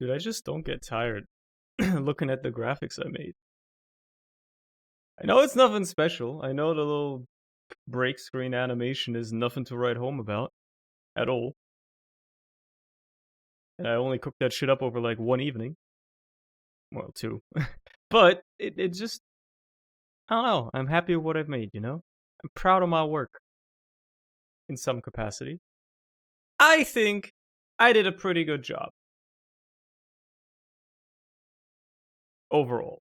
Dude, I just don't get tired looking at the graphics I made. I know it's nothing special. I know the little break screen animation is nothing to write home about at all. And I only cooked that shit up over like one evening. Well, two. But it just, I don't know. I'm happy with what I've made, you know? I'm proud of my work in some capacity. I think I did a pretty good job overall.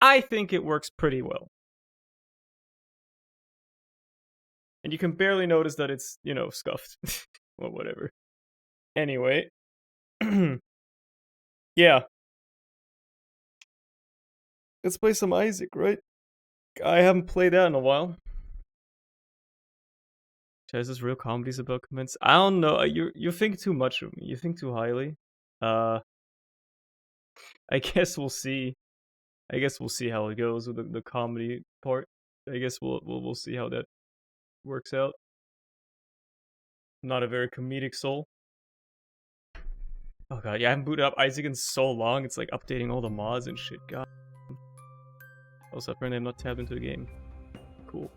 I think it works pretty well. And you can barely notice that it's, scuffed. Well, whatever. Anyway. Yeah. Let's play some Isaac, right? I haven't played that in a while. Chaz is real comedies about comments. I don't know. You think too much of me. You think too highly. Uh, I guess we'll see. I guess we'll see how it goes with the comedy part. I guess we'll see how that works out. I'm not a very comedic soul. Oh god, yeah, I haven't booted up Isaac in so long. It's like updating all the mods and shit. God. Also, apparently I'm not tabbed into the game. Cool.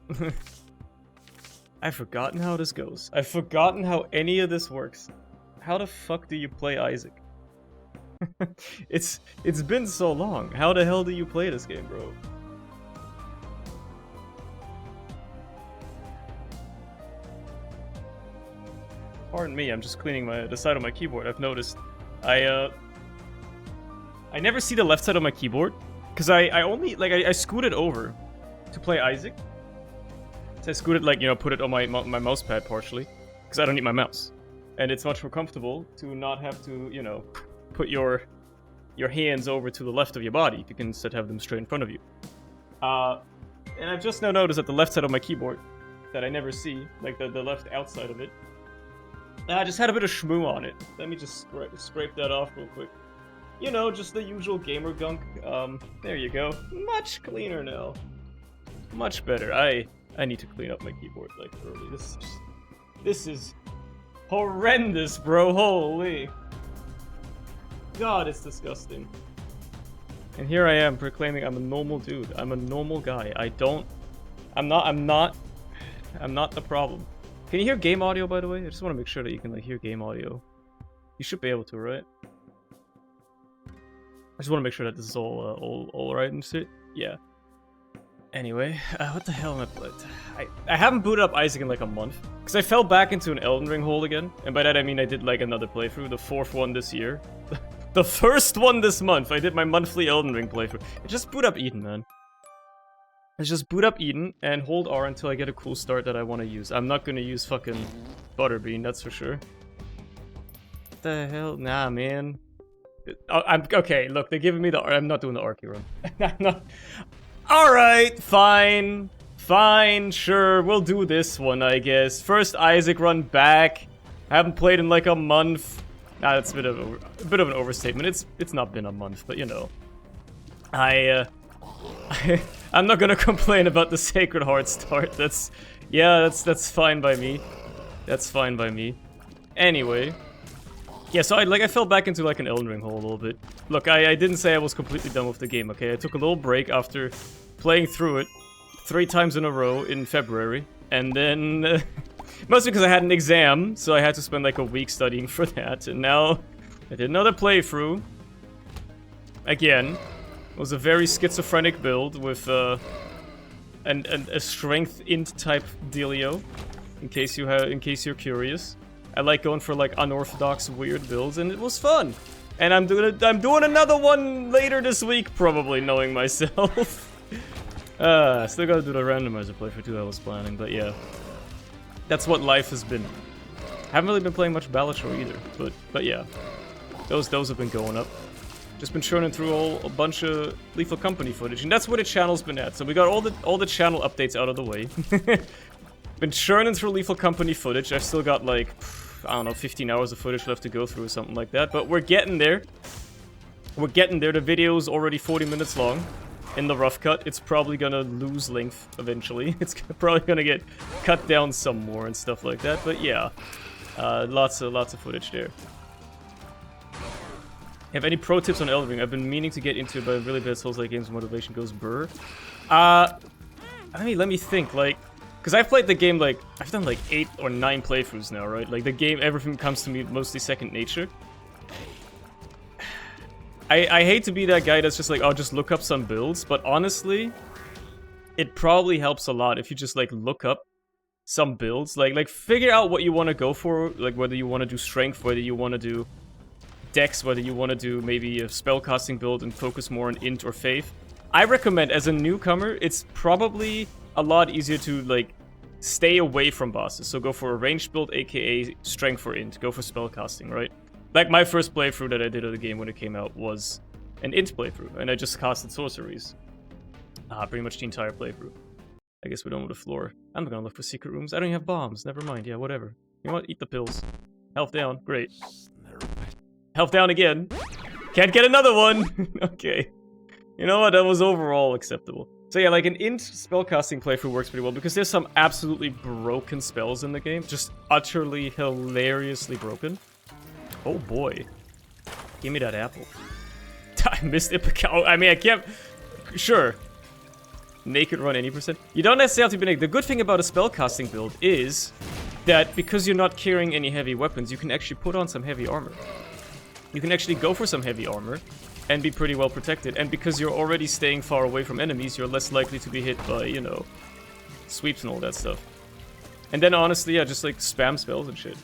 I've forgotten how this goes. I've forgotten how any of this works. How the fuck do you play Isaac? It's been so long. How the hell do you play this game, bro? Pardon me, I'm just cleaning the side of my keyboard. I've noticed. I never see the left side of my keyboard because I only I scoot it over to play Isaac. So I scoot it put it on my mouse pad partially because I don't need my mouse, and it's much more comfortable to not have to put your hands over to the left of your body. You can instead have them straight in front of you. And I've just now noticed that the left side of my keyboard that I never see, like the left outside of it, I just had a bit of schmoo on it. Let me just scrape that off real quick. Just the usual gamer gunk. There you go. Much cleaner now. Much better. I need to clean up my keyboard like early. This is horrendous, bro. Holy. God, it's disgusting. And here I am proclaiming I'm a normal dude. I'm a normal guy. I'm not the problem. Can you hear game audio, by the way? I just want to make sure that you can hear game audio. You should be able to, right? I just want to make sure that this is all right and shit. Yeah. Anyway, what the hell am I playing? I haven't booted up Isaac in like a month because I fell back into an Elden Ring hole again, and by that I mean I did like another playthrough, the 4th one this year, the first one this month. I did my monthly Elden Ring playthrough. Just boot up Eden, man. Let's just boot up Eden and hold R until I get a cool start that I want to use. I'm not gonna use fucking Butterbean, that's for sure. What the hell? Nah, man. I'm okay. Look, they're giving me the. I'm not doing the Arky run. I'm not. All right, fine, sure. We'll do this one, I guess. First Isaac run back. I haven't played in like a month. Nah, that's a bit of an overstatement. It's not been a month, but I'm not gonna complain about the Sacred Heart start. That's fine by me. That's fine by me. Anyway. Yeah, so I fell back into like an Elden Ring hole a little bit. Look, I didn't say I was completely done with the game, okay? I took a little break after playing through it 3 times in a row in February. And then, mostly because I had an exam, so I had to spend like a week studying for that. And now, I did another playthrough. Again. It was a very schizophrenic build with a strength int type dealio, in case you're curious. I like going for like unorthodox weird builds, and it was fun. And I'm doing another one later this week, probably, knowing myself. Still gotta do the randomizer playthrough too I was planning, but yeah. That's what life has been. Haven't really been playing much Balatro either, but yeah. Those have been going up. Just been churning through a bunch of Lethal Company footage, and that's where the channel's been at. So we got all the channel updates out of the way. Been churning through Lethal Company footage. I've still got like, I don't know, 15 hours of footage left to go through or something like that. But we're getting there. We're getting there. The video's already 40 minutes long in the rough cut. It's probably gonna lose length eventually. It's probably gonna get cut down some more and stuff like that. But yeah, lots of footage there. Have any pro tips on Elden Ring? I've been meaning to get into it, but I'm really bad Souls-like games. Motivation goes burr. I mean, let me think. Like, because I've played the game like I've done like 8 or 9 playthroughs now, right? Like the game, everything comes to me mostly second nature. I hate to be that guy that's just like, I'll just look up some builds, but honestly, it probably helps a lot if you just like look up some builds, like figure out what you want to go for, like whether you want to do strength, whether you want to do dex, whether you want to do maybe a spellcasting build and focus more on int or faith. I recommend, as a newcomer, it's probably a lot easier to like stay away from bosses. So go for a ranged build, aka strength for int. Go for spellcasting, right? Like my first playthrough that I did of the game when it came out was an int playthrough, and I just casted sorceries. Pretty much the entire playthrough. I guess we're done with the floor. I'm gonna look for secret rooms. I don't even have bombs. Never mind. Yeah, whatever. You know what? Eat the pills. Health down. Great. Health down again. Can't get another one. Okay. You know what? That was overall acceptable. So yeah, like an int spellcasting playthrough works pretty well because there's some absolutely broken spells in the game. Just utterly, hilariously broken. Oh boy. Give me that apple. I missed it. I mean, I can't... Sure. Naked run any percent. You don't necessarily have to be naked. The good thing about a spellcasting build is that because you're not carrying any heavy weapons, you can actually put on some heavy armor. You can actually go for some heavy armor and be pretty well protected. And because you're already staying far away from enemies, you're less likely to be hit by, you know, sweeps and all that stuff. And then honestly, yeah, just like spam spells and shit.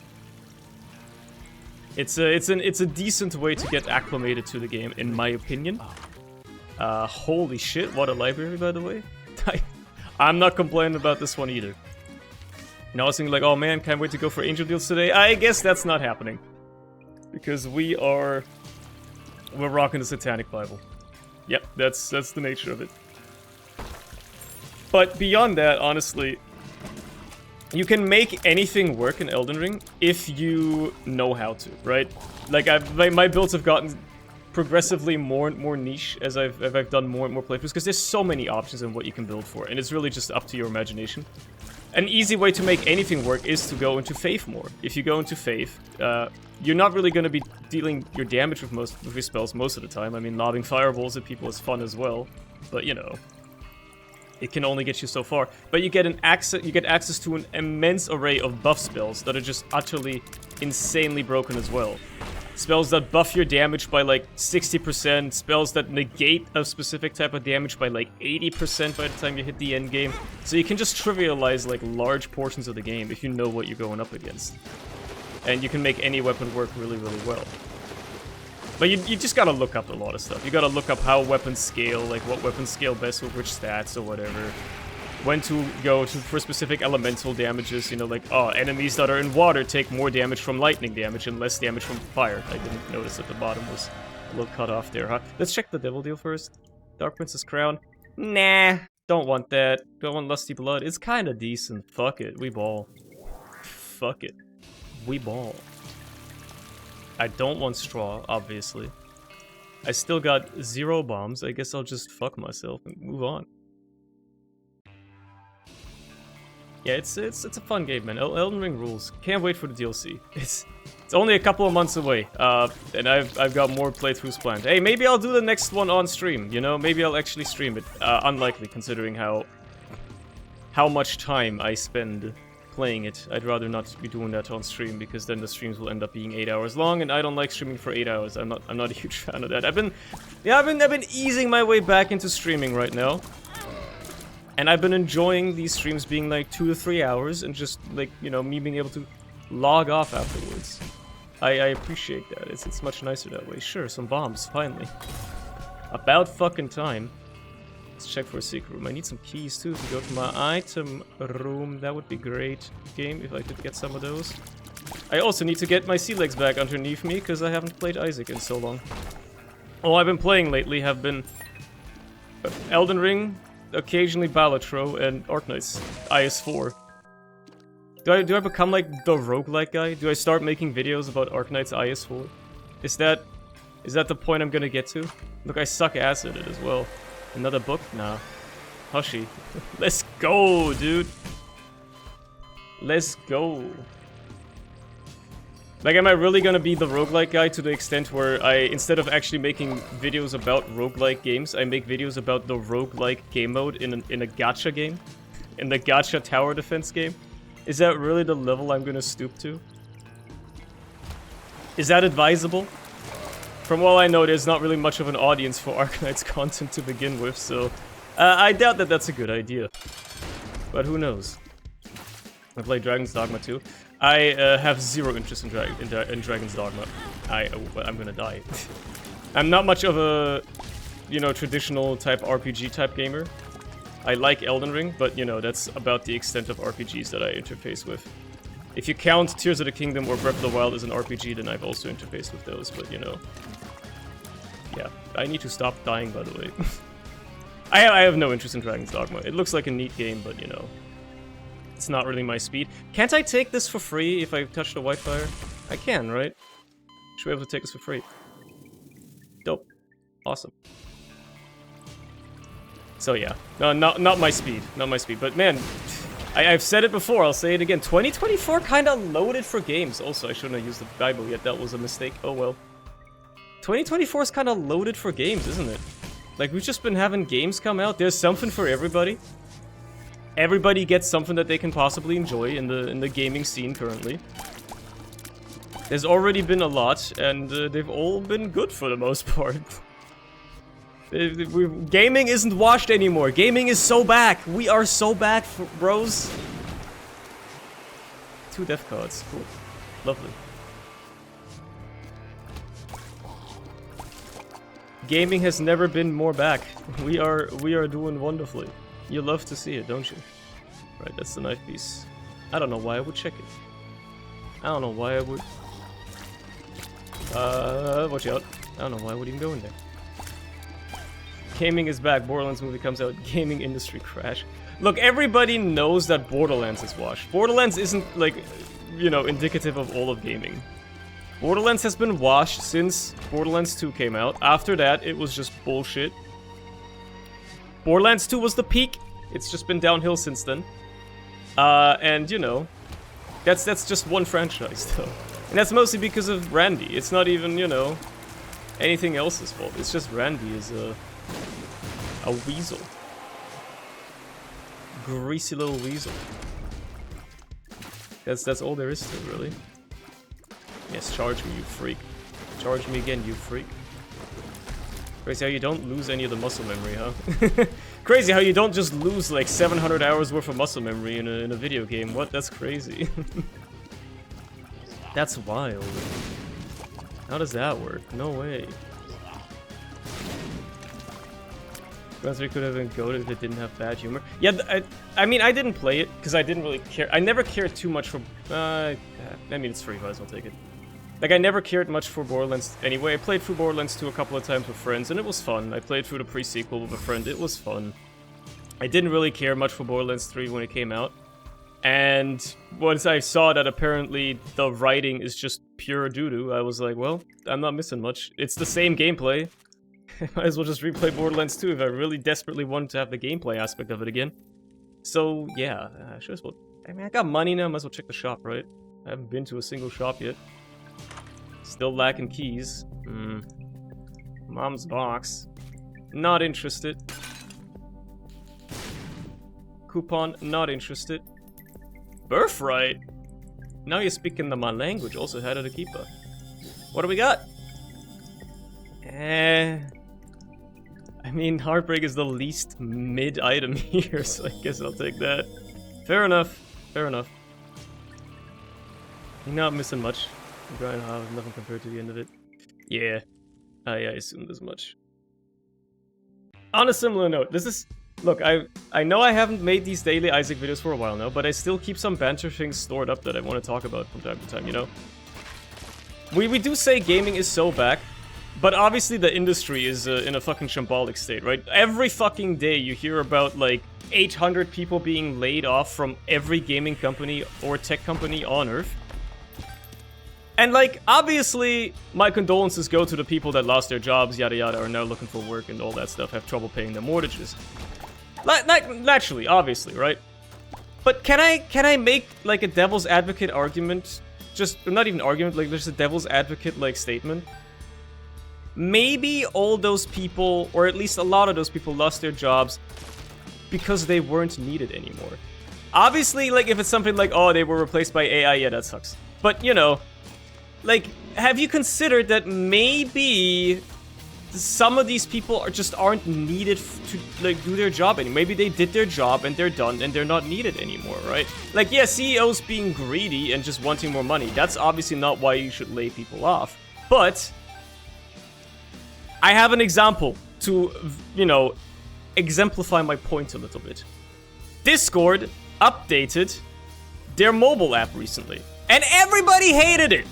It's a decent way to get acclimated to the game, in my opinion. Holy shit, what a library, by the way. I'm not complaining about this one either. And I was thinking like, oh man, can't wait to go for angel deals today. I guess that's not happening. Because we're rocking the Satanic Bible. Yep, that's the nature of it. But beyond that, honestly, you can make anything work in Elden Ring if you know how to, right? Like my builds have gotten progressively more and more niche as I've done more and more playthroughs because there's so many options in what you can build for, and it's really just up to your imagination. An easy way to make anything work is to go into Faith more. If you go into Faith, you're not really going to be dealing your damage with your spells most of the time. I mean, lobbing fireballs at people is fun as well, but you know, it can only get you so far. But you get access to an immense array of buff spells that are just utterly insanely broken as well. Spells that buff your damage by like 60%, spells that negate a specific type of damage by like 80% by the time you hit the end game. So you can just trivialize like large portions of the game if you know what you're going up against. And you can make any weapon work really, really well. But you just gotta look up a lot of stuff. You gotta look up how weapons scale, like what weapons scale best with which stats or whatever. When to go for specific elemental damages, you know, like, oh, enemies that are in water take more damage from lightning damage and less damage from fire. I didn't notice at the bottom was a little cut off there, huh? Let's check the devil deal first. Dark Princess Crown. Nah, don't want that. Don't want Lusty Blood. It's kinda decent. Fuck it, we ball. Fuck it. We ball. I don't want straw, obviously. I still got 0 bombs. I guess I'll just fuck myself and move on. Yeah, it's a fun game, man. Elden Ring rules. Can't wait for the DLC. It's only a couple of months away, and I've got more playthroughs planned. Hey, maybe I'll do the next one on stream. You know, maybe I'll actually stream it. Unlikely, considering how much time I spend playing it. I'd rather not be doing that on stream because then the streams will end up being 8 hours long, and I don't like streaming for 8 hours. I'm not a huge fan of that. I've been easing my way back into streaming right now. And I've been enjoying these streams being like 2 to 3 hours and just like, you know, me being able to log off afterwards. I appreciate that. It's much nicer that way. Sure, some bombs, finally. About fucking time. Let's check for a secret room. I need some keys too to go to my item room. That would be great. Game, if I could get some of those. I also need to get my sea legs back underneath me because I haven't played Isaac in so long. All I've been playing lately have been Elden Ring, occasionally Balatro, and Arknight's IS4. Do I become like the roguelike guy? Do I start making videos about Arknight's IS4? Is that the point I'm gonna get to? Look, I suck ass at it as well. Another book? Nah. Hushy. Let's go, dude. Let's go. Like, am I really gonna be the roguelike guy to the extent where I, instead of actually making videos about roguelike games, I make videos about the roguelike game mode in a gacha game? In the gacha tower defense game? Is that really the level I'm gonna stoop to? Is that advisable? From all I know, there's not really much of an audience for Arknight's content to begin with, so... I doubt that that's a good idea. But who knows? I play Dragon's Dogma 2. I have zero interest in Dragon's Dogma. I'm gonna die. I'm not much of a, you know, traditional type RPG type gamer. I like Elden Ring, but, you know, that's about the extent of RPGs that I interface with. If you count Tears of the Kingdom or Breath of the Wild as an RPG, then I've also interfaced with those, but, you know. Yeah, I need to stop dying, by the way. I have no interest in Dragon's Dogma. It looks like a neat game, but, you know. It's not really my speed. Can't I take this for free if I touch the Whitefire? I can, right? Should be able to take this for free. Dope. Awesome. So yeah. No, not my speed. Not my speed. But man, I've said it before, I'll say it again. 2024 kinda loaded for games. Also, I shouldn't have used the Bible yet. That was a mistake. Oh well. 2024 is kinda loaded for games, isn't it? Like, we've just been having games come out. There's something for everybody. Everybody gets something that they can possibly enjoy in the gaming scene currently. There's already been a lot, and they've all been good for the most part. Gaming isn't washed anymore. Gaming is so back. We are so back, bros. 2 death cards. Cool. Lovely. Gaming has never been more back. We are doing wonderfully. You love to see it, don't you? Right, that's the knife piece. I don't know why I would check it. I don't know why I would... watch out. I don't know why I would even go in there. Gaming is back. Borderlands movie comes out. Gaming industry crash. Look, everybody knows that Borderlands is washed. Borderlands isn't, like, you know, indicative of all of gaming. Borderlands has been washed since Borderlands 2 came out. After that, it was just bullshit. Borderlands 2 was the peak. It's just been downhill since then. And, you know, that's just one franchise, though. And that's mostly because of Randy. It's not even, you know, anything else's fault. It's just Randy is a weasel. Greasy little weasel. That's all there is to it, really. Yes, charge me, you freak. Charge me again, you freak. Crazy how you don't lose any of the muscle memory, huh? Crazy how you don't just lose like 700 hours worth of muscle memory in a video game. What? That's crazy. That's wild. How does that work? No way. Grand 3 could have been goated if it didn't have bad humor. Yeah, I mean, I didn't play it because I didn't really care. I never cared too much for... I mean, it's free, might as well take it. Like, I never cared much for Borderlands anyway. I played through Borderlands 2 a couple of times with friends, and it was fun. I played through the pre-sequel with a friend. It was fun. I didn't really care much for Borderlands 3 when it came out. And once I saw that apparently the writing is just pure doo-doo, I was like, well, I'm not missing much. It's the same gameplay. I might as well just replay Borderlands 2 if I really desperately wanted to have the gameplay aspect of it again. So, yeah, I should as well... I mean, I got money now, I might as well check the shop, right? I haven't been to a single shop yet. Still lacking keys. Mom's box. Not interested. Coupon, not interested. Birthright? Now you're speaking my language, also had a keeper. What do we got? I mean, Heartbreak is the least mid item here, so I guess I'll take that. Fair enough. Fair enough. You're not missing much. Grind hard, nothing compared to the end of it. Yeah, I assumed as much. On a similar note, this is... Look, I know I haven't made these daily Isaac videos for a while now, but I still keep some banter things stored up that I want to talk about from time to time, you know? We do say gaming is so back, but obviously the industry is in a fucking shambolic state, right? Every fucking day you hear about, like, 800 people being laid off from every gaming company or tech company on Earth. And, like, obviously, my condolences go to the people that lost their jobs, yada yada, are now looking for work and all that stuff, have trouble paying their mortgages. Naturally, obviously, right? But can I make, like, a devil's advocate argument just not even argument, like there's a devil's advocate like statement. Maybe all those people, or at least a lot of those people, lost their jobs because they weren't needed anymore. Obviously, like, if it's something like, oh, they were replaced by AI, yeah, that sucks. But, you know, like, have you considered that maybe some of these people aren't needed to, like, do their job anymore? Maybe they did their job and they're done and they're not needed anymore, right? Like, yeah, CEOs being greedy and just wanting more money, that's obviously not why you should lay people off. But I have an example to, you know, exemplify my point a little bit. Discord updated their mobile app recently, and everybody hated it.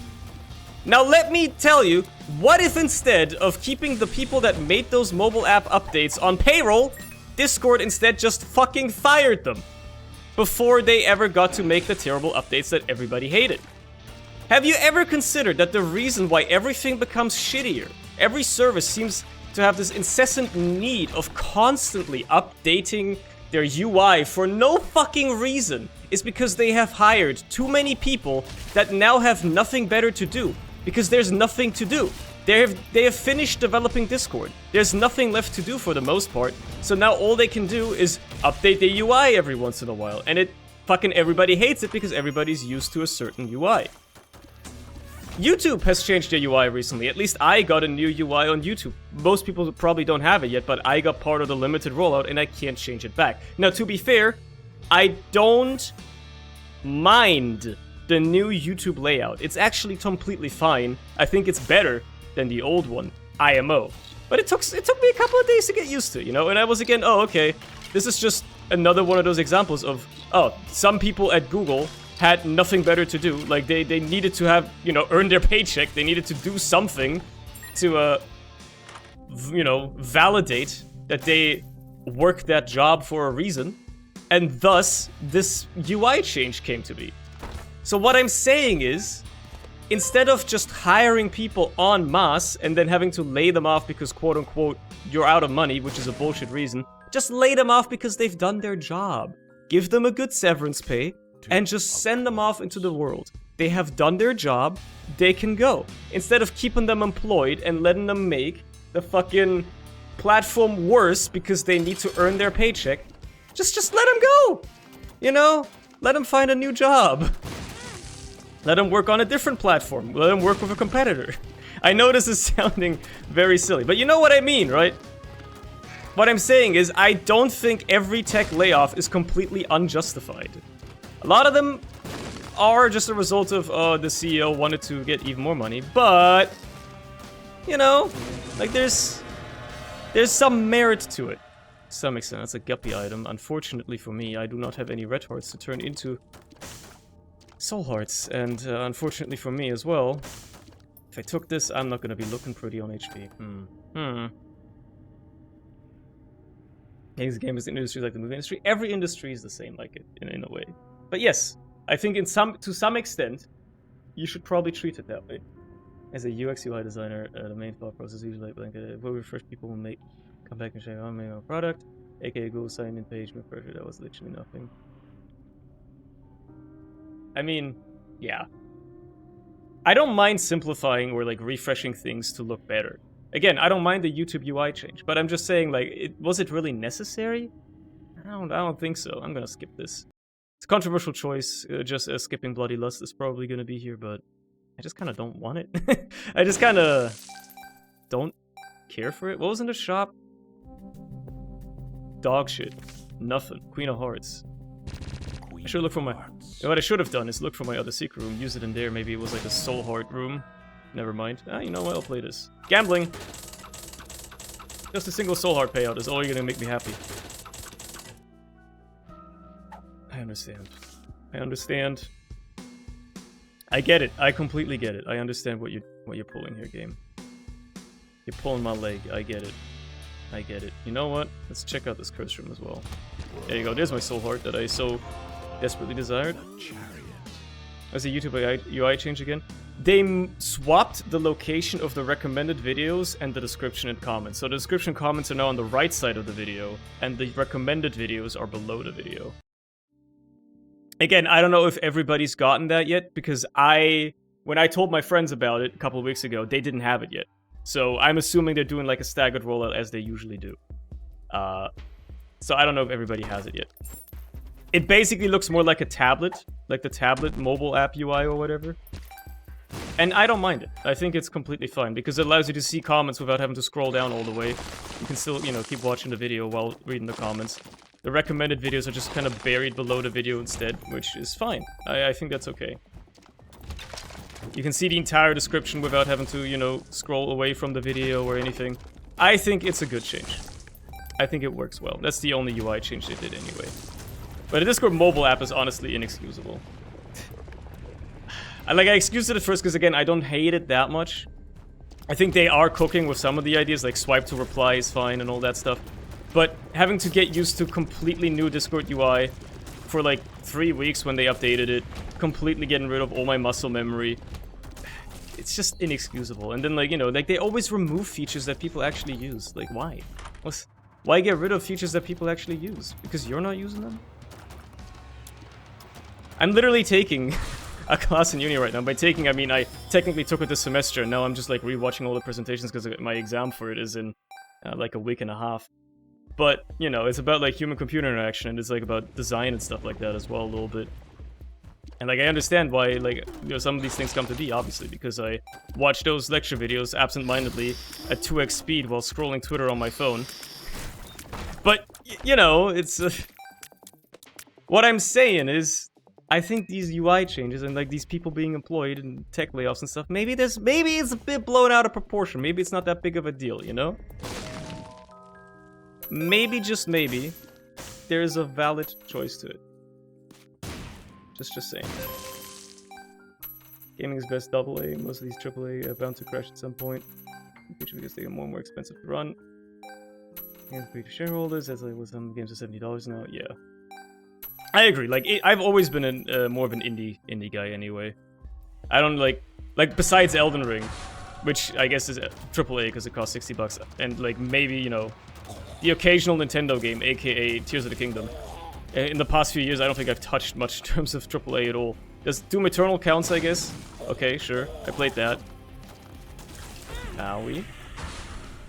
Now let me tell you, what if instead of keeping the people that made those mobile app updates on payroll, Discord instead just fucking fired them before they ever got to make the terrible updates that everybody hated? Have you ever considered that the reason why everything becomes shittier, every service seems to have this incessant need of constantly updating their UI for no fucking reason, is because they have hired too many people that now have nothing better to do, because there's nothing to do. They have finished developing Discord. There's nothing left to do for the most part, so now all they can do is update the UI every once in a while, and everybody hates it because everybody's used to a certain UI. YouTube has changed their UI recently. At least I got a new UI on YouTube. Most people probably don't have it yet, but I got part of the limited rollout and I can't change it back. Now, to be fair, I don't mind the new YouTube layout. It's actually completely fine. I think it's better than the old one, IMO. But it took me a couple of days to get used to, you know? And I was again, oh, okay, this is just another one of those examples of, oh, some people at Google had nothing better to do. Like, they needed to have, you know, earn their paycheck. They needed to do something to, you know, validate that they worked that job for a reason. And thus, this UI change came to be. So what I'm saying is, instead of just hiring people en masse and then having to lay them off because, quote-unquote, you're out of money, which is a bullshit reason, just lay them off because they've done their job. Give them a good severance pay, and just send them off into the world. They have done their job, they can go. Instead of keeping them employed and letting them make the fucking platform worse because they need to earn their paycheck, just let them go! You know? Let them find a new job. Let them work on a different platform. Let them work with a competitor. I know this is sounding very silly, but you know what I mean, right? What I'm saying is, I don't think every tech layoff is completely unjustified. A lot of them are just a result of, the CEO wanted to get even more money, but, you know, like, there's some merit to it. To some extent, that's a guppy item. Unfortunately for me, I do not have any red hearts to turn into soul hearts, and unfortunately for me as well, if I took this, I'm not gonna be looking pretty on HP. Games industry like the movie industry. Every industry is the same, like it in a way. But yes, I think to some extent, you should probably treat it that way. As a UX UI designer, the main thought process is usually like will refresh people will come back and say, oh, maybe a product, aka Google sign in page, refresher. That was literally nothing. I mean, yeah. I don't mind simplifying or like refreshing things to look better. Again, I don't mind the YouTube UI change, but I'm just saying, like, was it really necessary? I don't think so. I'm gonna skip this. It's a controversial choice, just as skipping Bloody Lust is probably gonna be here, but I just kind of don't want it. I just kind of don't care for it. What was in the shop? Dog shit. Nothing. Queen of Hearts. I should look for my... What I should have done is look for my other secret room, use it in there. Maybe it was like a soul heart room. Never mind. Ah, you know what? I'll play this. Gambling! Just a single soul heart payout is all you're gonna make me happy. I understand. I understand. I get it. I completely get it. I understand what you're pulling here, game. You're pulling my leg. I get it. I get it. You know what? Let's check out this curse room as well. There you go. There's my soul heart that I so desperately desired. As a YouTube UI change again. They swapped the location of the recommended videos and the description and comments. So the description and comments are now on the right side of the video, and the recommended videos are below the video. Again, I don't know if everybody's gotten that yet, because when I told my friends about it a couple of weeks ago, they didn't have it yet. So I'm assuming they're doing like a staggered rollout as they usually do. So I don't know if everybody has it yet. It basically looks more like a tablet, like the tablet mobile app UI or whatever. And I don't mind it. I think it's completely fine, because it allows you to see comments without having to scroll down all the way. You can still, keep watching the video while reading the comments. The recommended videos are just kind of buried below the video instead, which is fine. I think that's okay. You can see the entire description without having to, scroll away from the video or anything. I think it's a good change. I think it works well. That's the only UI change they did anyway. But the Discord mobile app is honestly inexcusable. I excused it at first because, again, I don't hate it that much. I think they are cooking with some of the ideas, like swipe to reply is fine and all that stuff. But having to get used to completely new Discord UI for like 3 weeks when they updated it, completely getting rid of all my muscle memory, it's just inexcusable. And then, they always remove features that people actually use. Like, why? Why get rid of features that people actually use? Because you're not using them? I'm literally taking a class in uni right now. By taking, I mean I technically took it this semester, and now I'm just like rewatching all the presentations because my exam for it is in like a week and a half. But, it's about like human-computer interaction, and it's like about design and stuff like that as well a little bit. And I understand why some of these things come to be, obviously, because I watch those lecture videos absent-mindedly at 2x speed while scrolling Twitter on my phone. But, it's... what I'm saying is, I think these UI changes and these people being employed and tech layoffs and stuff, maybe it's a bit blown out of proportion. Maybe it's not that big of a deal, Maybe, just maybe, there's a valid choice to it. Just saying. Gaming is best AA. Most of these AAA are bound to crash at some point. Because they get more and more expensive to run. Games free to shareholders, as with some games are $70 now. Yeah, I agree. I've always been more of an indie guy anyway. I don't besides Elden Ring, which I guess is AAA because it costs $60, and maybe the occasional Nintendo game, aka Tears of the Kingdom. In the past few years, I don't think I've touched much in terms of AAA at all. Does Doom Eternal counts, I guess? Okay, sure. I played that. Owie.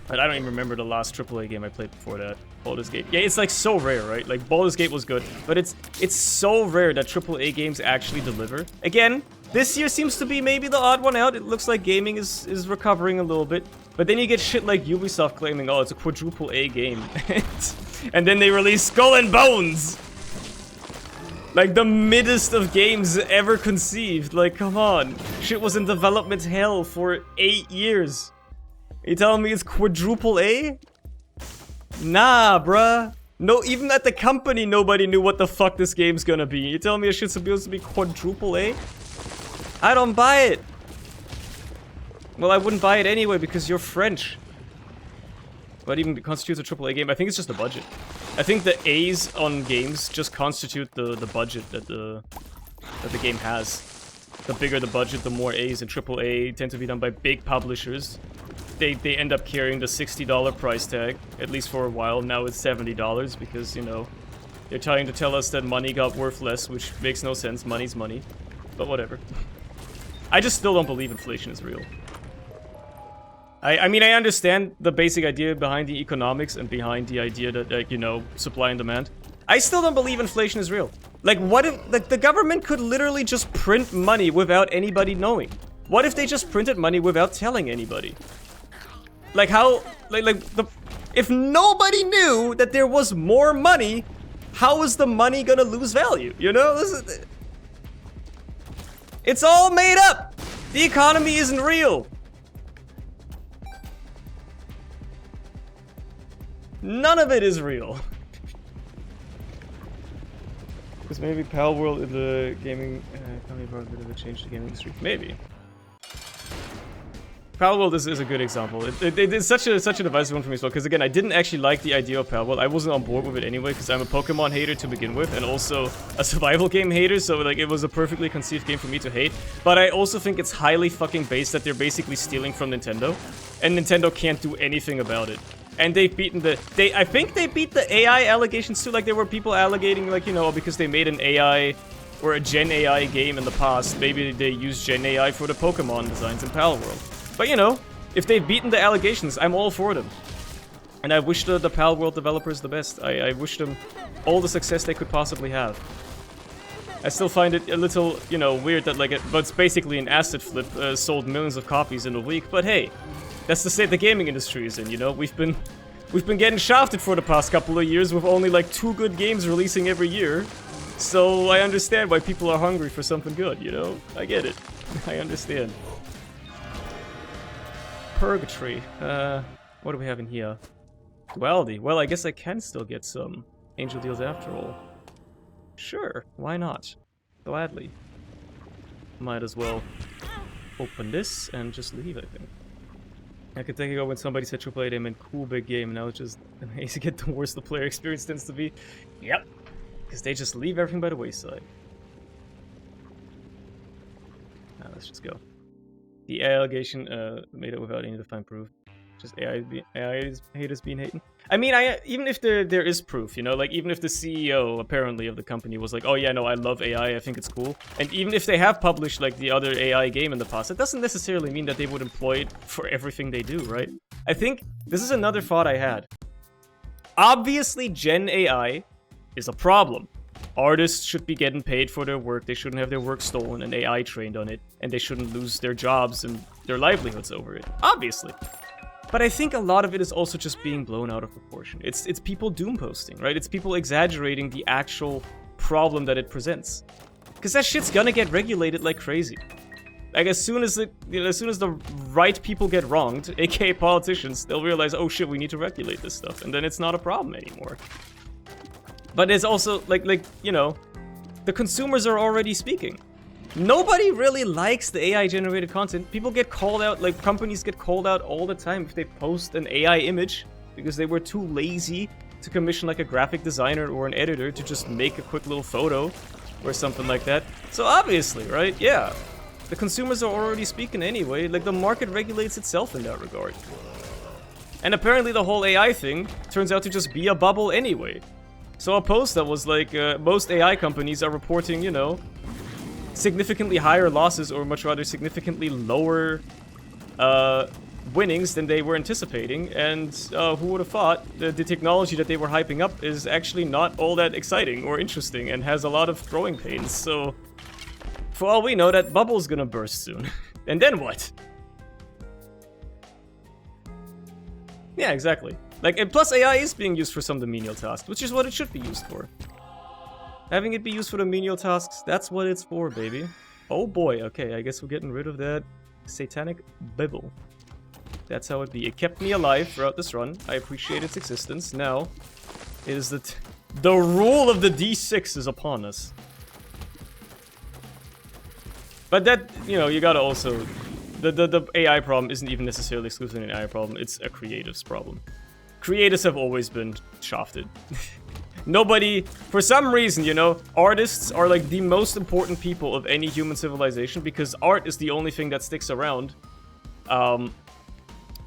But I don't even remember the last AAA game I played before that. Baldur's Gate. Yeah, it's so rare, right? Baldur's Gate was good, but it's so rare that AAA games actually deliver. Again, this year seems to be maybe the odd one out. It looks like gaming is recovering a little bit. But then you get shit like Ubisoft claiming, oh, it's a quadruple A game. And then they release Skull and Bones! The middest of games ever conceived. Come on. Shit was in development hell for 8 years. You telling me it's quadruple A? Nah, bruh. No, even at the company, nobody knew what the fuck this game's gonna be. You telling me this shit's supposed to be quadruple A? I don't buy it. Well, I wouldn't buy it anyway because you're French. What even constitutes a AAA game? I think it's just the budget. I think the A's on games just constitute the budget that the game has. The bigger the budget, the more A's, and AAA tend to be done by big publishers. They end up carrying the $60 price tag, at least for a while. Now it's $70 because, they're trying to tell us that money got worth less, which makes no sense. Money's money. But whatever. I just still don't believe inflation is real. I mean, I understand the basic idea behind the economics and behind the idea that, supply and demand. I still don't believe inflation is real. What if, the government could literally just print money without anybody knowing? What if they just printed money without telling anybody? If nobody knew that there was more money, how is the money gonna lose value? It's all made up! The economy isn't real! None of it is real. Because maybe Pal World in the gaming economy brought a bit of a change to the gaming industry. Maybe. Pal World is a good example. It's such a divisive one for me as well. Because again, I didn't actually like the idea of Pal World. I wasn't on board with it anyway because I'm a Pokemon hater to begin with, and also a survival game hater. So it was a perfectly conceived game for me to hate. But I also think it's highly fucking based that they're basically stealing from Nintendo, and Nintendo can't do anything about it. And they've beaten I think they beat the AI allegations too. There were people allegating, because they made an AI or a Gen AI game in the past, maybe they use Gen AI for the Pokemon designs in Palworld. But you know, if they've beaten the allegations, I'm all for them. And I wish the Palworld developers the best. I wish them all the success they could possibly have. I still find it a little, you know, weird that but it's basically an asset flip, sold millions of copies in a week. But hey, that's the state the gaming industry is in, you know? We've been getting shafted for the past couple of years with only like 2 good games releasing every year. So I understand why people are hungry for something good, you know? I get it. I understand. Purgatory. What do we have in here? Duality. Well, I guess I can still get some angel deals after all. Sure, why not? Gladly. Might as well open this and just leave, I think. I could take it when somebody said AAA, they meant cool big game. Now it's just amazing to get the worse the player experience tends to be. Yep. Because they just leave everything by the wayside. Now let's just go. The allegation made it without any defined proof. Just AI haters being hating. I mean, even if there is proof, you know, like even if the CEO apparently of the company was like, oh yeah, no, I love AI, I think it's cool. And even if they have published like the other AI game in the past, it doesn't necessarily mean that they would employ it for everything they do, right? I think this is another thought I had. Obviously, Gen AI is a problem. Artists should be getting paid for their work, they shouldn't have their work stolen and AI trained on it, and they shouldn't lose their jobs and their livelihoods over it. Obviously. But I think a lot of it is also just being blown out of proportion. It's people doom posting, right? It's people exaggerating the actual problem that it presents. Because that shit's gonna get regulated like crazy. Like as soon as the right people get wronged, aka politicians, they'll realize, oh shit, we need to regulate this stuff, and then it's not a problem anymore. But it's also like you know, the consumers are already speaking. Nobody really likes the AI-generated content. People get called out, like companies get called out all the time if they post an AI image because they were too lazy to commission like a graphic designer or an editor to just make a quick little photo or something like that. So obviously, right? Yeah. The consumers are already speaking anyway. Like the market regulates itself in that regard. And apparently the whole AI thing turns out to just be a bubble anyway. So a post that was like, most AI companies are reporting, you know, significantly higher losses, or much rather significantly lower winnings than they were anticipating, and who would have thought the technology that they were hyping up is actually not all that exciting or interesting and has a lot of growing pains. So for all we know, that bubble's gonna burst soon. And then what? Yeah, exactly. Like, and plus AI is being used for some of the menial tasks, which is what it should be used for. Having it be used for the menial tasks, that's what it's for, baby. Oh boy, okay, I guess we're getting rid of that satanic bibble. That's how it be. It kept me alive throughout this run. I appreciate its existence. Now, it is the rule of the D6 is upon us. But that, you know, you gotta also... The AI problem isn't even necessarily exclusively an AI problem, it's a creatives problem. Creatives have always been shafted. Nobody, for some reason, you know, artists are like the most important people of any human civilization because art is the only thing that sticks around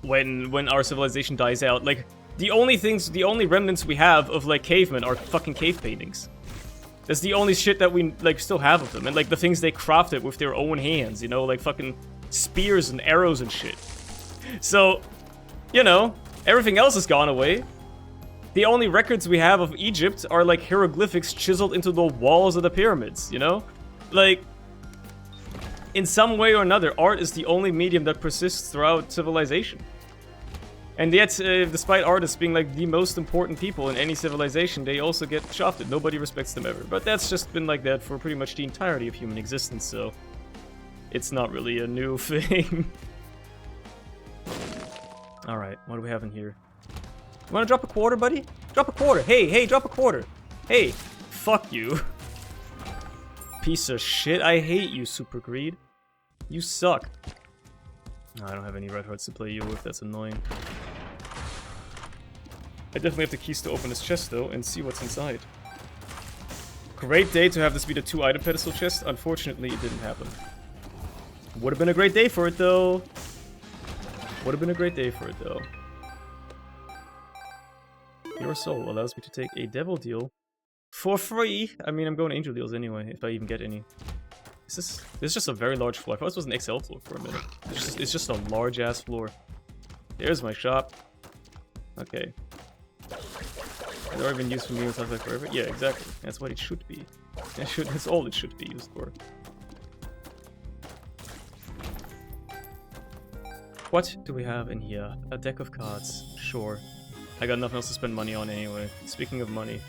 when our civilization dies out. Like, the only remnants we have of like cavemen are fucking cave paintings. That's the only shit that we like still have of them, and like the things they crafted with their own hands, you know, like fucking spears and arrows and shit. So, you know, everything else has gone away. The only records we have of Egypt are like hieroglyphics chiseled into the walls of the pyramids, you know? Like, in some way or another, art is the only medium that persists throughout civilization. And yet, despite artists being like the most important people in any civilization, they also get shafted. Nobody respects them ever. But that's just been like that for pretty much the entirety of human existence, so it's not really a new thing. Alright, what do we have in here? You wanna drop a quarter, buddy? Drop a quarter. Hey, drop a quarter. Hey, fuck you. Piece of shit. I hate you, Super Greed. You suck. Oh, I don't have any red hearts to play you with. That's annoying. I definitely have the keys to open this chest, though, and see what's inside. Great day to have this be the 2-item pedestal chest. Unfortunately, it didn't happen. Would have been a great day for it, though. Would have been a great day for it, though. Your soul allows me to take a devil deal For free? I mean, I'm going angel deals anyway, if I even get any. This is just a very large floor. I thought this was an XL floor for a minute. It's just a large-ass floor. There's my shop. Okay. Has already been used for me and stuff like forever? Yeah, exactly. That's what it should be. That's all it should be used for. What do we have in here? A deck of cards. Sure. I got nothing else to spend money on anyway. Speaking of money.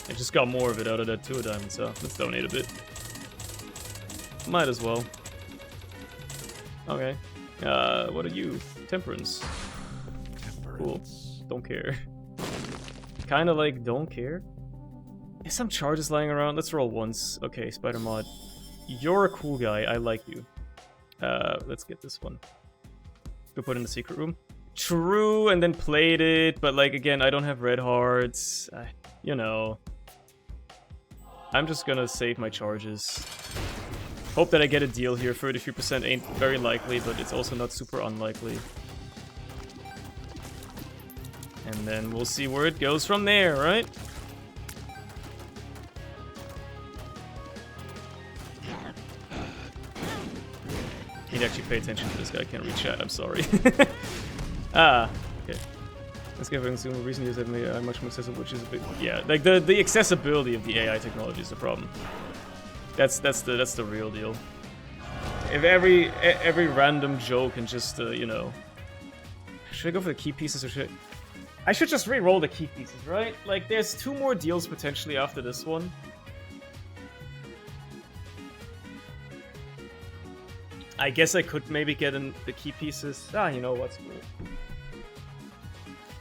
I just got more of it out of that 2 of diamonds, so let's donate a bit. Might as well. Okay. What are you? Temperance. Cool. Don't care. Kinda like, don't care. There's some charges lying around. Let's roll once. Okay, Spider Mod. You're a cool guy. I like you. Let's get this one. Go put in the secret room. True, and then played it, but like, again, I don't have red hearts. You know. I'm just gonna save my charges. Hope that I get a deal here. 33% ain't very likely, but it's also not super unlikely. And then we'll see where it goes from there, right? Need to actually pay attention to this guy. I can't read chat. I'm sorry. Okay. Let's give consumer recent use have made AI much more accessible, which is a bit, yeah. Like the accessibility of the AI technology is the problem. That's the real deal. If every random joke can just you know, should I go for the key pieces or should I should just re-roll the key pieces, right? Like there's 2 more deals potentially after this one. I guess I could maybe get in the key pieces. You know what's cool.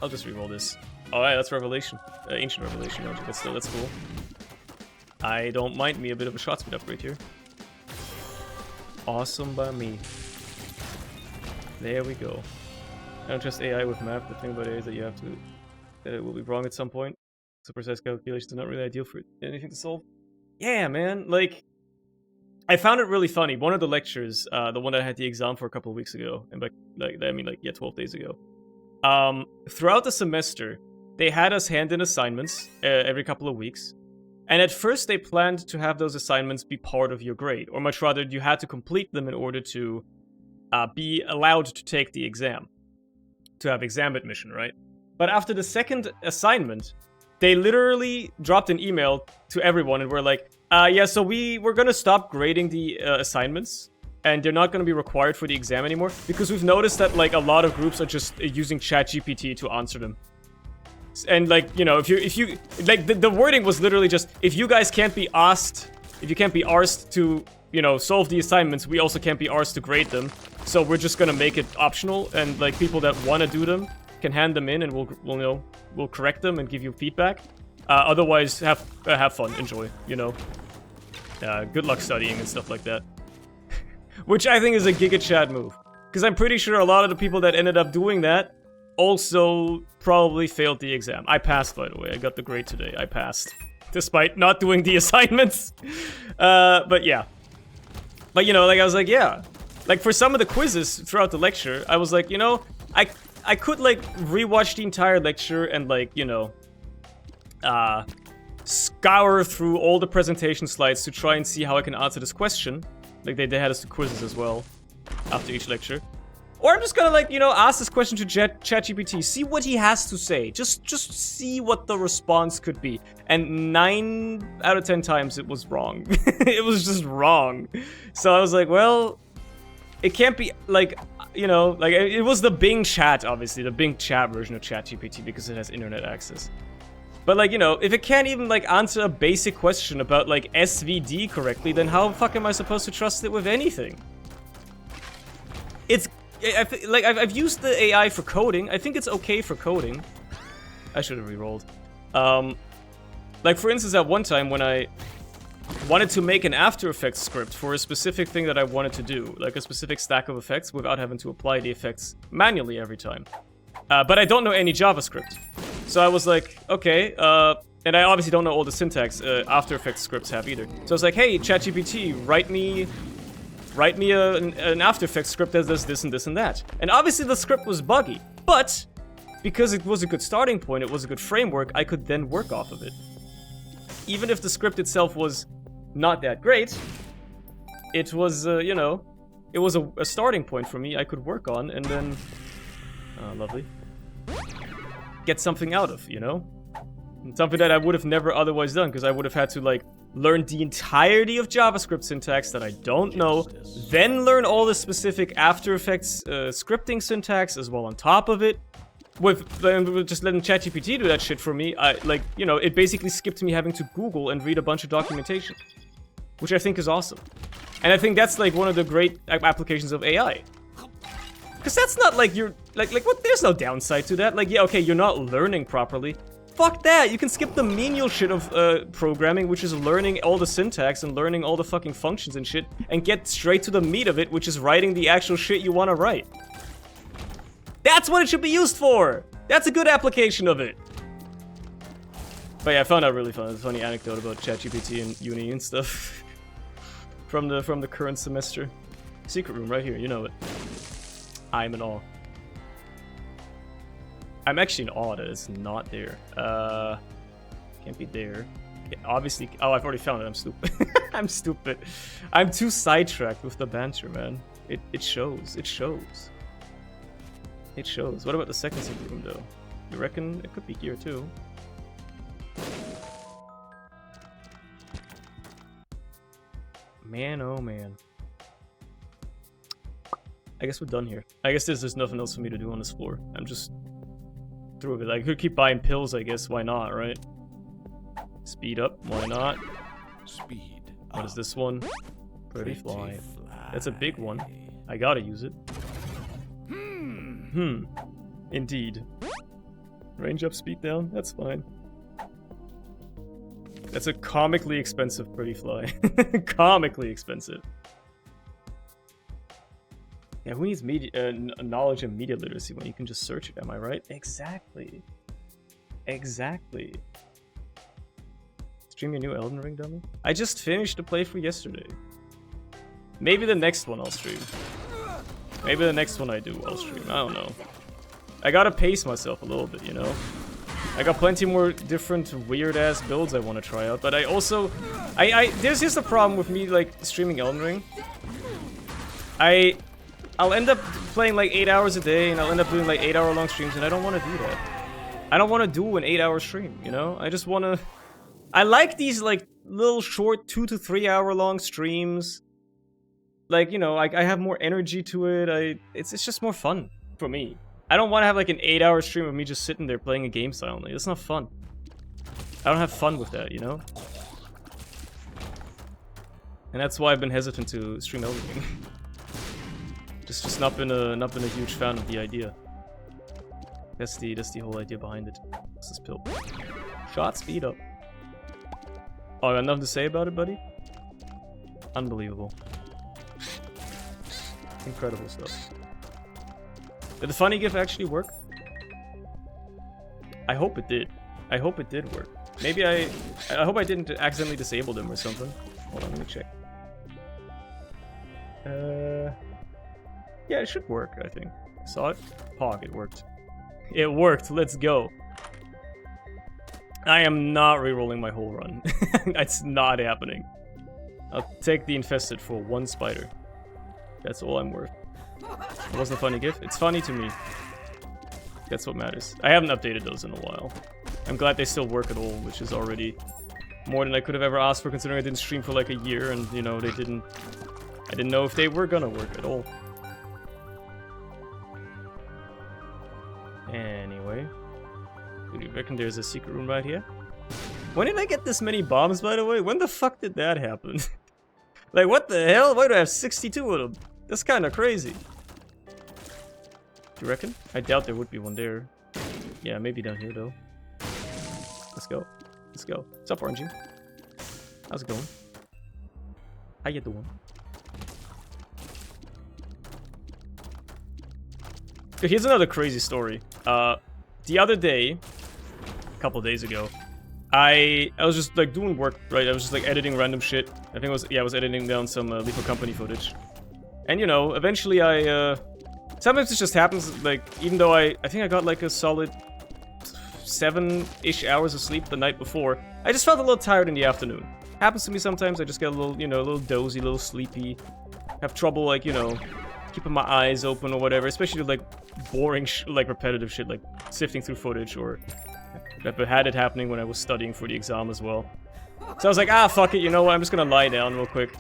I'll just re-roll this. Alright, that's Revelation. Ancient Revelation, but still, that's cool. I don't mind me a bit of a shot speed upgrade here. Awesome by me. There we go. I don't trust AI with math. The thing about AI is that you have to... that it will be wrong at some point. So precise calculations are not really ideal for anything to solve. Yeah, man, like... I found it really funny. One of the lectures, the one that I had the exam for a couple of weeks ago, and yeah, 12 days ago. Throughout the semester, they had us hand in assignments every couple of weeks. And at first, they planned to have those assignments be part of your grade, or much rather, you had to complete them in order to be allowed to take the exam, to have exam admission, right? But after the second assignment, they literally dropped an email to everyone and were like, yeah, so we're gonna stop grading the assignments, and they're not gonna be required for the exam anymore, because we've noticed that, like, a lot of groups are just using ChatGPT to answer them. And, like, you know, if you like, the wording was literally just, if you guys can't be asked, if you can't be asked to, you know, solve the assignments, we also can't be asked to grade them, so we're just gonna make it optional, and, like, people that want to do them can hand them in, and we'll correct them and give you feedback. Otherwise, have fun, enjoy, you know. Good luck studying and stuff like that. Which I think is a Giga Chad move. Because I'm pretty sure a lot of the people that ended up doing that also probably failed the exam. I passed, by the way. I got the grade today. I passed. Despite not doing the assignments. But yeah. But, you know, like, I was like, yeah. Like, for some of the quizzes throughout the lecture, I was like, you know, I could, like, rewatch the entire lecture and, like, you know, scour through all the presentation slides to try and see how I can answer this question. Like, they had us do quizzes as well after each lecture. Or I'm just gonna, like, you know, ask this question to ChatGPT, see what he has to say. Just see what the response could be. And 9 out of 10 times it was wrong. It was just wrong. So I was like, well, it can't be, like, you know, like, it was the Bing chat, obviously, the Bing chat version of ChatGPT because it has internet access. But, like, you know, if it can't even, like, answer a basic question about, like, SVD correctly, then how the fuck am I supposed to trust it with anything? It's, like, I've used the AI for coding. I think it's okay for coding. I should have re-rolled. Like, for instance, at one time when I wanted to make an After Effects script for a specific thing that I wanted to do, like a specific stack of effects without having to apply the effects manually every time. But I don't know any JavaScript. So I was like, okay, and I obviously don't know all the syntax After Effects scripts have either. So I was like, hey, ChatGPT, write me an After Effects script that does this and this and that. And obviously the script was buggy, but because it was a good starting point, it was a good framework, I could then work off of it. even if the script itself was not that great, it was, you know, it was a starting point for me I could work on, and then, lovely, get something out of, you know? And something that I would have never otherwise done, because I would have had to, like, learn the entirety of JavaScript syntax that I don't know, then learn all the specific After Effects scripting syntax as well on top of it. With just letting ChatGPT do that shit for me, like, you know, it basically skipped me having to Google and read a bunch of documentation, which I think is awesome. And I think that's like one of the great applications of AI. Because that's not like you're, like what, there's no downside to that. Like, yeah, okay, you're not learning properly. Fuck that, you can skip the menial shit of programming, which is learning all the syntax and learning all the fucking functions and shit, and get straight to the meat of it, which is writing the actual shit you want to write. That's what it should be used for! That's a good application of it! But yeah, I found out really funny anecdote about ChatGPT and uni and stuff. from the current semester. Secret room right here, you know it. I'm in awe. I'm actually in awe that it's not there. Can't be there. Yeah, obviously, oh, I've already found it, I'm stupid. I'm stupid. I'm too sidetracked with the banter, man. It shows, it shows. It shows. What about the second secret room, though? You reckon it could be here, too? Man, oh man. I guess we're done here. I guess there's nothing else for me to do on this floor. I'm just through with it. I could keep buying pills, I guess. Why not, right? Speed up. Why not? Speed. What is this one? Pretty fly. That's a big one. I gotta use it. Indeed. Range up, speed down. That's fine. That's a comically expensive pretty fly. Comically expensive. Yeah, who needs media, knowledge and media literacy when you can just search it? Am I right? Exactly. Exactly. Stream your new Elden Ring, dummy? I just finished the playthrough yesterday. Maybe the next one I'll stream. Maybe the next one I do, I'll stream. I don't know. I gotta pace myself a little bit, you know? I got plenty more different weird-ass builds I want to try out, but I also... There's just a problem with me, like, streaming Elden Ring. I'll end up playing, like, 8 hours a day, and I'll end up doing, like, 8-hour-long streams, and I don't want to do that. I don't want to do an 8-hour stream, you know? I just want to... I like these, like, little short 2 to 3 hour long streams. Like, you know, I have more energy to it. It's just more fun for me. I don't want to have like an 8-hour stream of me just sitting there playing a game silently. That's not fun. I don't have fun with that, you know? And that's why I've been hesitant to stream Elden Ring. just not been a huge fan of the idea. That's the whole idea behind it. What's this pill? Shot speed up. Oh, I got nothing to say about it, buddy? Unbelievable. Incredible stuff. Did the funny GIF actually work? I hope it did. I hope it did work. Maybe I hope I didn't accidentally disable them or something. Hold on, let me check. Yeah, it should work, I think. Saw it? Pog, it worked. It worked, let's go. I am not re-rolling my whole run. That's not happening. I'll take the infested for 1 spider. That's all I'm worth. It wasn't a funny GIF. It's funny to me. That's what matters. I haven't updated those in a while. I'm glad they still work at all, which is already more than I could have ever asked for, considering I didn't stream for like a year, and you know, I didn't know if they were gonna work at all. Anyway. Do you reckon there's a secret room right here? When did I get this many bombs, by the way? When the fuck did that happen? Like, what the hell? Why do I have 62 of them? That's kind of crazy. Do you reckon? I doubt there would be one there. Yeah, maybe down here, though. Let's go. Let's go. What's up, RNG? How's it going? How you doing? Here's another crazy story. The other day, a couple days ago, I was just like doing work, right? I was just like editing random shit. I think I was editing down some Lethal Company footage. And you know, eventually sometimes it just happens, like, even though I think I got like a solid 7-ish hours of sleep the night before. I just felt a little tired in the afternoon. Happens to me sometimes. I just get a little, you know, a little dozy, a little sleepy. Have trouble, like, you know, keeping my eyes open or whatever. Especially, like, boring, like, repetitive shit, like sifting through footage or... I've had it happening when I was studying for the exam as well. So I was like, ah, fuck it, you know what? I'm just gonna lie down real quick.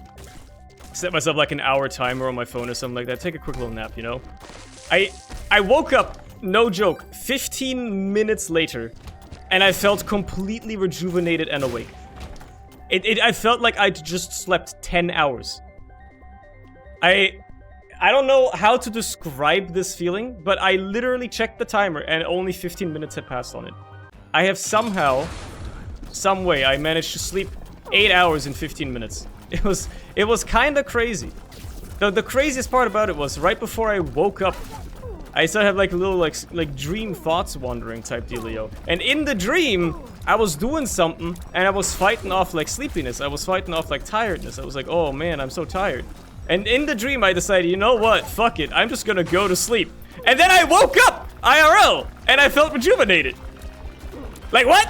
Set myself, like, an hour timer on my phone or something like that. Take a quick little nap, you know? I woke up, no joke, 15 minutes later, and I felt completely rejuvenated and awake. I felt like I'd just slept 10 hours. I don't know how to describe this feeling, but I literally checked the timer and only 15 minutes had passed on it. I have somehow, some way, I managed to sleep 8 hours in 15 minutes. It was kind of crazy. The craziest part about it was right before I woke up, I started have like a little like dream thoughts wandering type dealio. And in the dream, I was doing something and I was fighting off like sleepiness. I was fighting off like tiredness. I was like, oh man, I'm so tired. And in the dream, I decided, you know what? Fuck it. I'm just gonna go to sleep. And then I woke up IRL and I felt rejuvenated. Like what?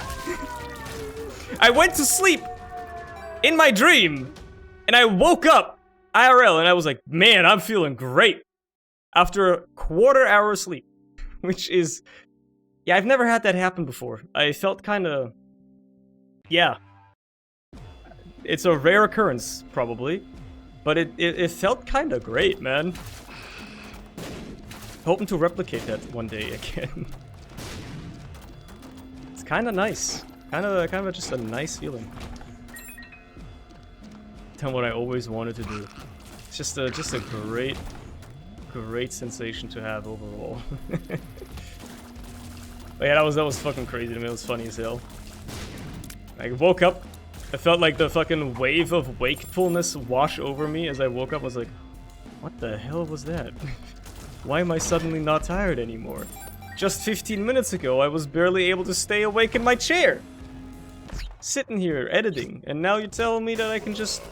I went to sleep in my dream and I woke up IRL and I was like, man, I'm feeling great. After a quarter-hour sleep, which is... Yeah, I've never had that happen before. I felt kind of... Yeah. It's a rare occurrence, probably. But it felt kind of great, man. Hoping to replicate that one day again. It's kind of nice. Kind of just a nice feeling. Tell what I always wanted to do. It's just a great sensation to have overall. But yeah, that was fucking crazy to me. It was funny as hell. I woke up. I felt like the fucking wave of wakefulness wash over me as I woke up. I was like, what the hell was that? Why am I suddenly not tired anymore? Just 15 minutes ago, I was barely able to stay awake in my chair. Sitting here, editing. And now you're telling me that I can just...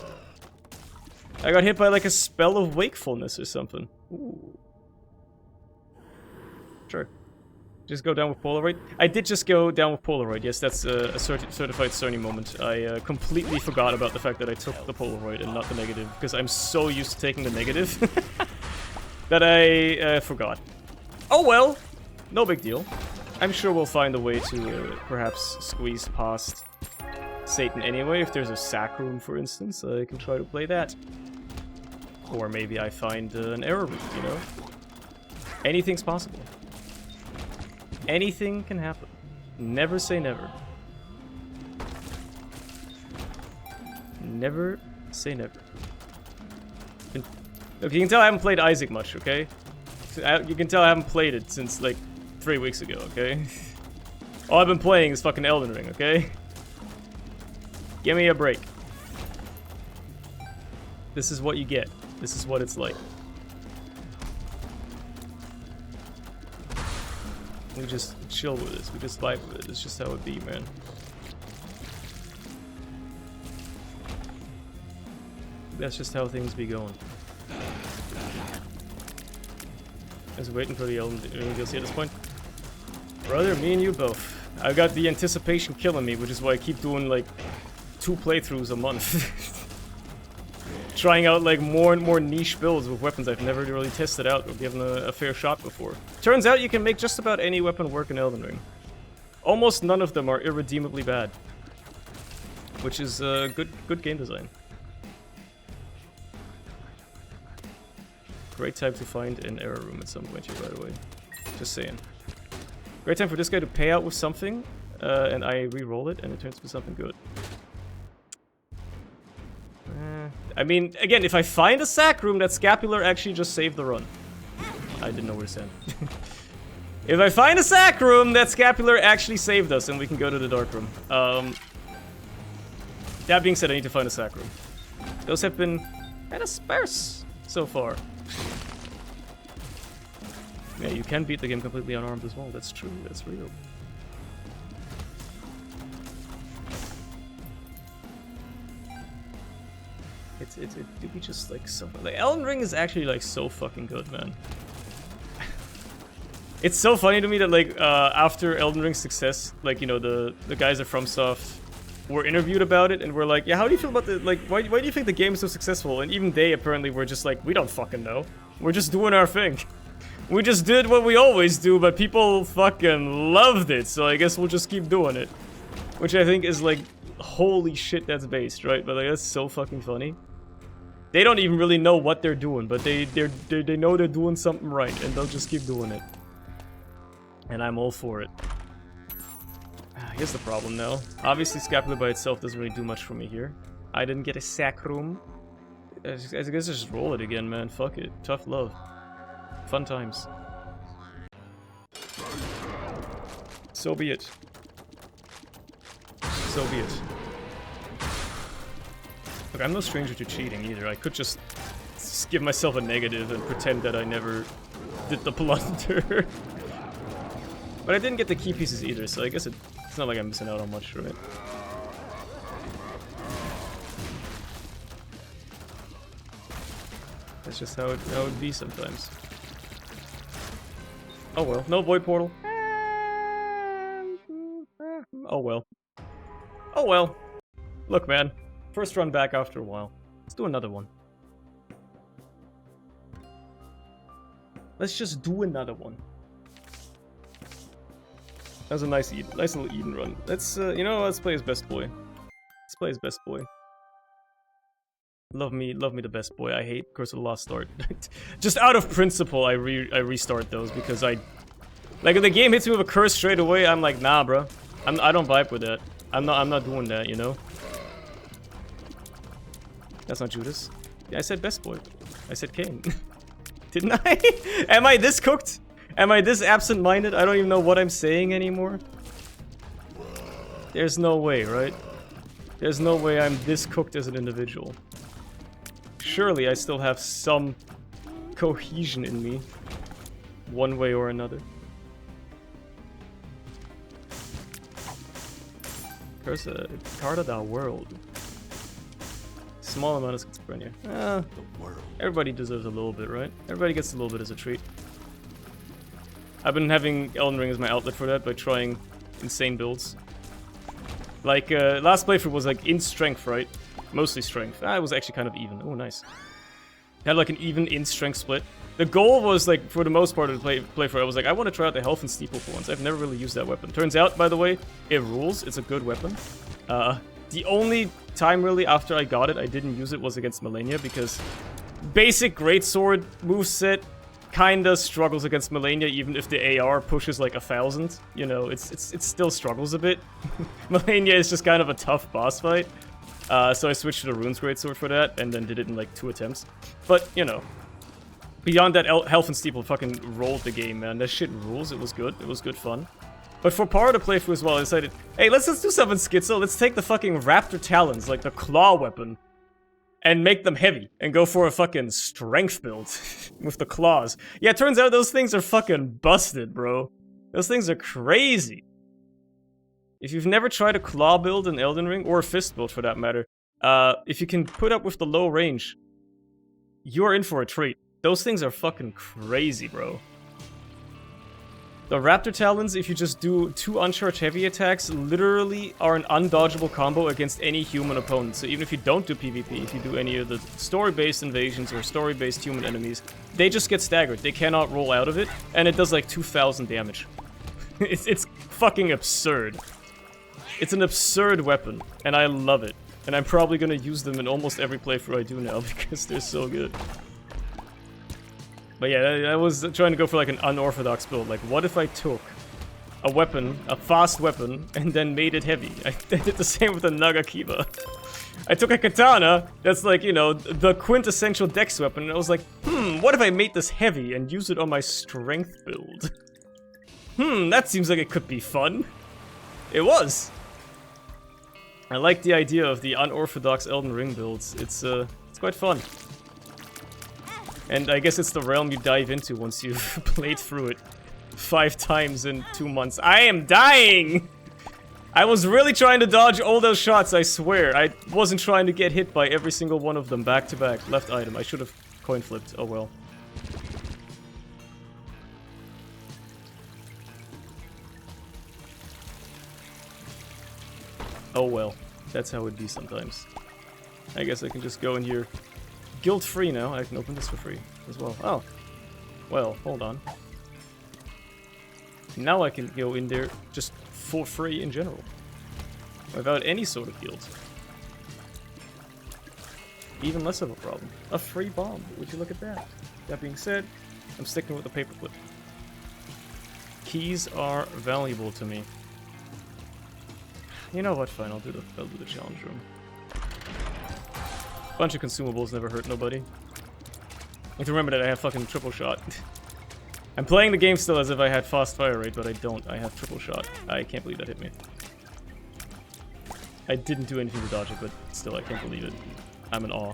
I got hit by like a spell of wakefulness or something. Ooh. Sure. Just go down with Polaroid. I did just go down with Polaroid. Yes, that's a certified Sony moment. I completely forgot about the fact that I took the Polaroid and not the negative, because I'm so used to taking the negative that I forgot. Oh well, no big deal. I'm sure we'll find a way to perhaps squeeze past Satan anyway. If there's a sack room, for instance, I can try to play that. Or maybe I find an error route, you know? Anything's possible. Anything can happen. Never say never. Never say never. Okay, you can tell I haven't played Isaac much, okay? You can tell I haven't played it since, like, 3 weeks ago, okay? All I've been playing is fucking Elden Ring, okay? Give me a break. This is what you get. This is what it's like. We just chill with this. We just vibe with it. It's just how it be, man. That's just how things be going. I was waiting for the Elden Ring DLC at this point. Brother, me and you both. I've got the anticipation killing me, which is why I keep doing like 2 playthroughs a month. Trying out like more and more niche builds with weapons I've never really tested out or given a fair shot before. Turns out you can make just about any weapon work in Elden Ring. Almost none of them are irredeemably bad. Which is good game design. Great time to find an error room at some point here, by the way. Just saying. Great time for this guy to pay out with something, and I re-roll it, and it turns to something good. I mean, again, if I find a sack room, that scapular actually just saved the run. I didn't know where to stand. If I find a sack room, that scapular actually saved us, and we can go to the dark room. That being said, I need to find a sack room. Those have been kind of sparse so far. Yeah, you can beat the game completely unarmed as well. That's true. That's real. It do be just like so like Elden Ring is actually like so fucking good, man. It's so funny to me that, like, after Elden Ring's success, like, you know, the guys at FromSoft were interviewed about it, and were like, yeah, how do you feel about the, like, why do you think the game is so successful? And even they apparently were just like, we don't fucking know. We're just doing our thing. We just did what we always do, but people fucking loved it, so I guess we'll just keep doing it. Which I think is, like, holy shit, that's based, right? But, like, that's so fucking funny. They don't even really know what they're doing, but they know they're doing something right, and they'll just keep doing it. And I'm all for it. Here's the problem, though. Obviously, Scapular by itself doesn't really do much for me here. I didn't get a Sacrum. I guess just roll it again, man. Fuck it. Tough love. Fun times. So be it. So be it. Look, I'm no stranger to cheating either. I could just give myself a negative and pretend that I never did the blunder. But I didn't get the key pieces either, so I guess it's not like I'm missing out on much, right? That's just how it be sometimes. Oh well, no void portal. Oh well. Oh well. Look, man. First run back after a while. Let's do another one. Let's just do another one. That was a nice little Eden run. Let's, you know, let's play as best boy. Let's play as best boy. Love me the best boy. I hate Curse of the Lost Start. Just out of principle, I restart those because like, if the game hits me with a curse straight away, I'm like, nah, bro. I don't vibe with that. I'm not doing that, you know. That's not Judas. Yeah, I said best boy. I said Cain. Didn't I? Am I this cooked? Am I this absent-minded? I don't even know what I'm saying anymore. There's no way, right? There's no way I'm this cooked as an individual. Surely I still have some cohesion in me. One way or another. Curse a card of the world. Small amount of schizophrenia. Everybody deserves a little bit, right? Everybody gets a little bit as a treat. I've been having Elden Ring as my outlet for that by trying insane builds. Like, last playthrough was like in strength, right? Mostly strength. It was actually kind of even. Oh, nice. Had like an even in strength split. The goal was like, for the most part of the playthrough, I was like, I want to try out the health and steeple for once. I've never really used that weapon. Turns out, by the way, it rules. It's a good weapon. The only time really after I got it, I didn't use it was against Malenia because basic greatsword moveset kinda struggles against Malenia, even if the AR pushes like 1,000. You know, it still struggles a bit. Malenia is just kind of a tough boss fight. So I switched to the Runes Greatsword for that, and then did it in like 2 attempts. But, you know, beyond that, Health and Steeple fucking rolled the game, man. That shit rules. It was good. It was good fun. But for part of the playthrough as well, I decided, hey, let's do something schizo. Let's take the fucking Raptor Talons, like the claw weapon, and make them heavy, and go for a fucking strength build with the claws. Yeah, it turns out those things are fucking busted, bro. Those things are crazy. If you've never tried a claw build in Elden Ring, or a fist build for that matter, if you can put up with the low range, you're in for a treat. Those things are fucking crazy, bro. The Raptor Talons, if you just do 2 uncharged heavy attacks, literally are an undodgeable combo against any human opponent. So even if you don't do PvP, if you do any of the story-based invasions or story-based human enemies, they just get staggered. They cannot roll out of it, and it does like 2,000 damage. It's fucking absurd. It's an absurd weapon, and I love it. And I'm probably gonna use them in almost every playthrough I do now, because they're so good. But yeah, I was trying to go for like an unorthodox build. Like, what if I took a weapon, a fast weapon, and then made it heavy? I did the same with the Nagakiba. I took a katana that's like, you know, the quintessential dex weapon, and I was like, what if I made this heavy and use it on my strength build? That seems like it could be fun. It was. I like the idea of the unorthodox Elden Ring builds. It's quite fun. And I guess it's the realm you dive into once you've played through it 5 times in 2 months. I am dying! I was really trying to dodge all those shots, I swear. I wasn't trying to get hit by every single one of them back to back. Left item. I should have coin flipped. Oh well. Oh well, that's how it be sometimes. I guess I can just go in here guilt-free now. I can open this for free as well. Oh. Well, hold on. Now I can go in there just for free in general. Without any sort of guilt. Even less of a problem. A free bomb. Would you look at that? That being said, I'm sticking with the paperclip. Keys are valuable to me. You know what? Fine, I'll do the challenge room. Bunch of consumables never hurt nobody. You have to remember that I have fucking triple shot. I'm playing the game still as if I had fast fire rate, but I don't. I have triple shot. I can't believe that hit me. I didn't do anything to dodge it, but still, I can't believe it. I'm in awe.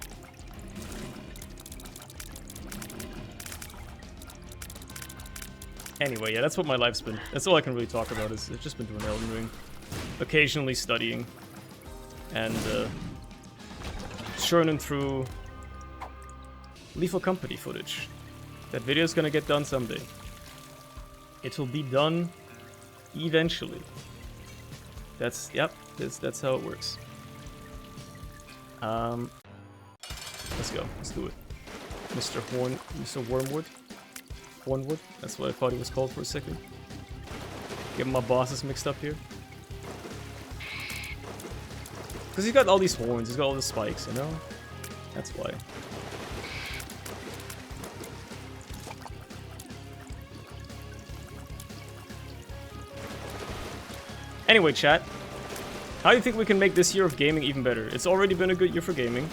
Anyway, yeah, that's what my life's been. That's all I can really talk about. Is I've just been doing Elden Ring, occasionally studying, and churning through Lethal Company footage. That video's gonna get done someday. It'll be done eventually. That's that's how it works. Let's go. Let's do it. Mr. Wormwood. Hornwood? That's what I thought he was called for a second. Getting my bosses mixed up here. Because he's got all these horns, he's got all the spikes, you know? That's why. Anyway, chat. How do you think we can make this year of gaming even better? It's already been a good year for gaming.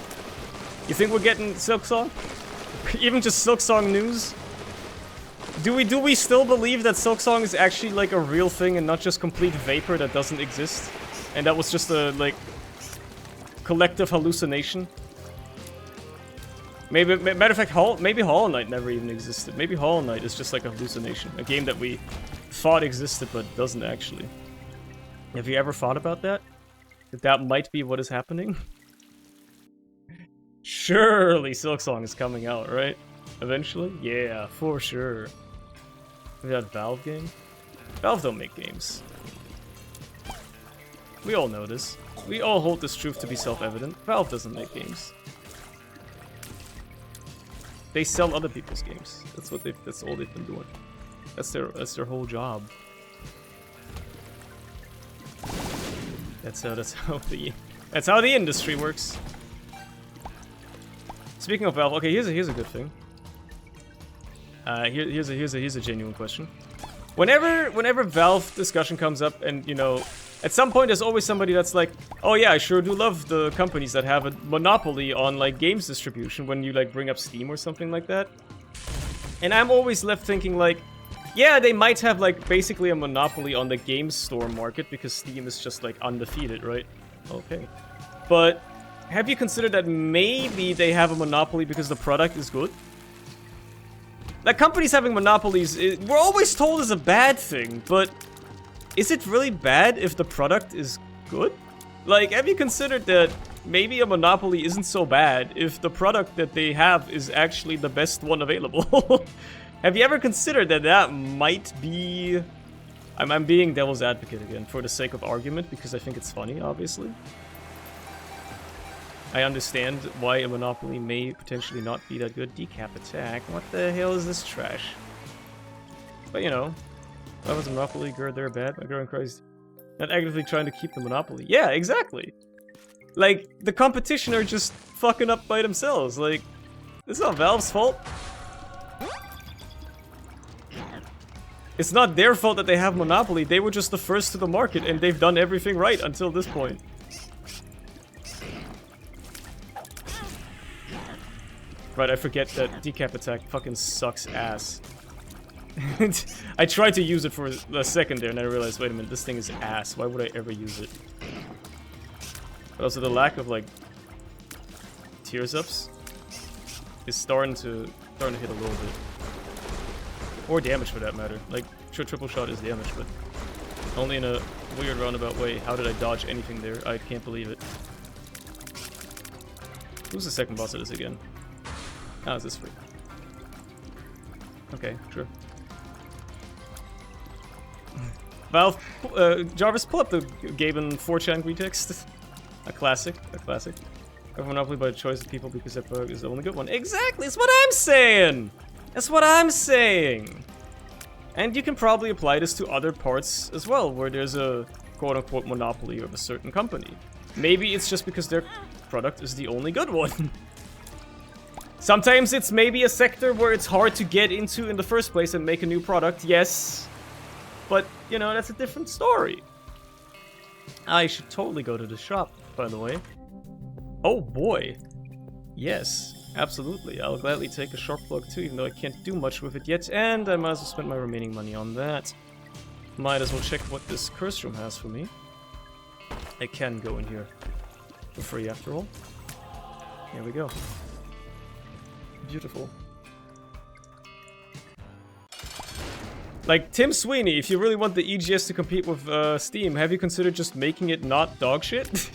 You think we're getting Silksong? Even just Silksong news? Do we still believe that Silksong is actually like a real thing and not just complete vapor that doesn't exist? And that was just a, like, collective hallucination? Maybe, matter of fact, maybe Hollow Knight never even existed. Maybe Hollow Knight is just like a hallucination. A game that we thought existed but doesn't actually. Have you ever thought about that? That might be what is happening? Surely Silksong is coming out, right? Eventually? Yeah, for sure. Is that a Valve game? Valve don't make games. We all know this. We all hold this truth to be self-evident. Valve doesn't make games. They sell other people's games. That's all they've been doing. That's their whole job. That's how the industry works. Speaking of Valve, okay, here's a good thing. Here's a genuine question. Whenever Valve discussion comes up, and you know, at some point there's always somebody that's like, oh yeah, I sure do love the companies that have a monopoly on like games distribution when you like bring up Steam or something like that. And I'm always left thinking like, yeah, they might have like basically a monopoly on the game store market because Steam is just like undefeated, right? Okay. But have you considered that maybe they have a monopoly because the product is good? Like, companies having monopolies, we're always told is a bad thing, but is it really bad if the product is good? Like, have you considered that maybe a monopoly isn't so bad if the product that they have is actually the best one available? Have you ever considered that that might be... I'm being devil's advocate again for the sake of argument because I think it's funny, obviously. I understand why a monopoly may potentially not be that good. Decap attack. What the hell is this trash? But you know, why was a monopoly good? They're bad. My God Christ. Not actively trying to keep the monopoly. Yeah, exactly. Like, the competition are just fucking up by themselves. Like, it's not Valve's fault. It's not their fault that they have monopoly. They were just the first to the market and they've done everything right until this point. Right, I forget that decap attack fucking sucks ass. I tried to use it for a second there and I realized, wait a minute, this thing is ass. Why would I ever use it? But also the lack of, like, tears ups is starting to hit a little bit. Or damage for that matter. Like, sure, triple shot is damage, but only in a weird roundabout way. How did I dodge anything there? I can't believe it. Who's the second boss of this again? Ah, is this free? Okay, sure. Valve, Jarvis, pull up the Gaben 4chan retext. A classic, a classic. I have Monopoly by choice of people because that bug is the only good one. Exactly, that's what I'm saying! That's what I'm saying! And you can probably apply this to other parts as well, where there's a quote-unquote monopoly of a certain company. Maybe it's just because their product is the only good one. Sometimes it's maybe a sector where it's hard to get into in the first place and make a new product, yes. But, you know, that's a different story. I should totally go to the shop, by the way. Oh boy. Yes, absolutely. I'll gladly take a sharp plug too, even though I can't do much with it yet. And I might as well spend my remaining money on that. Might as well check what this curse room has for me. I can go in here for free after all. Here we go. Beautiful. Like, Tim Sweeney, if you really want the EGS to compete with Steam, have you considered just making it not dog shit?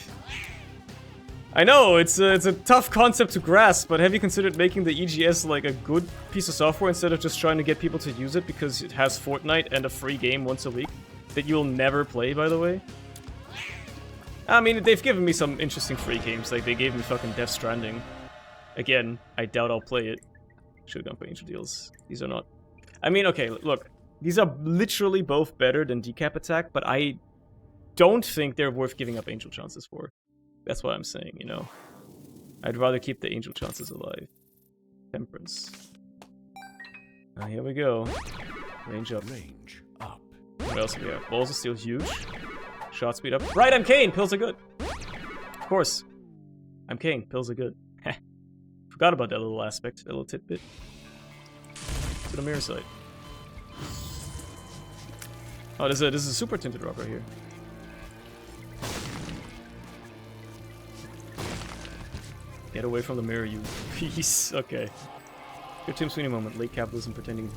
I know, it's a tough concept to grasp, but have you considered making the EGS like a good piece of software instead of just trying to get people to use it because it has Fortnite and a free game once a week? That you'll never play, by the way? I mean, they've given me some interesting free games, like they gave me fucking Death Stranding. Again, I doubt I'll play it. Should've gone for Angel Deals. These are not... I mean, okay, look. These are literally both better than Decap Attack, but I don't think they're worth giving up Angel Chances for. That's what I'm saying, you know? I'd rather keep the Angel Chances alive. Temperance. Here we go. Range up. Range up. What else do we have? Balls are still huge. Shot speed up. Right, I'm Kane! Pills are good! Of course. I'm Kane. Pills are good. Heh. Forgot about that little aspect, that little tidbit. To the mirror side. Oh, this is a super tinted rock right here. Get away from the mirror, you piece. Okay. Good Tim Sweeney moment. Late capitalism pretending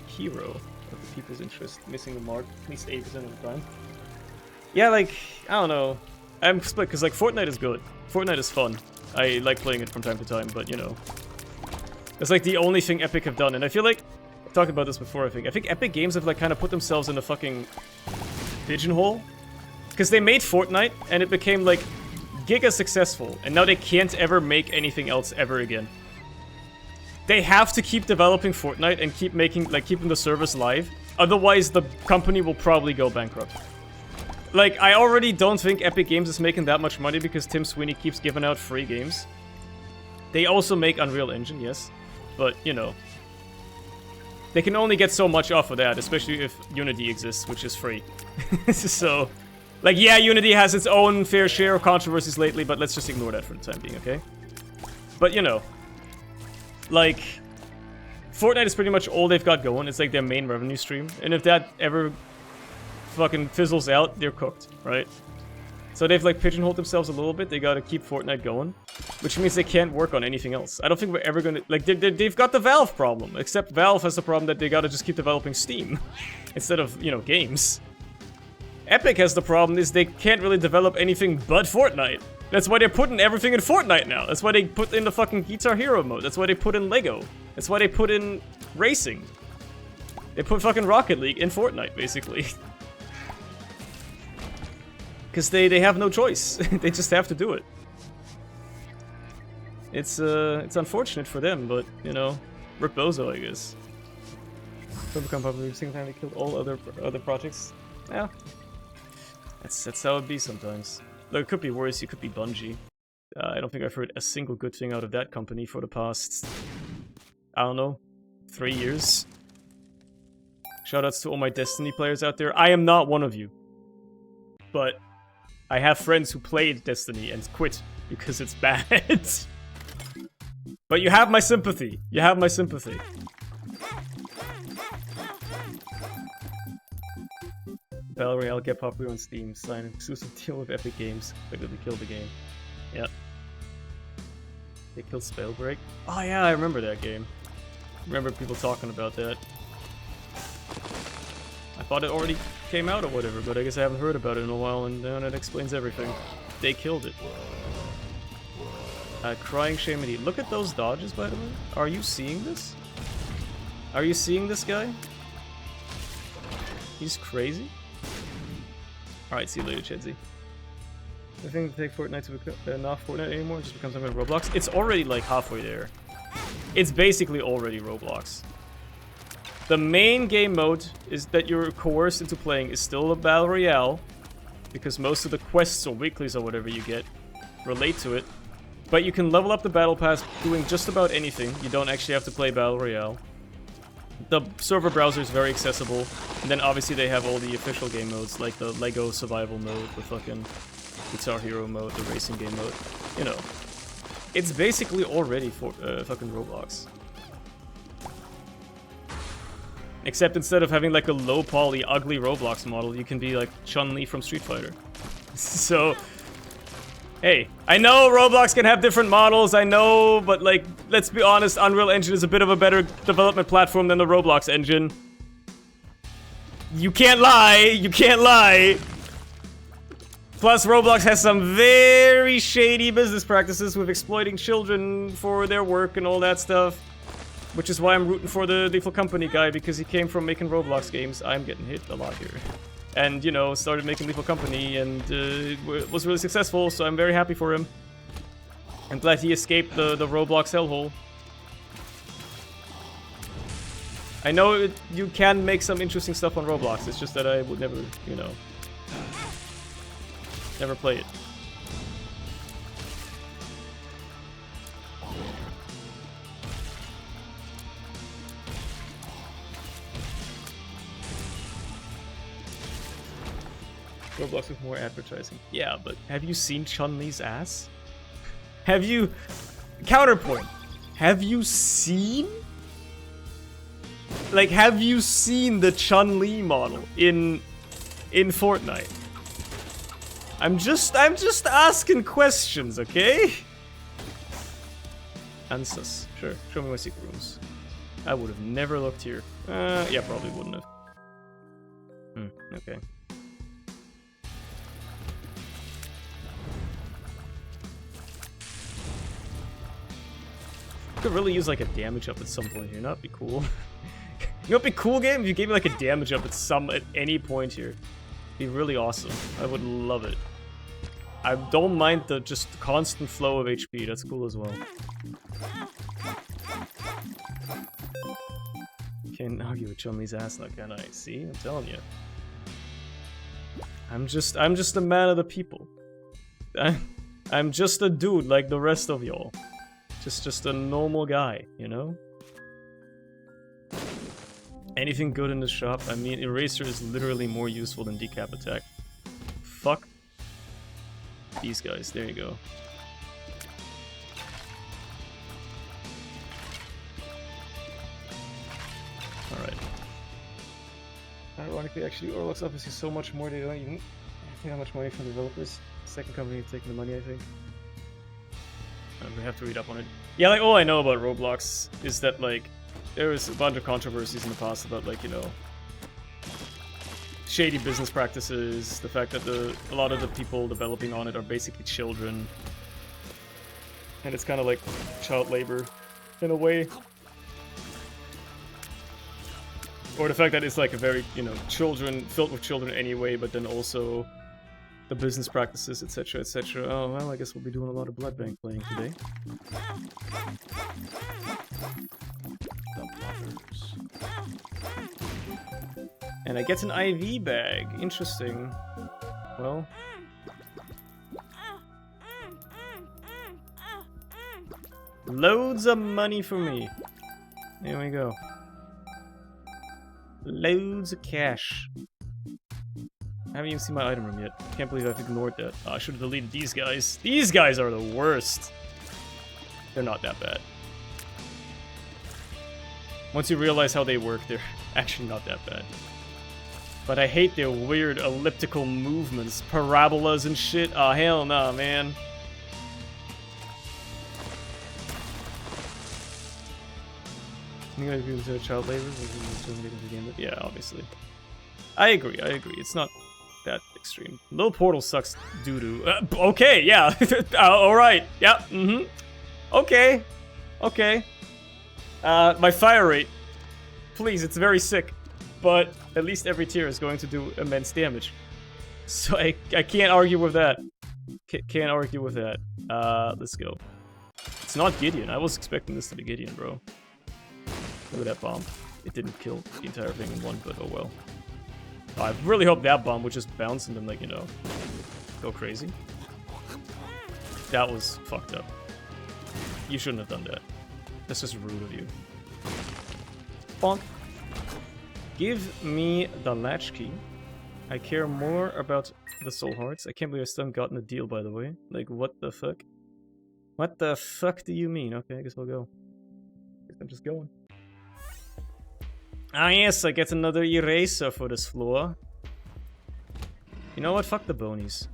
hero of the people's interest. Missing the mark at least 8% of the time. Yeah, like, I don't know. I'm split, because, like, Fortnite is good. Fortnite is fun. I like playing it from time to time, but, you know. It's, like, the only thing Epic have done, and I feel like... I've talked about this before, I think. I think Epic Games have, like, kind of put themselves in a fucking pigeonhole. Because they made Fortnite, and it became, like, giga successful, and now they can't ever make anything else ever again. They have to keep developing Fortnite and keep making, like, keeping the service live. Otherwise, the company will probably go bankrupt. Like, I already don't think Epic Games is making that much money because Tim Sweeney keeps giving out free games. They also make Unreal Engine, yes. But, you know. They can only get so much off of that, especially if Unity exists, which is free. So, like, yeah, Unity has its own fair share of controversies lately, but let's just ignore that for the time being, okay? But, you know. Like, Fortnite is pretty much all they've got going. It's like their main revenue stream. And if that ever fucking fizzles out, they're cooked, right? So they've, like, pigeonholed themselves a little bit. They gotta keep Fortnite going. Which means they can't work on anything else. I don't think we're ever gonna... Like, they've got the Valve problem. Except Valve has the problem that they gotta just keep developing Steam. Instead of, you know, games. Epic has the problem is they can't really develop anything but Fortnite. That's why they're putting everything in Fortnite now. That's why they put in the fucking Guitar Hero mode. That's why they put in Lego. That's why they put in racing. They put fucking Rocket League in Fortnite, basically. Because they have no choice. They just have to do it. It's unfortunate for them, but, you know, Rip Bozo, I guess. Don't become popular every single time they killed all other projects. Yeah. That's how it be sometimes. Look, it could be worse, it could be Bungie. I don't think I've heard a single good thing out of that company for the past, I don't know, 3 years. Shoutouts to all my Destiny players out there. I am not one of you. But I have friends who played Destiny and quit because it's bad. But you have my sympathy. You have my sympathy. Battle Royale get popular on Steam. Sign an exclusive deal with Epic Games. Quickly kill the game. Yeah. They killed Spellbreak. Oh yeah, I remember that game. I remember people talking about that. I thought it already came out or whatever, but I guess I haven't heard about it in a while, and that explains everything. They killed it. Crying Shamedy. Look at those dodges, by the way. Are you seeing this? Are you seeing this guy? He's crazy. Alright, see you later, Chedsy. I think to take Fortnite to become not Fortnite anymore, it just becomes something like Roblox. It's already like halfway there. It's basically already Roblox. The main game mode is that you're coerced into playing is still a Battle Royale, because most of the quests or weeklies or whatever you get relate to it. But you can level up the Battle Pass doing just about anything. You don't actually have to play Battle Royale. The server browser is very accessible. And then obviously they have all the official game modes, like the Lego survival mode, the fucking Guitar Hero mode, the racing game mode. You know, it's basically already for fucking Roblox. Except instead of having like a low poly, ugly Roblox model, you can be like Chun-Li from Street Fighter. So, hey, I know Roblox can have different models, I know, but like, let's be honest, Unreal Engine is a bit of a better development platform than the Roblox engine. You can't lie, you can't lie. Plus, Roblox has some very shady business practices with exploiting children for their work and all that stuff. Which is why I'm rooting for the Lethal Company guy, because he came from making Roblox games. I'm getting hit a lot here. And, you know, started making Lethal Company and was really successful, so I'm very happy for him. I'm glad he escaped the Roblox hellhole. I know you can make some interesting stuff on Roblox, it's just that I would never, you know, never play it. Roblox with more advertising. Yeah, but have you seen Chun-Li's ass? Have you... Counterpoint. Have you seen... Like, have you seen the Chun-Li model in Fortnite? I'm just asking questions, okay? Answers. Sure. Show me my secret rooms. I would have never looked here. Yeah, probably wouldn't have. Okay. Could really use like a damage up at some point here. That'd be cool. You know, it'd be cool game if you gave me like a damage up at any point here. It'd be really awesome. I would love it. I don't mind the just constant flow of HP. That's cool as well. Can't argue with Chun-Li's ass, now can I? See, I'm telling you. I'm just a man of the people. I'm just a dude like the rest of y'all. Just a normal guy, you know? Anything good in the shop? I mean, Eraser is literally more useful than Decap Attack. Fuck these guys. There you go. Alright. Ironically, actually, Orlock's office is so much more, they don't even pay how much money from developers. Second company taking the money, I think. We have to read up on it. Yeah, like, all I know about Roblox is that, like, there was a bunch of controversies in the past about, like, you know, shady business practices, the fact that a lot of the people developing on it are basically children. And it's kind of like child labor, in a way. Or the fact that it's, like, a very, you know, filled with children anyway, but then also the business practices, etc., etc. Oh, well, I guess we'll be doing a lot of Blood Bank playing today. And I get an IV bag. Interesting. Well. Loads of money for me. There we go. Loads of cash. I haven't even seen my item room yet. Can't believe I've ignored that. Oh, I should have deleted these guys. These guys are the worst. They're not that bad. Once you realize how they work, they're actually not that bad. But I hate their weird elliptical movements, parabolas and shit. Oh, hell nah, man. You guys agree with child labor? Yeah, obviously. I agree. It's not that extreme. Little Portal sucks doo-doo. Okay, yeah. Alright. Yeah, Okay. My fire rate. Please, it's very sick. But at least every tier is going to do immense damage. So I can't argue with that. Can't argue with that. Let's go. It's not Gideon. I was expecting this to be Gideon, bro. Look at that bomb. It didn't kill the entire thing in one, but oh well. I really hope that bomb would just bounce and then, like, you know, go crazy. That was fucked up. You shouldn't have done that. That's just rude of you. Bonk. Give me the latchkey. I care more about the soul hearts. I can't believe I still haven't gotten a deal, by the way. Like, what the fuck? What the fuck do you mean? Okay, I guess I'll go. I'm just going. Ah yes, I get another eraser for this floor. You know what? Fuck the bonies.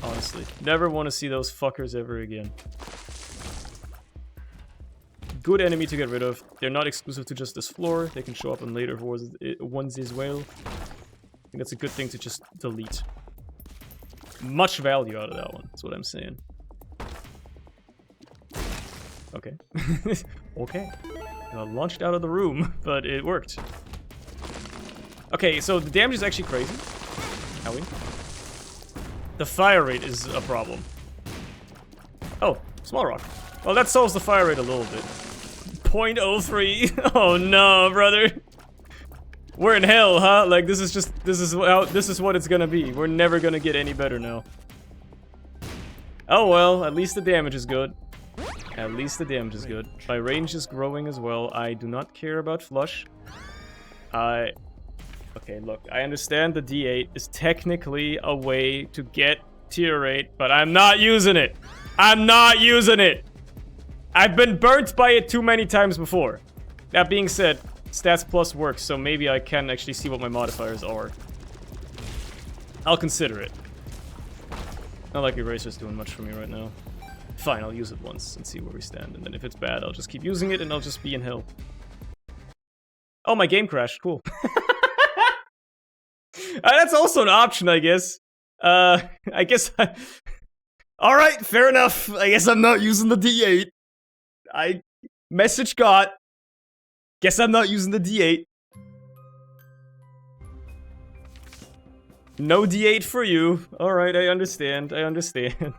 Honestly. Never want to see those fuckers ever again. Good enemy to get rid of. They're not exclusive to just this floor. They can show up in later ones as well. I think that's a good thing to just delete. Much value out of that one. That's what I'm saying. Okay. Okay. Launched out of the room, but it worked. Okay, so the damage is actually crazy. Howie. The fire rate is a problem. Oh, small rock. Well, that solves the fire rate a little bit. 0.03. Oh no, brother. We're in hell, huh? Like, this is what it's gonna be. We're never gonna get any better now. Oh well, at least the damage is good. At least the damage is good. My range is growing as well. I do not care about flush. Okay, look, I understand the D8 is technically a way to get tier 8, but I'm not using it. I'm not using it. I've been burnt by it too many times before. That being said, stats plus works, so maybe I can actually see what my modifiers are. I'll consider it. Not like Eraser's doing much for me right now. Fine, I'll use it once and see where we stand, and then if it's bad, I'll just keep using it and I'll just be in hell. Oh, my game crashed. Cool. That's also an option, I guess. I guess Alright, fair enough. I guess I'm not using the D8. Message got. Guess I'm not using the D8. No D8 for you. Alright, I understand. I understand.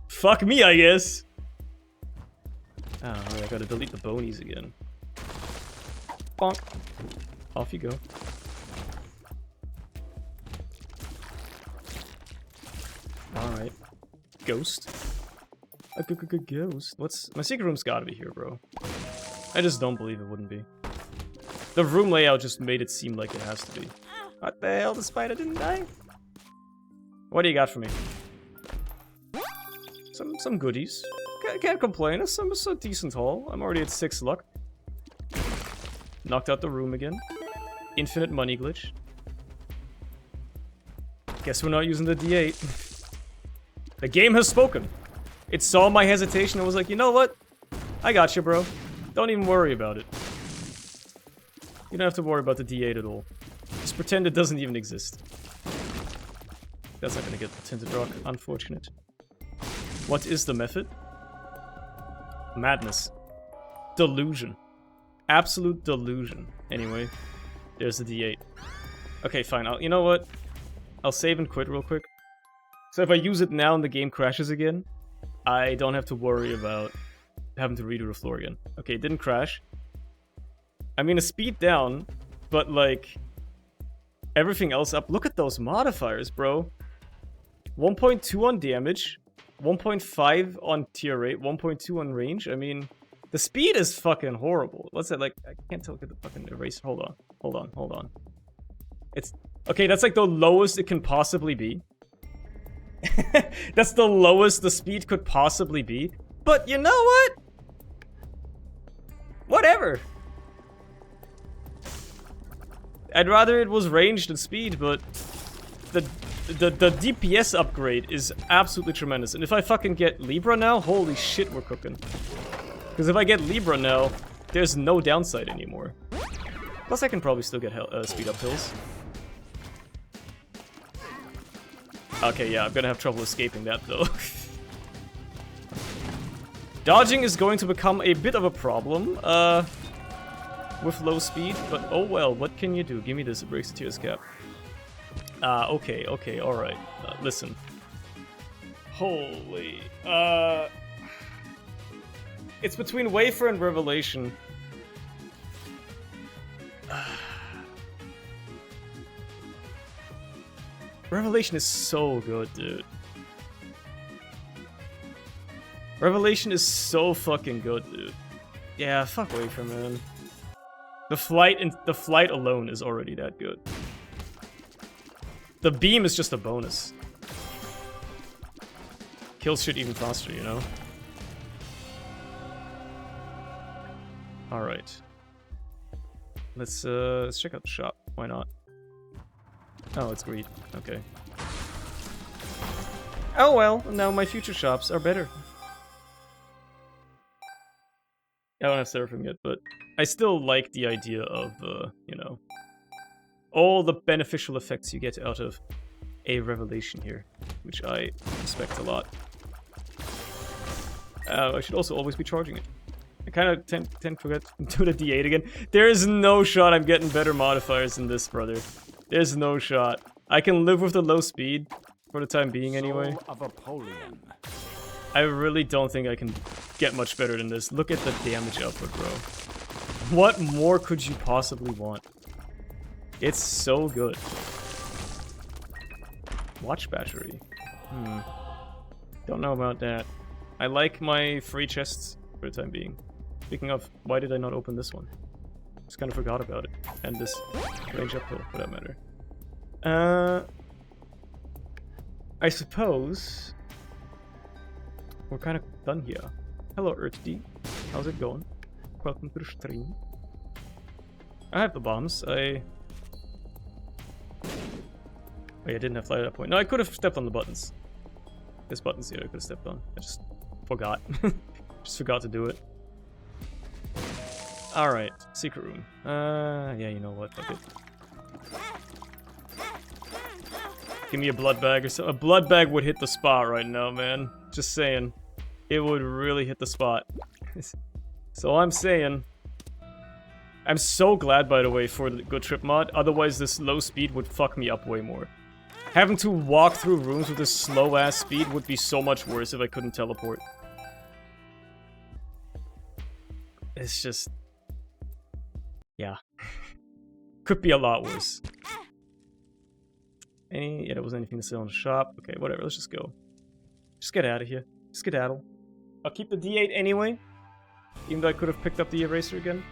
Fuck me, I guess. Oh, right, I gotta delete the bonies again. Bonk. Off you go. Alright. Ghost. A ghost. My secret room's gotta be here, bro. I just don't believe it wouldn't be. The room layout just made it seem like it has to be. What the hell? The spider didn't die? What do you got for me? Some goodies. Can't complain. It's a decent haul. I'm already at 6 luck. Knocked out the room again. Infinite money glitch. Guess we're not using the D8. The game has spoken. It saw my hesitation and was like, you know what? I got you, bro. Don't even worry about it. You don't have to worry about the D8 at all. Just pretend it doesn't even exist. That's not gonna get the Tinted Rock. Unfortunate. What is the method? Madness. Delusion. Absolute delusion. Anyway, there's the D8. Okay, fine. You know what? I'll save and quit real quick. So if I use it now and the game crashes again, I don't have to worry about having to redo the floor again. Okay, it didn't crash. I'm gonna speed down, but like everything else up. Look at those modifiers, bro. 1.2 on damage, 1.5 on tier rate, 1.2 on range. I mean, the speed is fucking horrible. What's that like? I can't tell. Look at the fucking eraser. Hold on. It's okay. That's like the lowest it can possibly be. That's the lowest the speed could possibly be. But you know what? Whatever. I'd rather it was range than speed, but the DPS upgrade is absolutely tremendous. And if I fucking get Libra now, holy shit, we're cooking. Because if I get Libra now, there's no downside anymore. Plus I can probably still get speed up hills. Okay, yeah, I'm gonna have trouble escaping that, though. Dodging is going to become a bit of a problem, with low speed, but oh well, what can you do? Give me this, it breaks the tears cap. Okay, okay, alright. Listen. Holy. It's between Wafer and Revelation. Revelation is so good, dude. Revelation is so fucking good, dude. Yeah, fuck Wafer, man. The flight alone is already that good. The beam is just a bonus. Kills shit even faster, you know? Alright. Let's check out the shop. Why not? Oh, it's greed. Okay. Oh well, now my future shops are better. I don't have Seraphim yet, but I still like the idea of, you know, all the beneficial effects you get out of a Revelation here, which I respect a lot. I should also always be charging it. I kind of tend to forget to do the D8 again. There is no shot I'm getting better modifiers than this, brother. There's no shot. I can live with the low speed for the time being anyway. Soul of Apollyon. I really don't think I can get much better than this. Look at the damage output, bro. What more could you possibly want? It's so good. Watch battery. Don't know about that. I like my free chests for the time being. Speaking of, why did I not open this one? Just kind of forgot about it. And this range uphill, for that matter. I suppose we're kind of done here. Hello, EarthD. How's it going? Welcome to the stream. I have the bombs. Oh, yeah, I didn't have flight at that point. No, I could have stepped on the buttons. There's buttons here I could have stepped on. I just forgot. Just forgot to do it. Alright, secret room. Yeah, you know what? Fuck it. Give me a blood bag or so. A blood bag would hit the spot right now, man. Just saying. It would really hit the spot. So I'm saying. I'm so glad, by the way, for the good trip mod. Otherwise, this low speed would fuck me up way more. Having to walk through rooms with this slow-ass speed would be so much worse if I couldn't teleport. It's just... yeah. Could be a lot worse. Yeah, there wasn't anything to sell in the shop. Okay, whatever, let's just go. Just get out of here. Skedaddle. I'll keep the D8 anyway. Even though I could have picked up the eraser again.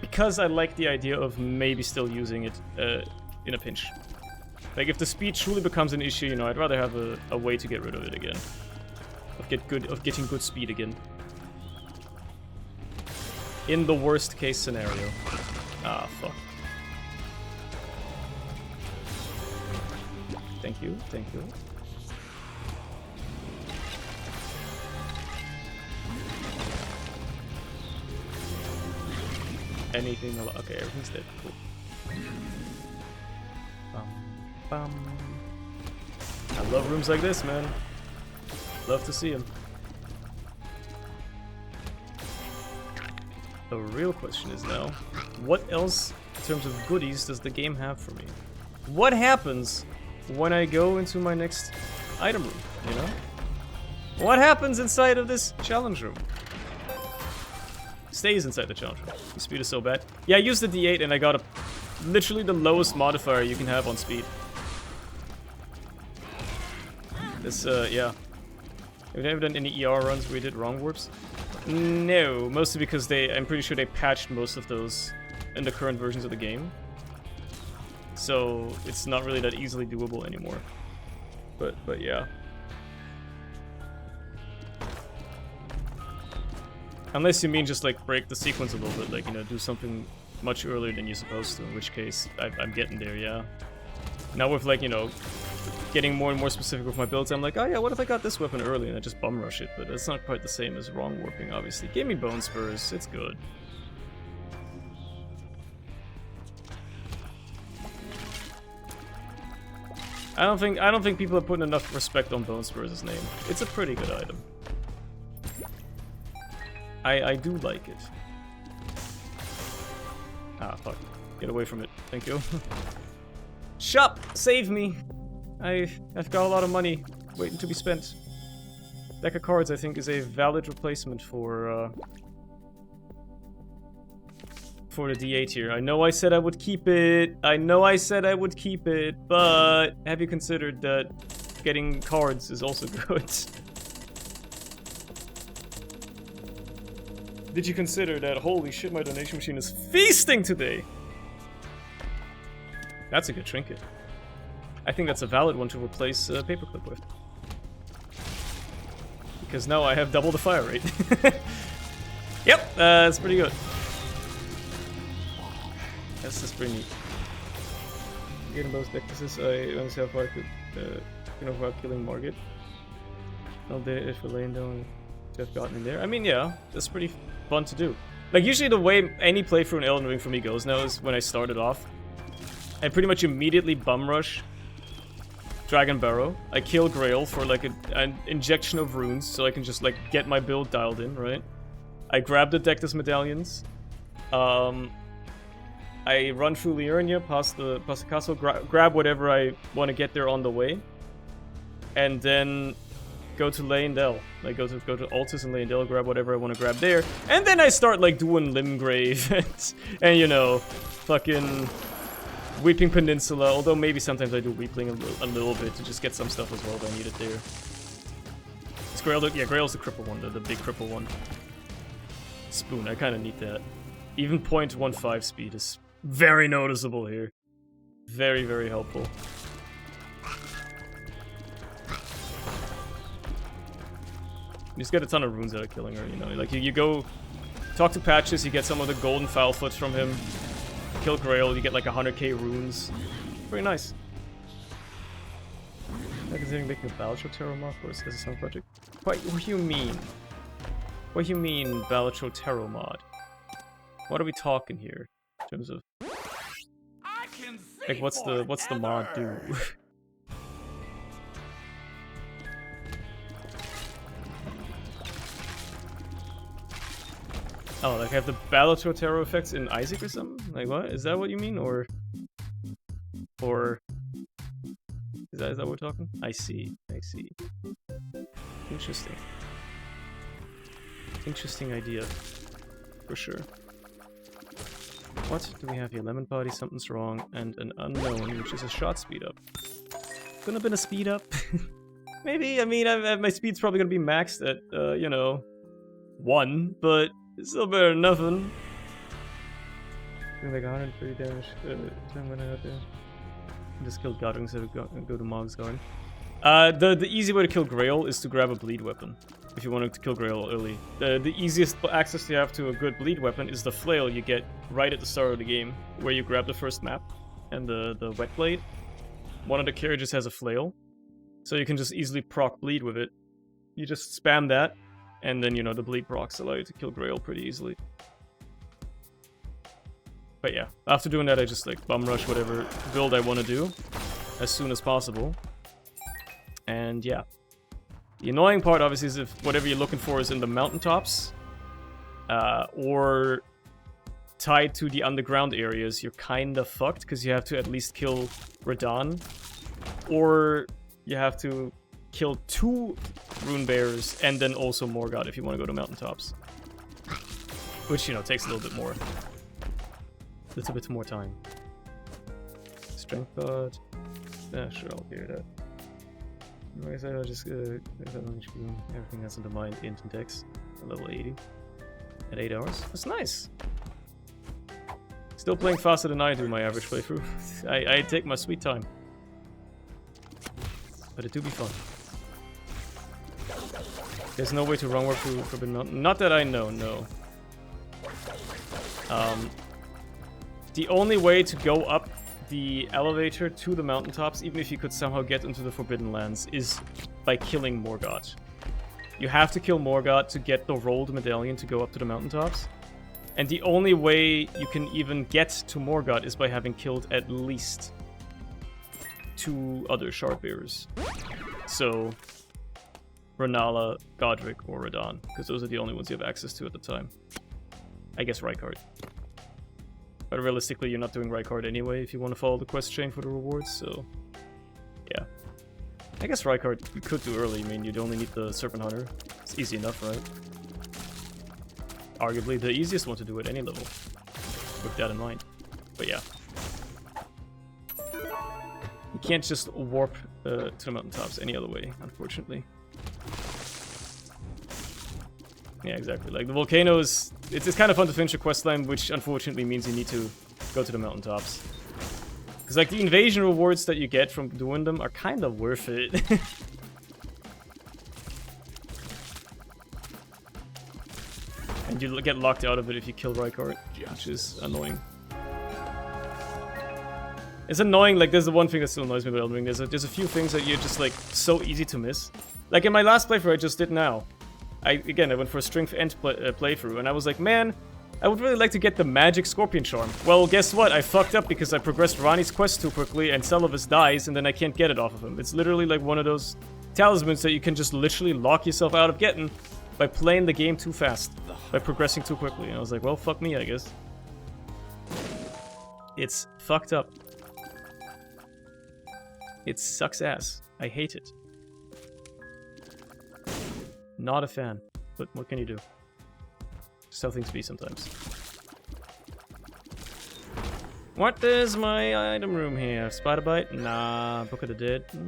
Because I like the idea of maybe still using it in a pinch. Like, if the speed truly becomes an issue, you know, I'd rather have a way to get rid of it again. Of getting good speed again. In the worst case scenario. Ah, fuck. Thank you, thank you. Anything okay, everything's dead. Cool. Bum. I love rooms like this, man. Love to see them. The real question is now, what else in terms of goodies does the game have for me? What happens when I go into my next item room, you know? What happens inside of this challenge room? Stays inside the challenge room. The speed is so bad. Yeah, I used the D8 and I got literally the lowest modifier you can have on speed. This, yeah. Have you ever done any ER runs where you did wrong warps? No, mostly because I'm pretty sure they patched most of those in the current versions of the game. So, it's not really that easily doable anymore. But yeah. Unless you mean just, like, break the sequence a little bit, like, you know, do something much earlier than you're supposed to, in which case, I'm getting there, yeah. Now with, like, you know, getting more and more specific with my builds, I'm like, oh yeah, what if I got this weapon early and I just bum rush it? But that's not quite the same as wrong warping, obviously. Give me bone spurs, it's good. I don't think people are putting enough respect on bone spurs' name. It's a pretty good item. I do like it. Ah, fuck. Get away from it. Thank you. Shop! Save me! I've got a lot of money waiting to be spent. Deck of cards, I think, is a valid replacement for the D8 here. I know I said I would keep it. I know I said I would keep it, but have you considered that getting cards is also good? Did you consider that, holy shit, my donation machine is feasting today? That's a good trinket. I think that's a valid one to replace Paperclip with. Because now I have double the fire rate. Yep, that's pretty good. That's pretty neat. Getting those decks, I want to see how far I could, without killing Margit. All day if we're laying down to have gotten in there. I mean, yeah, that's pretty fun to do. Like, usually the way any playthrough in Elden Ring for me goes now is when I started off, I pretty much immediately bum rush Dragon Barrow. I kill Grail for like an injection of runes, so I can just like get my build dialed in, right? I grab the Dectus medallions. I run through Liurnia, past the castle, grab whatever I want to get there on the way, and then go to Leyendell. Like go to Altus and Leyendell, grab whatever I want to grab there, and then I start like doing Limgrave and you know, fucking Weeping Peninsula. Although maybe sometimes I do Weepling a little bit to just get some stuff as well if I need it there. Is Grail? Yeah, Grail's the cripple one, the big cripple one. Spoon, I kind of need that. Even 0.15 speed is very noticeable here. Very, very helpful. You just get a ton of runes out of killing her, you know. Like, you go talk to Patches, you get some of the golden Foulfoot from him. Kill Grail, you get like 100k runes. Pretty nice. I'm considering making a Balatro Tarot mod for us as a song project. What do you mean? What do you mean, Balatro Tarot mod? What are we talking here? In terms of... like, what's the mod do? Oh, like have the Balatro Tarot effects in Isaac or something? Like what? Is that what you mean? Or... Is that what we're talking? I see. Interesting. Interesting idea. For sure. What do we have here? Lemon Body, something's wrong, and an unknown, which is a shot speed up. Couldn't have been a speed up. Maybe, I mean, my speed's probably gonna be maxed at, you know, 1, but it's still better than nothing. Doing like 130 damage, turn when I had there. Just kill Godwin instead of go to Mog's Garden. The easy way to kill Grail is to grab a bleed weapon. If you want to kill Grail early. The easiest access you have to a good bleed weapon is the flail you get right at the start of the game, where you grab the first map, and the wet blade. One of the carriages has a flail, so you can just easily proc bleed with it. You just spam that, and then, you know, the bleed procs allow you to kill Grail pretty easily. But yeah, after doing that I just like bum rush whatever build I want to do as soon as possible. And yeah. The annoying part, obviously, is if whatever you're looking for is in the mountaintops, or tied to the underground areas, you're kinda fucked, because you have to at least kill Radahn, or you have to kill 2 rune bearers, and then also Morgott if you want to go to mountaintops. Which, you know, takes a little bit more. A little bit more time. Strength God. Yeah, sure, I'll hear that. Like I said, I'll just everything that's under my ancient decks at level 80 at 8 hours. That's nice. Still playing faster than I do my average playthrough. I take my sweet time, but it do be fun. There's no way to run work through Forbidden Mountain. Not that I know. No. The only way to go up the elevator to the mountaintops, even if you could somehow get into the Forbidden Lands, is by killing Morgott. You have to kill Morgott to get the rolled medallion to go up to the mountaintops. And the only way you can even get to Morgott is by having killed at least 2 other shardbearers. So, Renala, Godric, or Radahn, because those are the only ones you have access to at the time. I guess Rykard. But realistically, you're not doing Rykard anyway if you want to follow the quest chain for the rewards, so... Yeah. I guess Rykard you could do early. I mean, you'd only need the Serpent Hunter. It's easy enough, right? Arguably the easiest one to do at any level. With that in mind. But yeah. You can't just warp to the mountaintops any other way, unfortunately. Yeah, exactly. Like, the volcanoes... It's kind of fun to finish a questline, which unfortunately means you need to go to the mountaintops. Because, like, the invasion rewards that you get from doing them are kind of worth it. And you get locked out of it if you kill Rykard, which is annoying. It's annoying, like, there's the one thing that still annoys me about Elden Ring. There's a few things that you're just, like, so easy to miss. Like, in my last playthrough I just did now. I went for a strength end playthrough, and I was like, man, I would really like to get the magic scorpion charm. Well, guess what? I fucked up because I progressed Ranni's quest too quickly, and Celavis dies, and then I can't get it off of him. It's literally like one of those talismans that you can just literally lock yourself out of getting by playing the game too fast, by progressing too quickly. And I was like, well, fuck me, I guess. It's fucked up. It sucks ass. I hate it. Not a fan, but what can you do? Just how things be sometimes. What is my item room here? Spider Bite? Nah. Book of the Dead? Yeah,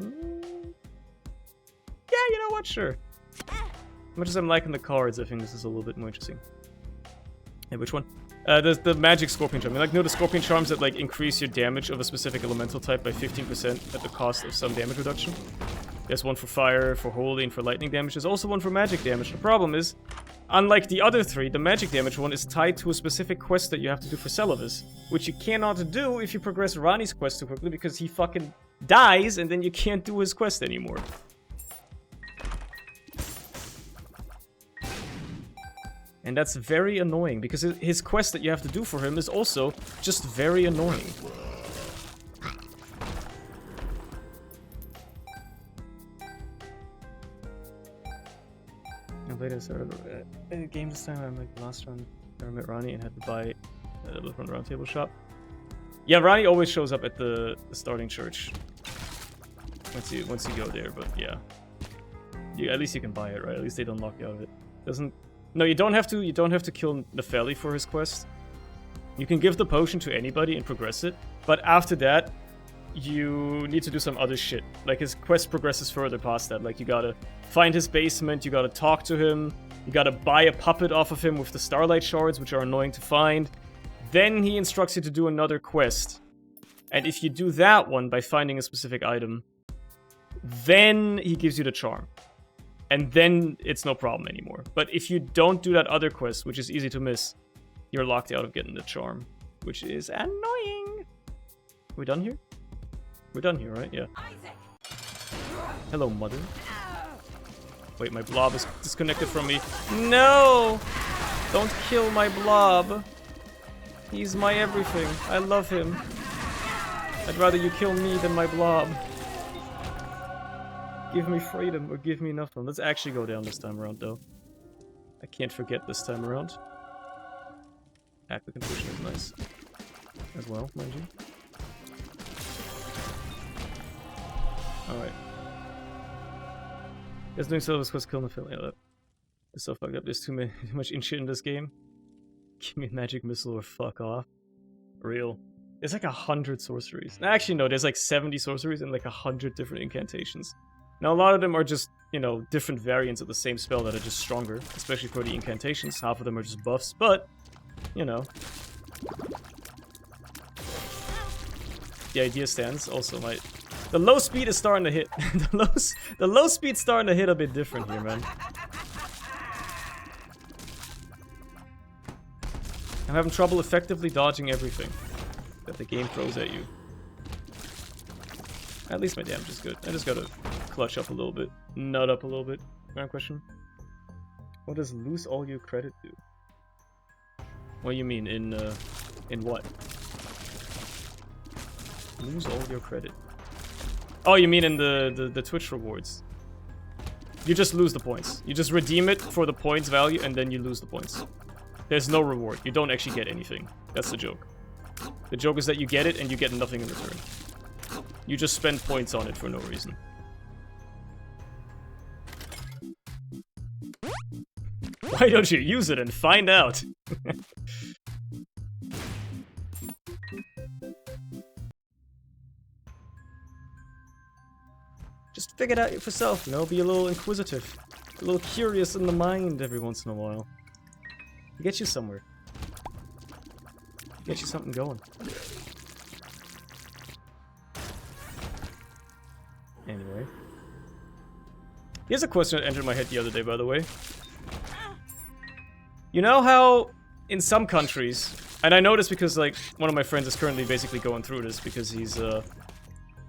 you know what? Sure. As much as I'm liking the cards, I think this is a little bit more interesting. Hey, which one? The magic scorpion charm. Like, the scorpion charms that, like, increase your damage of a specific elemental type by 15% at the cost of some damage reduction. There's one for fire, for holy, and for lightning damage. There's also one for magic damage. The problem is, unlike the other three, the magic damage one is tied to a specific quest that you have to do for Celavis, which you cannot do if you progress Ranni's quest too quickly, because he fucking dies, and then you can't do his quest anymore. And that's very annoying, because his quest that you have to do for him is also just very annoying. I played a game this time. I'm like the last run. I met Ranni and had to buy from the round table shop. Yeah, Ranni always shows up at the starting church. Once you go there, but yeah. At least you can buy it, right? At least they don't lock you out of it. No, you don't have to kill Nefeli for his quest. You can give the potion to anybody and progress it, but after that, you need to do some other shit. Like, his quest progresses further past that. Like, you gotta find his basement, you gotta talk to him, you gotta buy a puppet off of him with the starlight shards, which are annoying to find. Then he instructs you to do another quest. And if you do that one by finding a specific item, then he gives you the charm. And then it's no problem anymore. But if you don't do that other quest, which is easy to miss, you're locked out of getting the charm, which is annoying. We done here? We're done here, right? Yeah. Hello, mother. Wait, my blob is disconnected from me. No! Don't kill my blob. He's my everything. I love him. I'd rather you kill me than my blob. Give me freedom or give me nothing. Let's actually go down this time around, though. I can't forget this time around. Active condition is nice. As well, mind you. Alright. Guys doing Celavis quest kill Nefeli. Yeah, that's so fucked up. There's too much in shit in this game. Give me a magic missile or fuck off. Real. There's like 100 sorceries. Actually, no, there's like 70 sorceries and like 100 different incantations. Now, a lot of them are just, you know, different variants of the same spell that are just stronger, especially for the incantations. Half of them are just buffs, but, you know. The idea stands. Also, the low speed is starting to hit. the low speed's starting to hit a bit different here, man. I'm having trouble effectively dodging everything that the game throws at you. At least my damage is good. I just gotta clutch up a little bit. Nut up a little bit. Ground question. What does lose all your credit do? What do you mean? In what? Lose all your credit. Oh, you mean in the Twitch rewards. You just lose the points. You just redeem it for the points value and then you lose the points. There's no reward. You don't actually get anything. That's the joke. The joke is that you get it and you get nothing in return. You just spend points on it for no reason. Why don't you use it and find out? Just figure it out for yourself, you know? Be a little inquisitive. A little curious in the mind every once in a while. Get you somewhere. Get you something going. Anyway. Here's a question that entered my head the other day, by the way. You know how in some countries, and I know this because like one of my friends is currently basically going through this because he's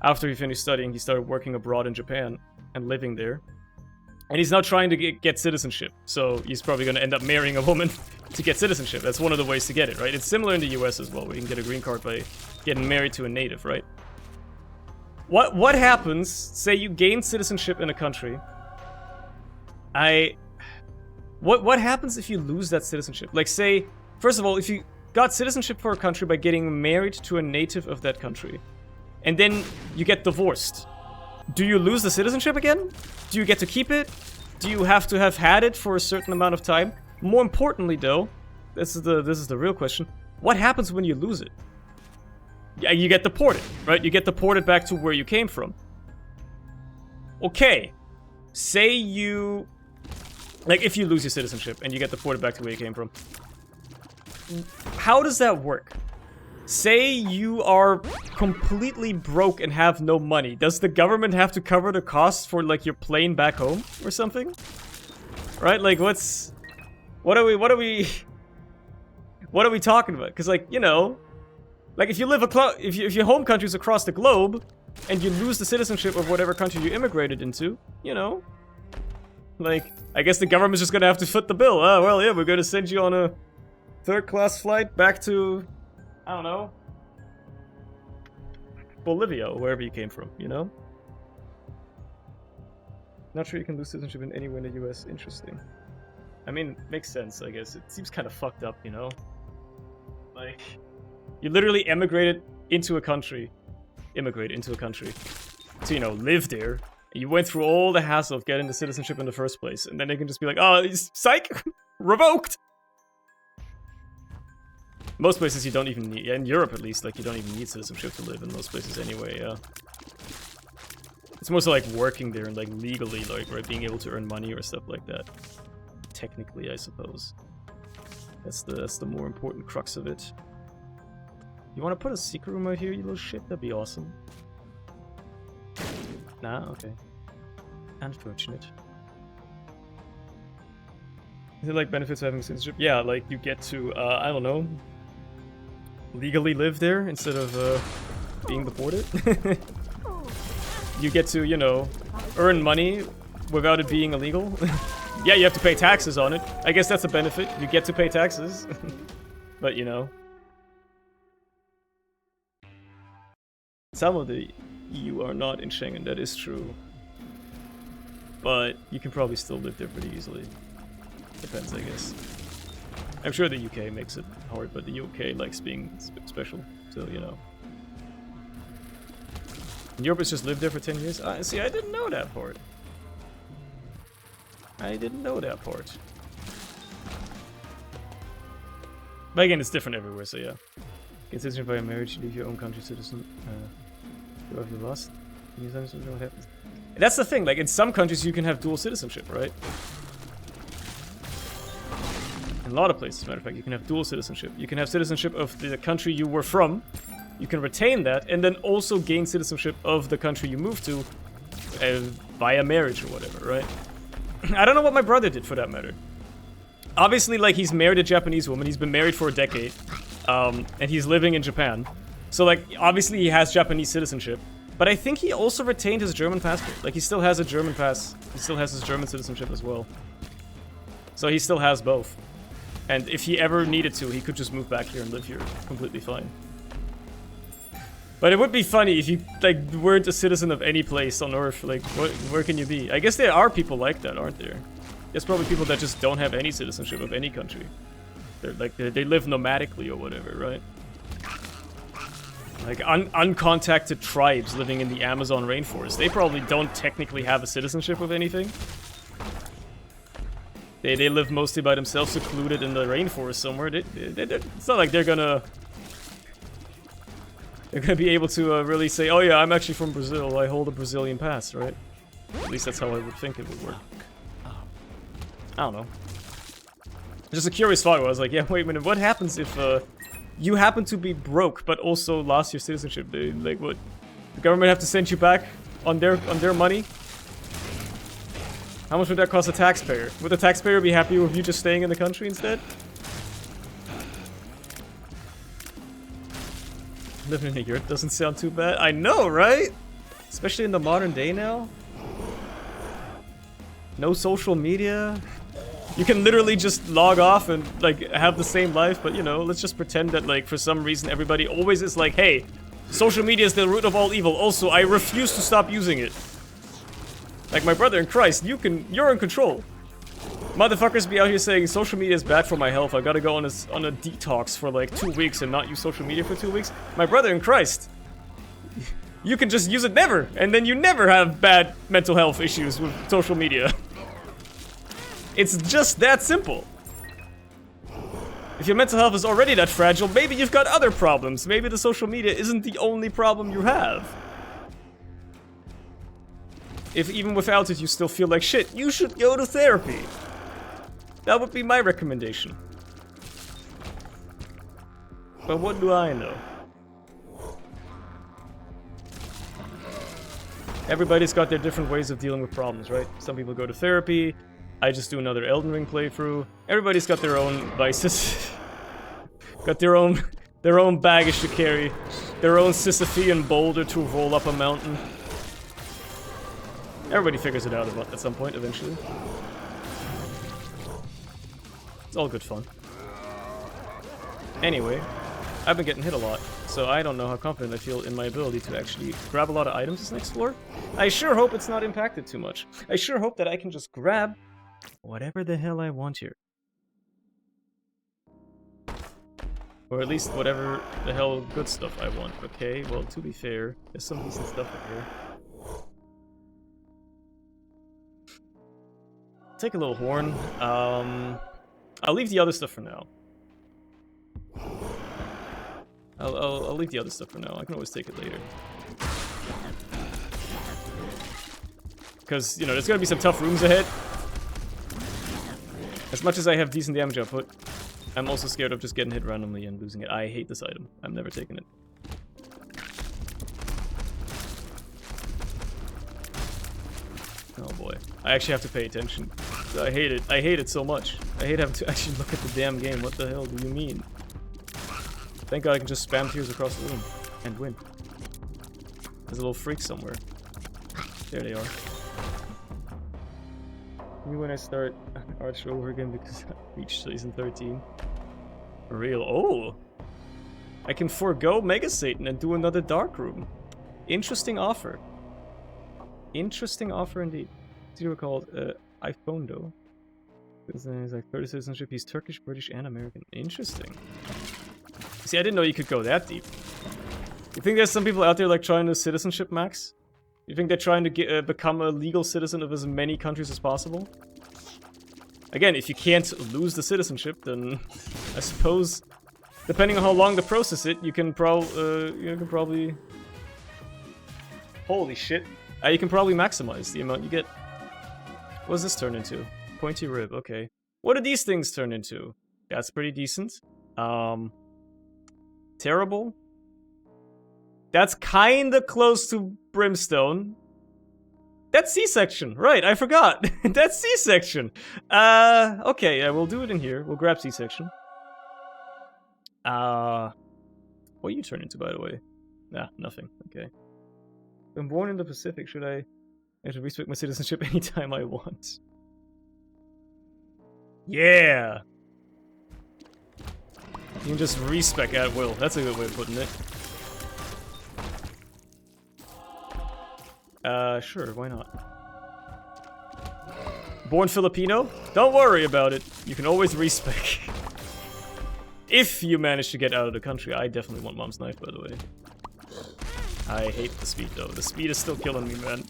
after he finished studying, he started working abroad in Japan and living there. And he's now trying to get citizenship. So he's probably going to end up marrying a woman to get citizenship. That's one of the ways to get it, right? It's similar in the US as well, where you can get a green card by getting married to a native, right? What happens, say you gain citizenship in a country, What happens if you lose that citizenship? Like, say, first of all, if you got citizenship for a country by getting married to a native of that country, and then you get divorced, do you lose the citizenship again? Do you get to keep it? Do you have to have had it for a certain amount of time? More importantly, though, this is the real question. What happens when you lose it? Yeah, you get deported, right? You get deported back to where you came from. Okay, say you... Like, if you lose your citizenship and you get deported back to where you came from. How does that work? Say you are completely broke and have no money. Does the government have to cover the costs for, like, your plane back home or something? Right? Like, what are we talking about? Because, like, you know, like, if you live if your home country's across the globe and you lose the citizenship of whatever country you immigrated into, you know, like, I guess the government's just gonna have to foot the bill. Oh, well, yeah, we're gonna send you on a third-class flight back to, I don't know, Bolivia or wherever you came from, you know? Not sure you can lose citizenship in anywhere in the US. Interesting. I mean, makes sense, I guess. It seems kind of fucked up, you know? Like, you literally emigrated into a country. Immigrate into a country. To, you know, live there. You went through all the hassle of getting the citizenship in the first place, and then they can just be like, oh, psych! Revoked! Most places you don't even need, in Europe at least, like, you don't even need citizenship to live in most places anyway, yeah. It's mostly like working there and like legally, like, right, being able to earn money or stuff like that. Technically, I suppose. That's the more important crux of it. You wanna put a secret room out here, you little shit? That'd be awesome. Nah, okay. Unfortunate. Is it like benefits of having citizenship? Yeah, like you get to, I don't know, legally live there instead of being deported. You get to, you know, earn money without it being illegal. Yeah, you have to pay taxes on it. I guess that's a benefit. You get to pay taxes. But, you know. Some of the EU are not in Schengen, that is true. But you can probably still live there pretty easily. Depends, I guess. I'm sure the UK makes it hard, but the UK likes being special, so, you know. And Europe has just lived there for 10 years? See, I didn't know that part. I didn't know that part. But again, it's different everywhere, so yeah. Get citizenship via marriage, leave your own country citizen. Who have you lost? What happens? That's the thing, like in some countries you can have dual citizenship, right? In a lot of places, as a matter of fact, you can have dual citizenship. You can have citizenship of the country you were from, you can retain that, and then also gain citizenship of the country you moved to via marriage or whatever, right? I don't know what my brother did for that matter. Obviously, like, he's married a Japanese woman, he's been married for a decade, and he's living in Japan. So, like, obviously he has Japanese citizenship, but I think he also retained his German passport. Like, he still has a German pass, he still has his German citizenship as well. So he still has both. And if he ever needed to, he could just move back here and live here completely fine. But it would be funny if you, like, weren't a citizen of any place on Earth. Like, where can you be? I guess there are people like that, aren't there? There's probably people that just don't have any citizenship of any country. They're like, they live nomadically or whatever, right? Like, uncontacted tribes living in the Amazon rainforest. They probably don't technically have a citizenship of anything. They live mostly by themselves, secluded in the rainforest somewhere. It's not like they're gonna be able to really say, oh yeah, I'm actually from Brazil, I hold a Brazilian pass, right? At least that's how I would think it would work. I don't know. Just a curious thought where I was like, yeah, wait a minute, what happens if you happen to be broke but also lost your citizenship? Like, what? The government have to send you back on their money? How much would that cost a taxpayer? Would the taxpayer be happy with you just staying in the country instead? Living in a yurt doesn't sound too bad. I know, right? Especially in the modern day now. No social media. You can literally just log off and, like, have the same life, but, you know, let's just pretend that, like, for some reason everybody always is like, hey, social media is the root of all evil. Also, I refuse to stop using it. Like, my brother in Christ, you're in control. Motherfuckers be out here saying social media is bad for my health. I gotta go on a detox for like 2 weeks and not use social media for 2 weeks. My brother in Christ, you can just use it never, and then you never have bad mental health issues with social media. It's just that simple. If your mental health is already that fragile, maybe you've got other problems. Maybe the social media isn't the only problem you have. If even without it you still feel like shit, you should go to therapy. That would be my recommendation. But what do I know? Everybody's got their different ways of dealing with problems, right? Some people go to therapy. I just do another Elden Ring playthrough. Everybody's got their own vices. Got their own baggage to carry. Their own Sisyphean boulder to roll up a mountain. Everybody figures it out at some point, eventually. It's all good fun. Anyway, I've been getting hit a lot, so I don't know how confident I feel in my ability to actually grab a lot of items this next floor. I sure hope it's not impacted too much. I sure hope that I can just grab whatever the hell I want here. Or at least whatever the hell good stuff I want. Okay, well, to be fair, there's some decent stuff in here. Take a little horn. I'll leave the other stuff for now. I'll leave the other stuff for now. I can always take it later. Because, you know, there's gonna be some tough rooms ahead. As much as I have decent damage output, I'm also scared of just getting hit randomly and losing it. I hate this item. I'm never taking it. Oh boy. I actually have to pay attention. I hate it. I hate it so much. I hate having to actually look at the damn game. What the hell do you mean? Thank God I can just spam tears across the room and win. There's a little freak somewhere. There they are. Me when I start Arch over again because I reached season 13. For real. Oh! I can forego Mega Satan and do another Dark Room. Interesting offer. Interesting offer indeed. Zero called iPhondo. He's like 30 citizenship. He's Turkish, British, and American. Interesting. See, I didn't know you could go that deep. You think there's some people out there like trying to citizenship max? You think they're trying to become a legal citizen of as many countries as possible? Again, if you can't lose the citizenship, then I suppose, depending on how long the process is, you can probably. Holy shit! You can probably maximize the amount you get. What does this turn into? Pointy rib. Okay. What do these things turn into? That's pretty decent. Terrible. That's kinda close to brimstone. That's C-section, right, I forgot. That's C-section. Okay, yeah, we'll do it in here. We'll grab C-section. What you turn into, by the way? Nah, nothing, okay. I'm born in the Pacific, should I should respect my citizenship anytime I want? Yeah! You can just respec at will. That's a good way of putting it. Sure, why not? Born Filipino? Don't worry about it. You can always respec. If you manage to get out of the country. I definitely want Mom's knife, by the way. I hate the speed, though. The speed is still killing me, man.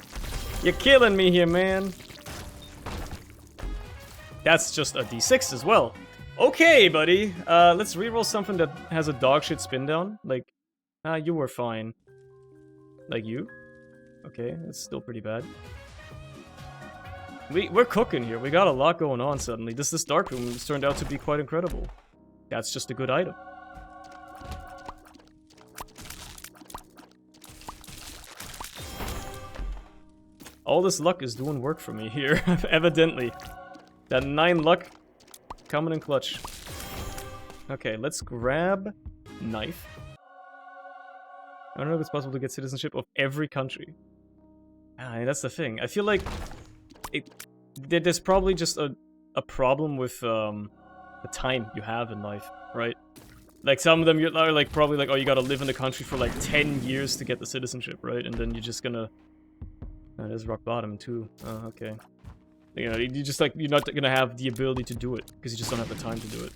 You're killing me here, man. That's just a d6 as well. Okay, buddy. Let's reroll something that has a dogshit spin down. Like, you were fine. Like you? Okay, that's still pretty bad. We're cooking here. We got a lot going on suddenly. This dark room has turned out to be quite incredible. That's just a good item. All this luck is doing work for me here, evidently. That 9 luck coming in clutch. Okay, let's grab knife. I don't know if it's possible to get citizenship of every country. That's the thing. I feel like there's probably just a problem with the time you have in life, right? Like some of them are like probably like, oh, you gotta live in the country for like 10 years to get the citizenship, right? And then you're just gonna... there's rock bottom too. Oh, okay. You know, you just like, you're not gonna have the ability to do it because you just don't have the time to do it.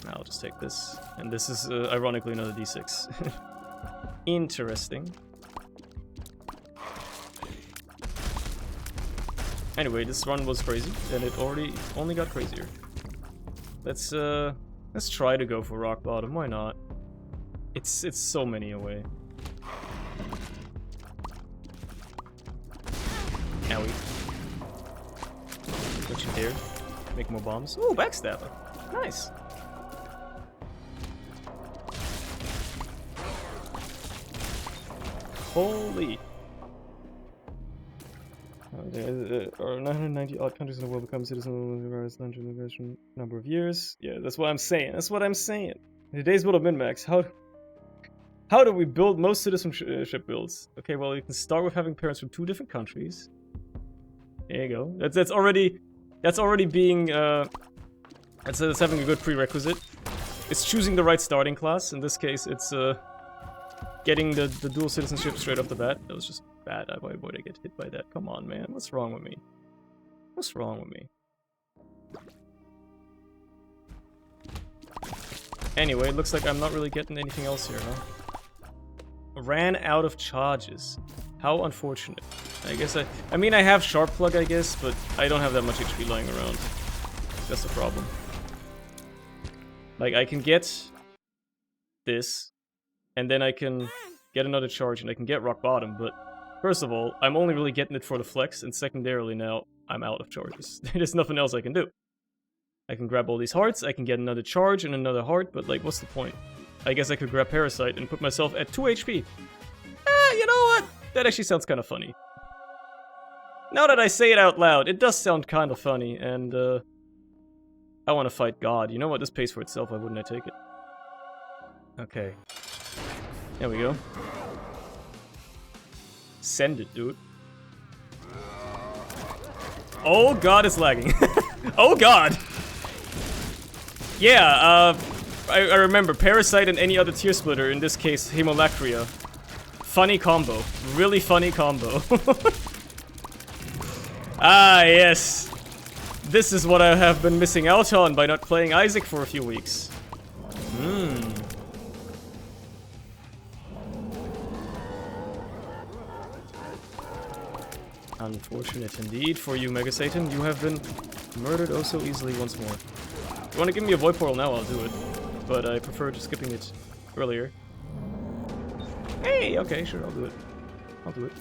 I'll just take this. And this is, ironically, another d6. Interesting. Anyway, this run was crazy, and it only got crazier. Let's try to go for rock bottom. Why not? It's so many away. Owie. Don't you dare make more bombs. Ooh, backstabber. Nice. Holy. There are 990 odd countries in the world become citizens of the immigration number of years. Yeah, that's what I'm saying. That's what I'm saying. In today's world of min-max, how do we build most citizenship builds? Okay, well, you can start with having parents from 2 different countries. There you go. That's already being that's having a good prerequisite. It's choosing the right starting class. In this case, it's getting the dual citizenship straight off the bat. That was just bad. Why would I get hit by that? Come on, man. What's wrong with me? What's wrong with me? Anyway, it looks like I'm not really getting anything else here, huh? Ran out of charges. How unfortunate. I guess I mean, I have Sharp Plug, I guess, but I don't have that much HP lying around. That's the problem. Like, I can get this, and then I can get another charge, and I can get rock bottom, but first of all, I'm only really getting it for the flex, and secondarily now, I'm out of charges. There's nothing else I can do. I can grab all these hearts, I can get another charge and another heart, but like, what's the point? I guess I could grab Parasite and put myself at 2 HP. You know what? That actually sounds kind of funny. Now that I say it out loud, it does sound kind of funny, and I want to fight God. You know what? This pays for itself. Why wouldn't I take it? Okay. There we go. Send it, dude. Oh God, it's lagging. Oh God! Yeah, I remember Parasite and any other tier splitter, in this case, Hemolacria. Funny combo. Really funny combo. Ah, yes. This is what I have been missing out on by not playing Isaac for a few weeks. Unfortunate indeed for you, Mega Satan. You have been murdered oh so easily once more. If you want to give me a Void Portal now, I'll do it. But I prefer just skipping it earlier. Hey, okay, sure, I'll do it. I'll do it.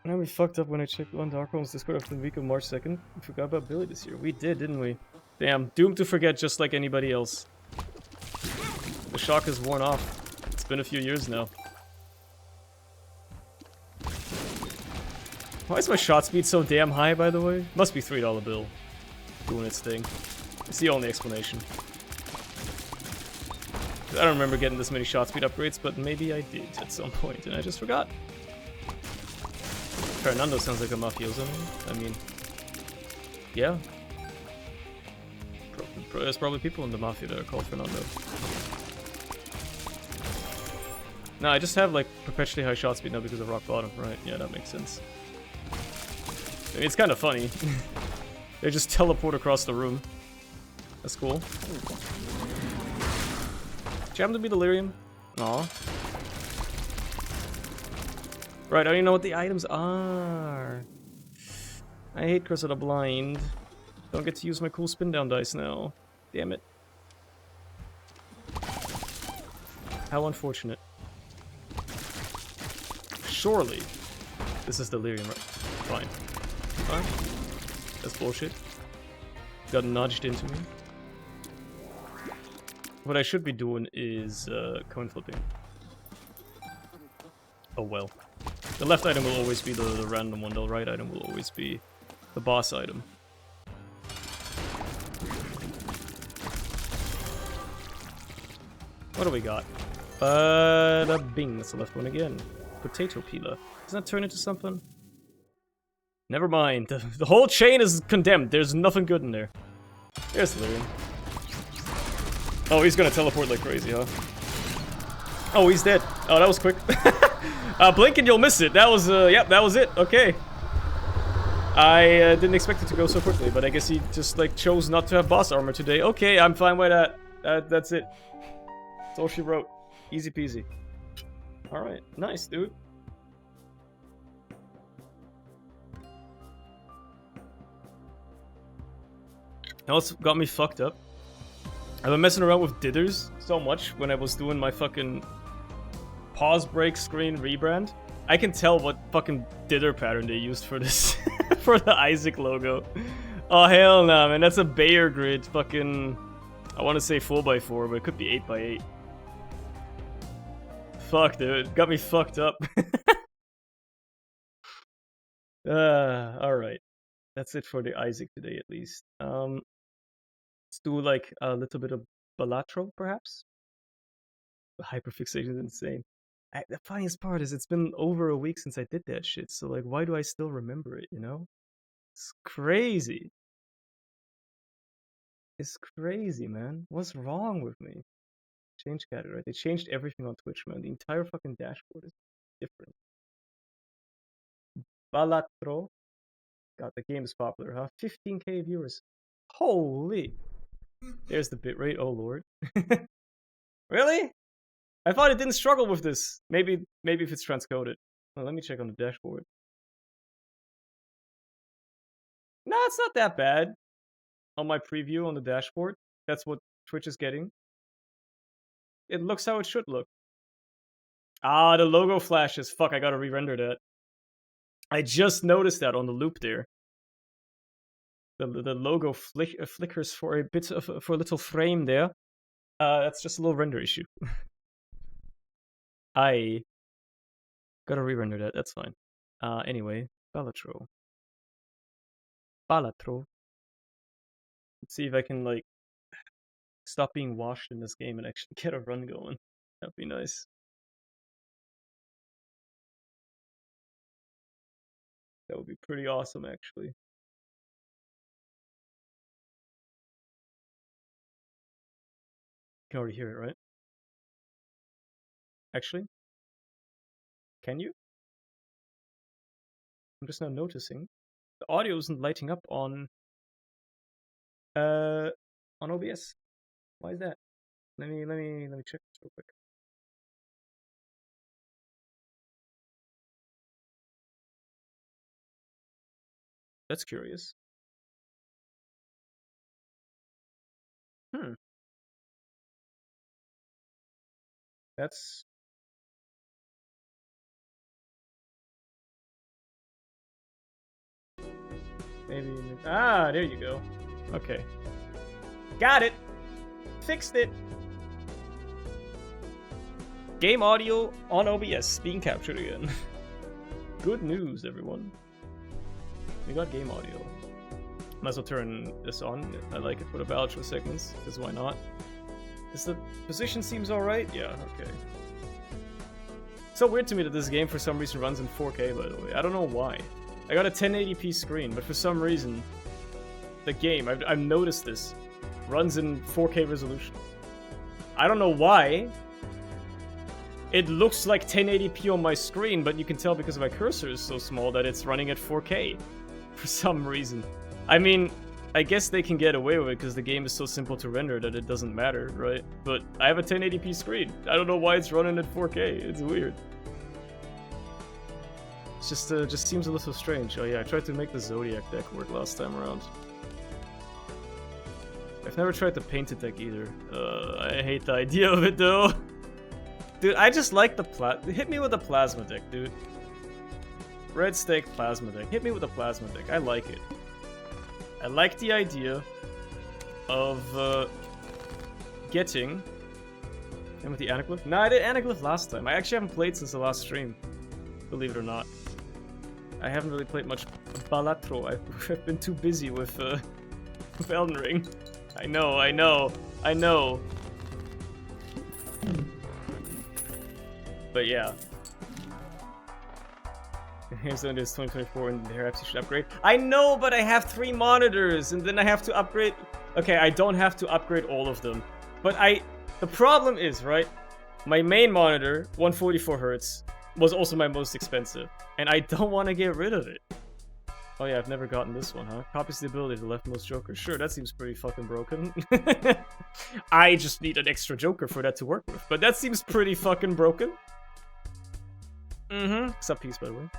Now we fucked up when I checked on Darkroom's Discord after the week of March 2nd. We forgot about Billy this year. We did, didn't we? Damn, doomed to forget just like anybody else. The shock has worn off. It's been a few years now. Why is my shot speed so damn high, by the way? Must be $3 bill doing its thing. It's the only explanation. I don't remember getting this many shot speed upgrades, but maybe I did at some point, and I just forgot. Fernando sounds like a mafioso. I mean, yeah. There's probably people in the mafia that are called Fernando. No, I just have like perpetually high shot speed now because of rock bottom, right? Yeah, that makes sense. I mean, it's kind of funny. They just teleport across the room. That's cool. Jam to be delirium. Aw. Right, I don't even know what the items are. I hate Curse of the Blind. Don't get to use my cool spin down dice now. Damn it. How unfortunate. Surely. This is delirium, right? Fine. Fine. That's bullshit. Got nudged into me. What I should be doing is coin flipping. Oh well. The left item will always be the random one, the right item will always be the boss item. What do we got? Bada bing, that's the left one again. Potato peeler. Doesn't that turn into something? Never mind. The whole chain is condemned. There's nothing good in there. There's Lyrian. Oh, he's gonna teleport like crazy, huh? Oh, he's dead. Oh, that was quick. Blink and you'll miss it. That was, yep, that was it. Okay. I didn't expect it to go so quickly, but I guess he just, like, chose not to have boss armor today. Okay, I'm fine with that. That's it. That's all she wrote. Easy peasy. Alright, nice, dude. Now what's got me fucked up? I've been messing around with dithers so much when I was doing my fucking pause break screen rebrand. I can tell what fucking dither pattern they used for this. For the Isaac logo. Oh hell nah, man. That's a Bayer grid fucking... I want to say 4x4, but it could be 8x8. Fuck, dude. Got me fucked up. Alright. That's it for the Isaac today, at least. Let's do, like, a little bit of Balatro, perhaps? The hyperfixation is insane. The funniest part is it's been over a week since I did that shit, so, like, why do I still remember it, you know? It's crazy. It's crazy, man. What's wrong with me? Change category, right? They changed everything on Twitch, man. The entire fucking dashboard is different. Balatro. God, the game is popular, huh? 15k viewers. Holy! There's the bitrate, oh lord. Really? I thought it didn't struggle with this. Maybe if it's transcoded. Well, let me check on the dashboard. No, it's not that bad. On my preview on the dashboard. That's what Twitch is getting. It looks how it should look. Ah, the logo flashes. Fuck, I gotta re-render that. I just noticed that on the loop there. The logo flickers for a bit of for a little frame there. That's just a little render issue. I gotta re-render that. That's fine. Anyway, Balatro. Balatro. Let's see if I can like stop being washed in this game and actually get a run going. That'd be nice. That would be pretty awesome, actually. You can already hear it, right? Actually? Can you? I'm just now noticing. The audio isn't lighting up on OBS. Why is that? Let me check this real quick. That's curious. That's... Maybe... Ah, there you go. Okay. Got it! Fixed it! Game audio on OBS being captured again. Good news, everyone. We got game audio. Might as well turn this on. I like it for the Balatro segments, because why not? Does the position seems alright? Yeah, okay. So weird to me that this game for some reason runs in 4K, by the way. I don't know why. I got a 1080p screen, but for some reason, the game, I've noticed this, runs in 4K resolution. I don't know why. It looks like 1080p on my screen, but you can tell because my cursor is so small that it's running at 4K. for some reason. I mean, I guess they can get away with it because the game is so simple to render that it doesn't matter, right? But I have a 1080p screen. I don't know why it's running at 4K. It's weird. It's just seems a little strange. Oh yeah, I tried to make the Zodiac deck work last time around. I've never tried the painted deck either. I hate the idea of it though. Dude, I just like the hit me with the plasma deck, dude. Red Stake plasma deck. Hit me with the plasma deck. I like it. I like the idea of getting... And with the Anaglyph? Nah, I did Anaglyph last time. I actually haven't played since the last stream. Believe it or not. I haven't really played much Balatro. I've been too busy with Elden Ring. I know. But yeah. Here's the it's 2024 and perhaps you should upgrade. I know, but I have 3 monitors and then I have to upgrade. Okay, I don't have to upgrade all of them. But the problem is, right? My main monitor, 144 Hz, was also my most expensive. And I don't want to get rid of it. Oh yeah, I've never gotten this one, huh? Copies the ability to the leftmost joker. Sure, that seems pretty fucking broken. I just need an extra joker for that to work with. But that seems pretty fucking broken. Mm-hmm. Except peace, by the way.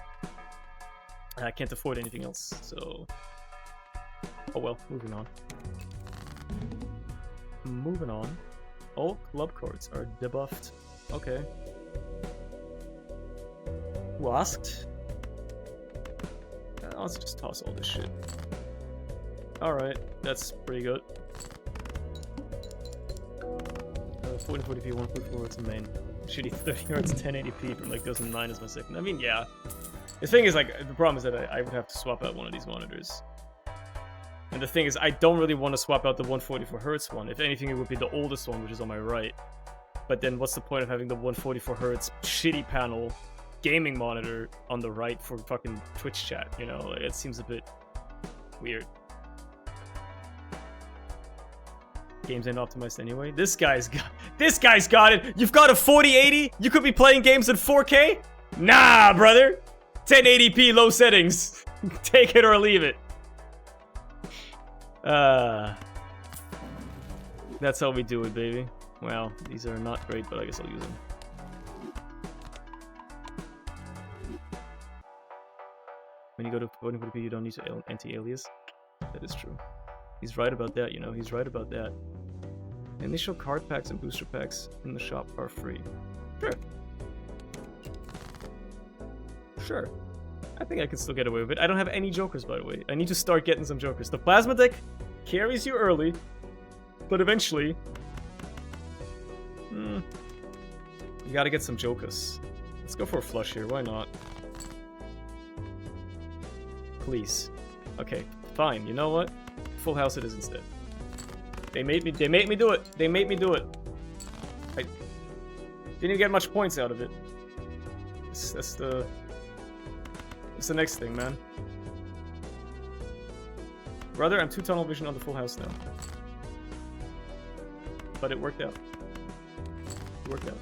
I can't afford anything else, so... Oh well, moving on. Moving on. All club cards are debuffed. Okay. Who asked? Let's just toss all this shit. Alright, that's pretty good. 1440p, 144, it's a main. Shitty 30 Hz, 1080p from like 2009 is my second. I mean, yeah. The thing is, like, the problem is that I would have to swap out one of these monitors. And the thing is, I don't really want to swap out the 144 Hz one. If anything, it would be the oldest one, which is on my right. But then what's the point of having the 144 Hz shitty panel gaming monitor on the right for fucking Twitch chat, you know? Like, it seems a bit weird. Games ain't optimized anyway. This guy's got it. You've got a 4080? You could be playing games in 4K? Nah, brother. 1080p low settings. Take it or leave it. That's how we do it, baby. Well, these are not great, but I guess I'll use them. When you go to 40p, you don't need to anti-alias. That is true. He's right about that, you know. He's right about that. Initial card packs and booster packs in the shop are free. Sure. Sure. I think I can still get away with it. I don't have any jokers, by the way. I need to start getting some jokers. The plasma deck carries you early, but eventually... you gotta get some jokers. Let's go for a flush here. Why not? Please. Okay, fine. You know what? Full house it is instead. They made me do it. They made me do it. I didn't get much points out of it. That's the next thing, man. Brother, I'm 2 tunnel vision on the full house now. But it worked out. It worked out.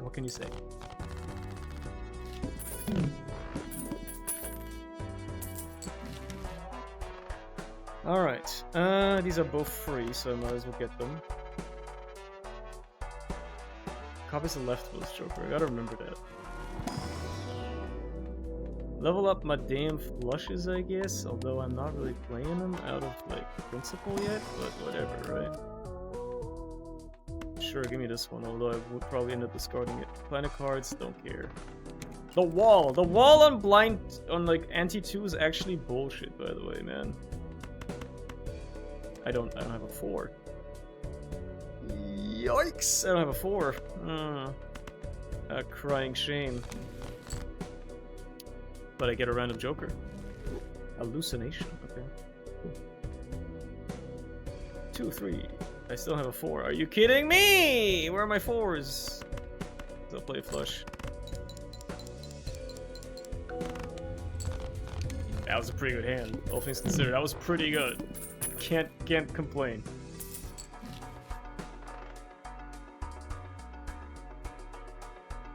What can you say? Alright, these are both free, so I might as well get them. Copies the leftmost joker, I gotta remember that. Level up my damn flushes, I guess, although I'm not really playing them out of, like, principle yet, but whatever, right? Sure, give me this one, although I would probably end up discarding it. Planet cards, don't care. The wall on blind, on, like, anti-2 is actually bullshit, by the way, man. I don't have a 4. Yikes! I don't have a 4. A crying shame. But I get a random joker. Hallucination. Okay. Cool. 2, 3. I still have a 4. Are you kidding me? Where are my 4s? I'll play a flush. That was a pretty good hand. All things considered, that was pretty good. Can't complain.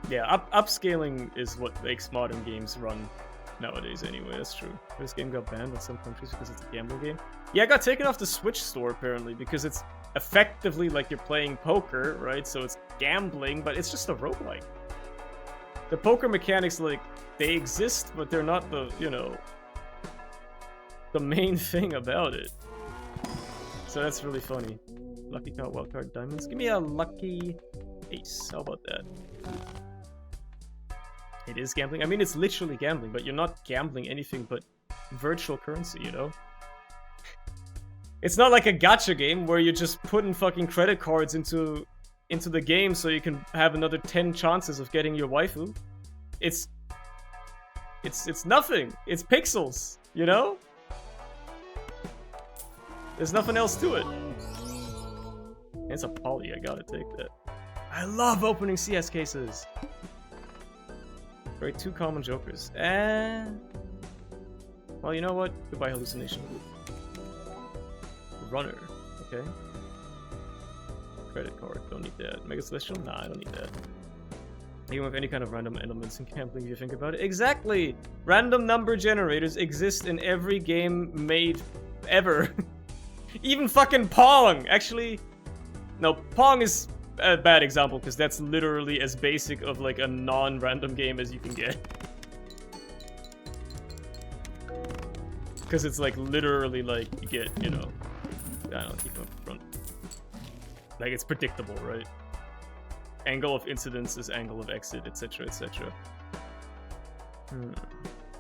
Yeah, upscaling is what makes modern games run nowadays anyway, that's true. This game got banned in some countries because it's a gambling game. Yeah, it got taken off the Switch store apparently because it's effectively like you're playing poker, right? So it's gambling, but it's just a roguelike. The poker mechanics, like, they exist, but they're not the, you know, the main thing about it. So that's really funny. Lucky card, wild card, diamonds. Give me a lucky ace. How about that? It is gambling. I mean, it's literally gambling, but you're not gambling anything but virtual currency, you know? It's not like a gacha game where you're just putting fucking credit cards into the game so you can have another 10 chances of getting your waifu. It's nothing. It's pixels, you know? There's nothing else to it. It's a poly, I gotta take that. I love opening CS cases. Very 2 common jokers. Well, you know what? Goodbye, hallucination. Runner. Okay. Credit card. Don't need that. Mega Celestial? Nah, I don't need that. Even with any kind of random elements in gambling, if you think about it. Exactly! Random number generators exist in every game made ever. Even fucking Pong! Actually, no, Pong is a bad example because that's literally as basic of like a non-random game as you can get. Because it's like literally like you get, you know, I don't know, keep them up front. Like it's predictable, right? Angle of incidence is angle of exit, etc, etc.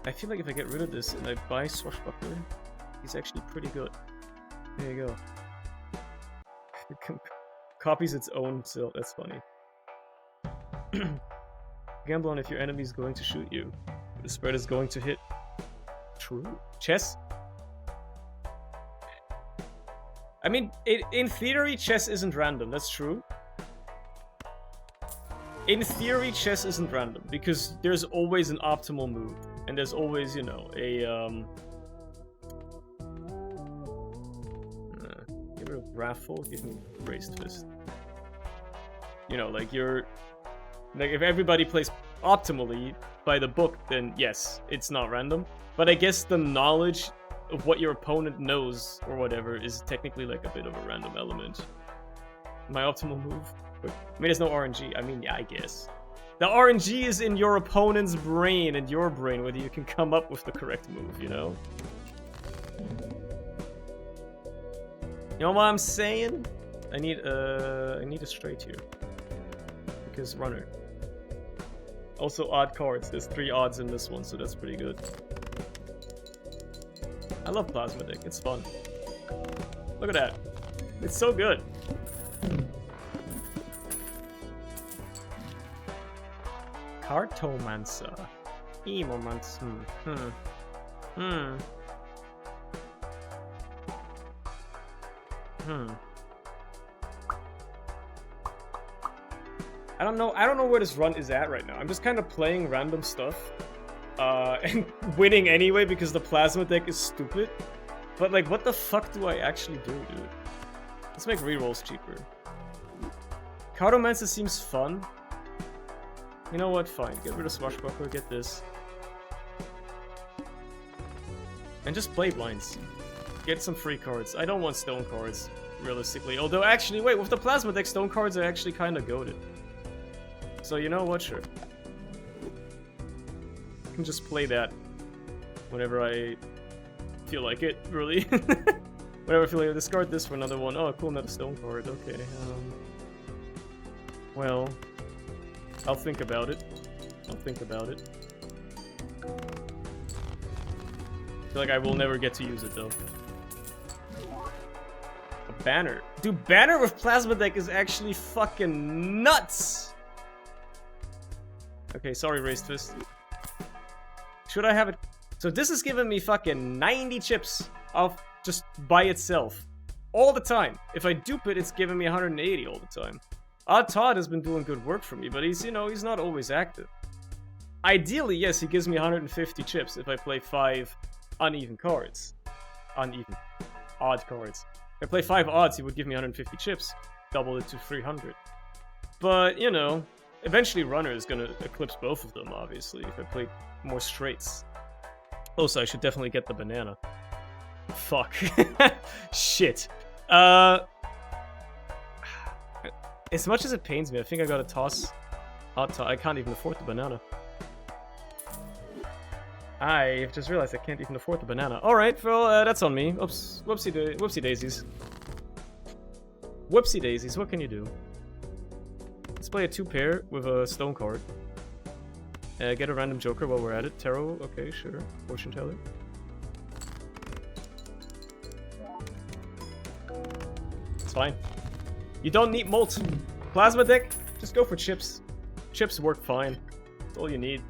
I feel like if I get rid of this and I buy Swashbuckler, he's actually pretty good. There you go. It copies its own still, that's funny. Gamble on if your enemy is going to shoot you. The spread is going to hit. True. Chess? I mean, in theory, chess isn't random, that's true. In theory, chess isn't random, because there's always an optimal move. And there's always, you know, a, Get rid of Raffle, give me Raised Fist. You know, like, like, if everybody plays optimally by the book, then yes, it's not random. But I guess the knowledge of what your opponent knows, or whatever, is technically, like, a bit of a random element. My optimal move? I mean, there's no RNG. I mean, yeah, I guess. The RNG is in your opponent's brain and your brain, whether you can come up with the correct move, you know? You know what I'm saying? I need a straight here. Because runner. Also odd cards. There's 3 odds in this one, so that's pretty good. I love Plasma Deck. It's fun. Look at that. It's so good. Cartomancer. Emomancer. I don't know where this run is at right now. I'm just kind of playing random stuff. And winning anyway because the plasma deck is stupid. But like, what the fuck do I actually do, dude? Let's make rerolls cheaper. Cartomancer seems fun. You know what? Fine. Get rid of Swashbuckler, get this. And just play blinds. Get some free cards. I don't want stone cards, realistically. Although, actually, wait, with the Plasma deck, stone cards are actually kind of goated. So, you know what? Sure. I can just play that whenever I feel like it, really. Whenever I feel like it. Discard this for another one. Oh, cool, another stone card. Okay, well... I'll think about it. I feel like I will never get to use it, though. A banner. Dude, banner with Plasma deck is actually fucking nuts! Okay, sorry, Raised Fist. Should I have it? So this is giving me fucking 90 chips off just by itself. All the time. If I dupe it, it's giving me 180 all the time. Todd has been doing good work for me, but he's, you know, he's not always active. Ideally, yes, he gives me 150 chips if I play 5 uneven cards. Odd cards. If I play 5 odds, he would give me 150 chips. Double it to 300. But, you know, eventually Runner is gonna eclipse both of them, obviously, if I play more straights. Also, I should definitely get the banana. Fuck. Shit. As much as it pains me, I think I gotta toss... I can't even afford the banana. I just realized I can't even afford the banana. Alright, well, that's on me. Oops. Whoopsie daisies. Whoopsie daisies, what can you do? Let's play a 2-pair with a stone card. Get a random joker while we're at it. Tarot, okay, sure. Fortune teller. It's fine. You don't need molt. Plasma deck, just go for chips. Chips work fine. That's all you need.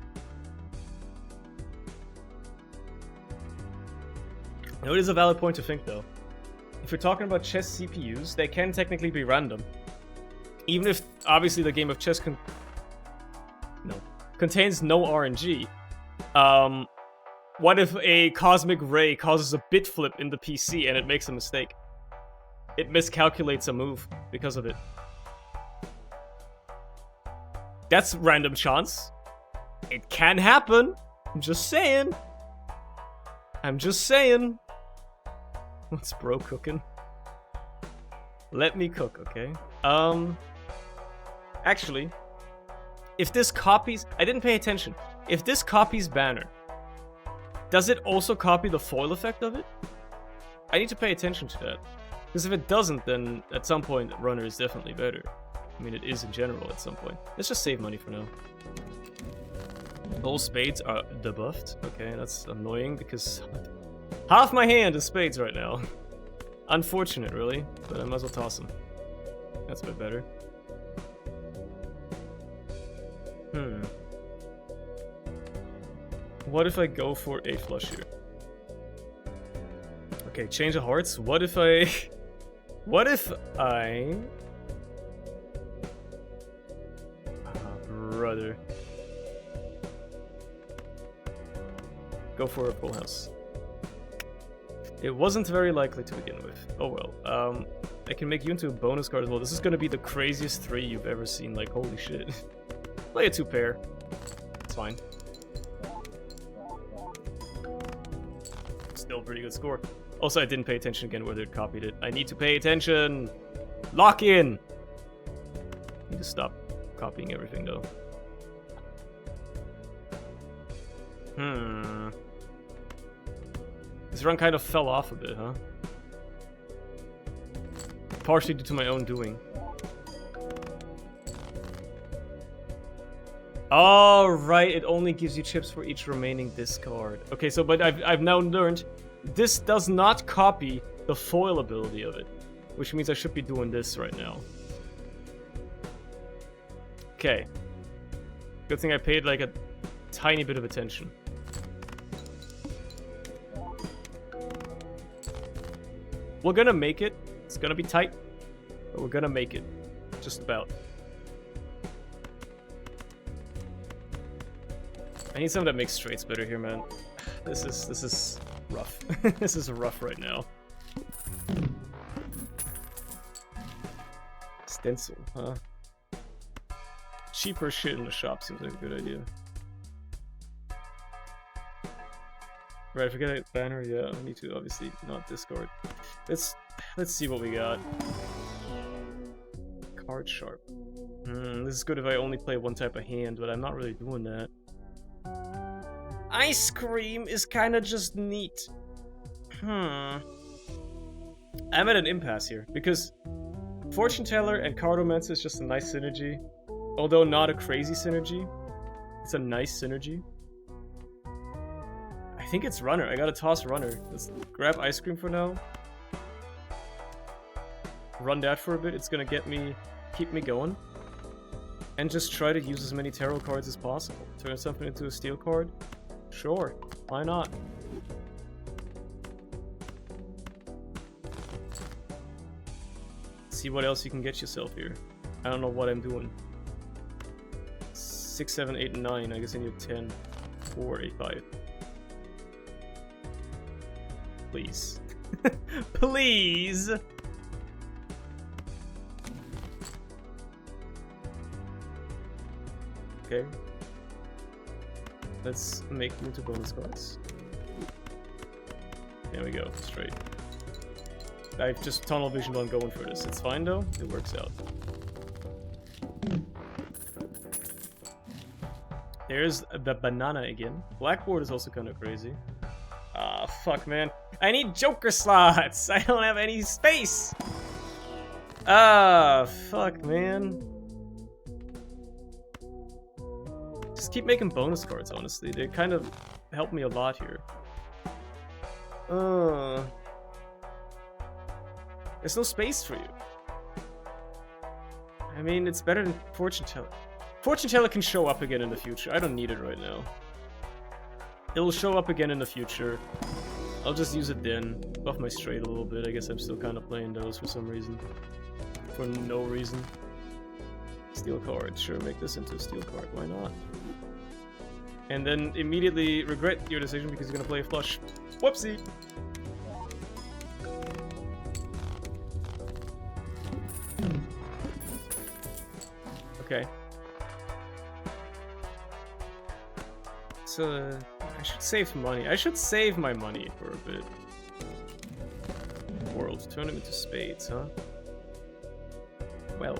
Now, it is a valid point to think, though. If you're talking about chess CPUs, they can technically be random. Even if, obviously, the game of chess contains no RNG. What if a cosmic ray causes a bit flip in the PC and it makes a mistake? It miscalculates a move because of it. That's random chance. It can happen. I'm just saying. What's bro cooking? Let me cook, okay? Actually, if this copies... I didn't pay attention. If this copies banner, does it also copy the foil effect of it? I need to pay attention to that. Because if it doesn't, then at some point, runner is definitely better. I mean, it is in general at some point. Let's just save money for now. All spades are debuffed. Okay, that's annoying because half my hand is spades right now. Unfortunate, really, but I might as well toss them. That's a bit better. What if I go for a flush here? Okay, change of hearts. What if I... What if I... brother. Go for a full house. It wasn't very likely to begin with. Oh well. I can make you into a bonus card as well. This is gonna be the craziest 3 you've ever seen. Like, holy shit. Play a 2-pair. It's fine. Still a pretty good score. Also, I didn't pay attention again whether it copied it. I need to pay attention! Lock in! Need to stop copying everything, though. This run kind of fell off a bit, huh? Partially due to my own doing. Oh, right, it only gives you chips for each remaining discard. Okay, so, but I've now learned this does not copy the foil ability of it, which means I should be doing this right now. Okay. Good thing I paid like a tiny bit of attention. We're gonna make it. It's gonna be tight, but we're gonna make it. Just about. I need something that makes straights better here, man. This is rough. This is rough right now. Stencil, huh? Cheaper shit in the shop seems like a good idea. Right, forget a banner. Yeah, I need to obviously not discard. Let's see what we got. Card sharp. This is good if I only play one type of hand, but I'm not really doing that. Ice cream is kind of just neat. I'm at an impasse here because Fortune Teller and Cardomancer is just a nice synergy, although not a crazy synergy. It's a nice synergy. I think it's runner. I gotta toss runner. Let's grab ice cream for now. Run that for a bit. It's gonna keep me going. And just try to use as many tarot cards as possible. Turn something into a steel card? Sure. Why not? See what else you can get yourself here. I don't know what I'm doing. 6, 7, 8, and 9. I guess I need 10. 4, 8, 5. Please. Please! Okay. Let's make multiple bonus cards. There we go, straight. I've just tunnel visioned on going for this. It's fine though, it works out. There's the banana again. Blackboard is also kind of crazy. Ah, fuck, man. I need Joker slots! I don't have any space! Ah, fuck, man. Just keep making bonus cards, honestly. They kind of help me a lot here. There's no space for you. I mean, it's better than Fortune Teller. Fortune Teller can show up again in the future. I don't need it right now. It'll show up again in the future. I'll just use it then. Buff my straight a little bit. I guess I'm still kind of playing those for some reason. For no reason. Steel card. Sure, make this into a steel card. Why not? And then immediately regret your decision because you're gonna play a flush. Whoopsie! Okay. So, I should save money. I should save my money for a bit. World. Turn him into spades, huh? Well.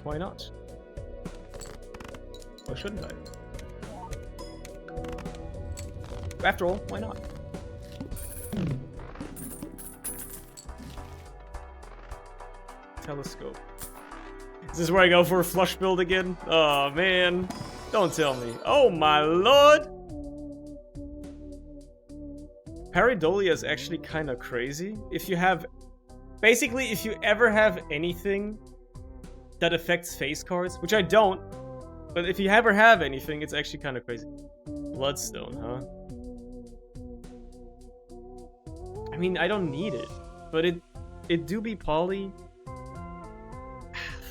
Why not? Why shouldn't I? After all, why not? Telescope. Is this where I go for a flush build again? Oh man. Don't tell me. Oh my lord! Pareidolia is actually kind of crazy. If you have... Basically, if you ever have anything that affects face cards, which I don't, but if you ever have anything, it's actually kind of crazy. Bloodstone, huh? I mean, I don't need it, but it do be poly.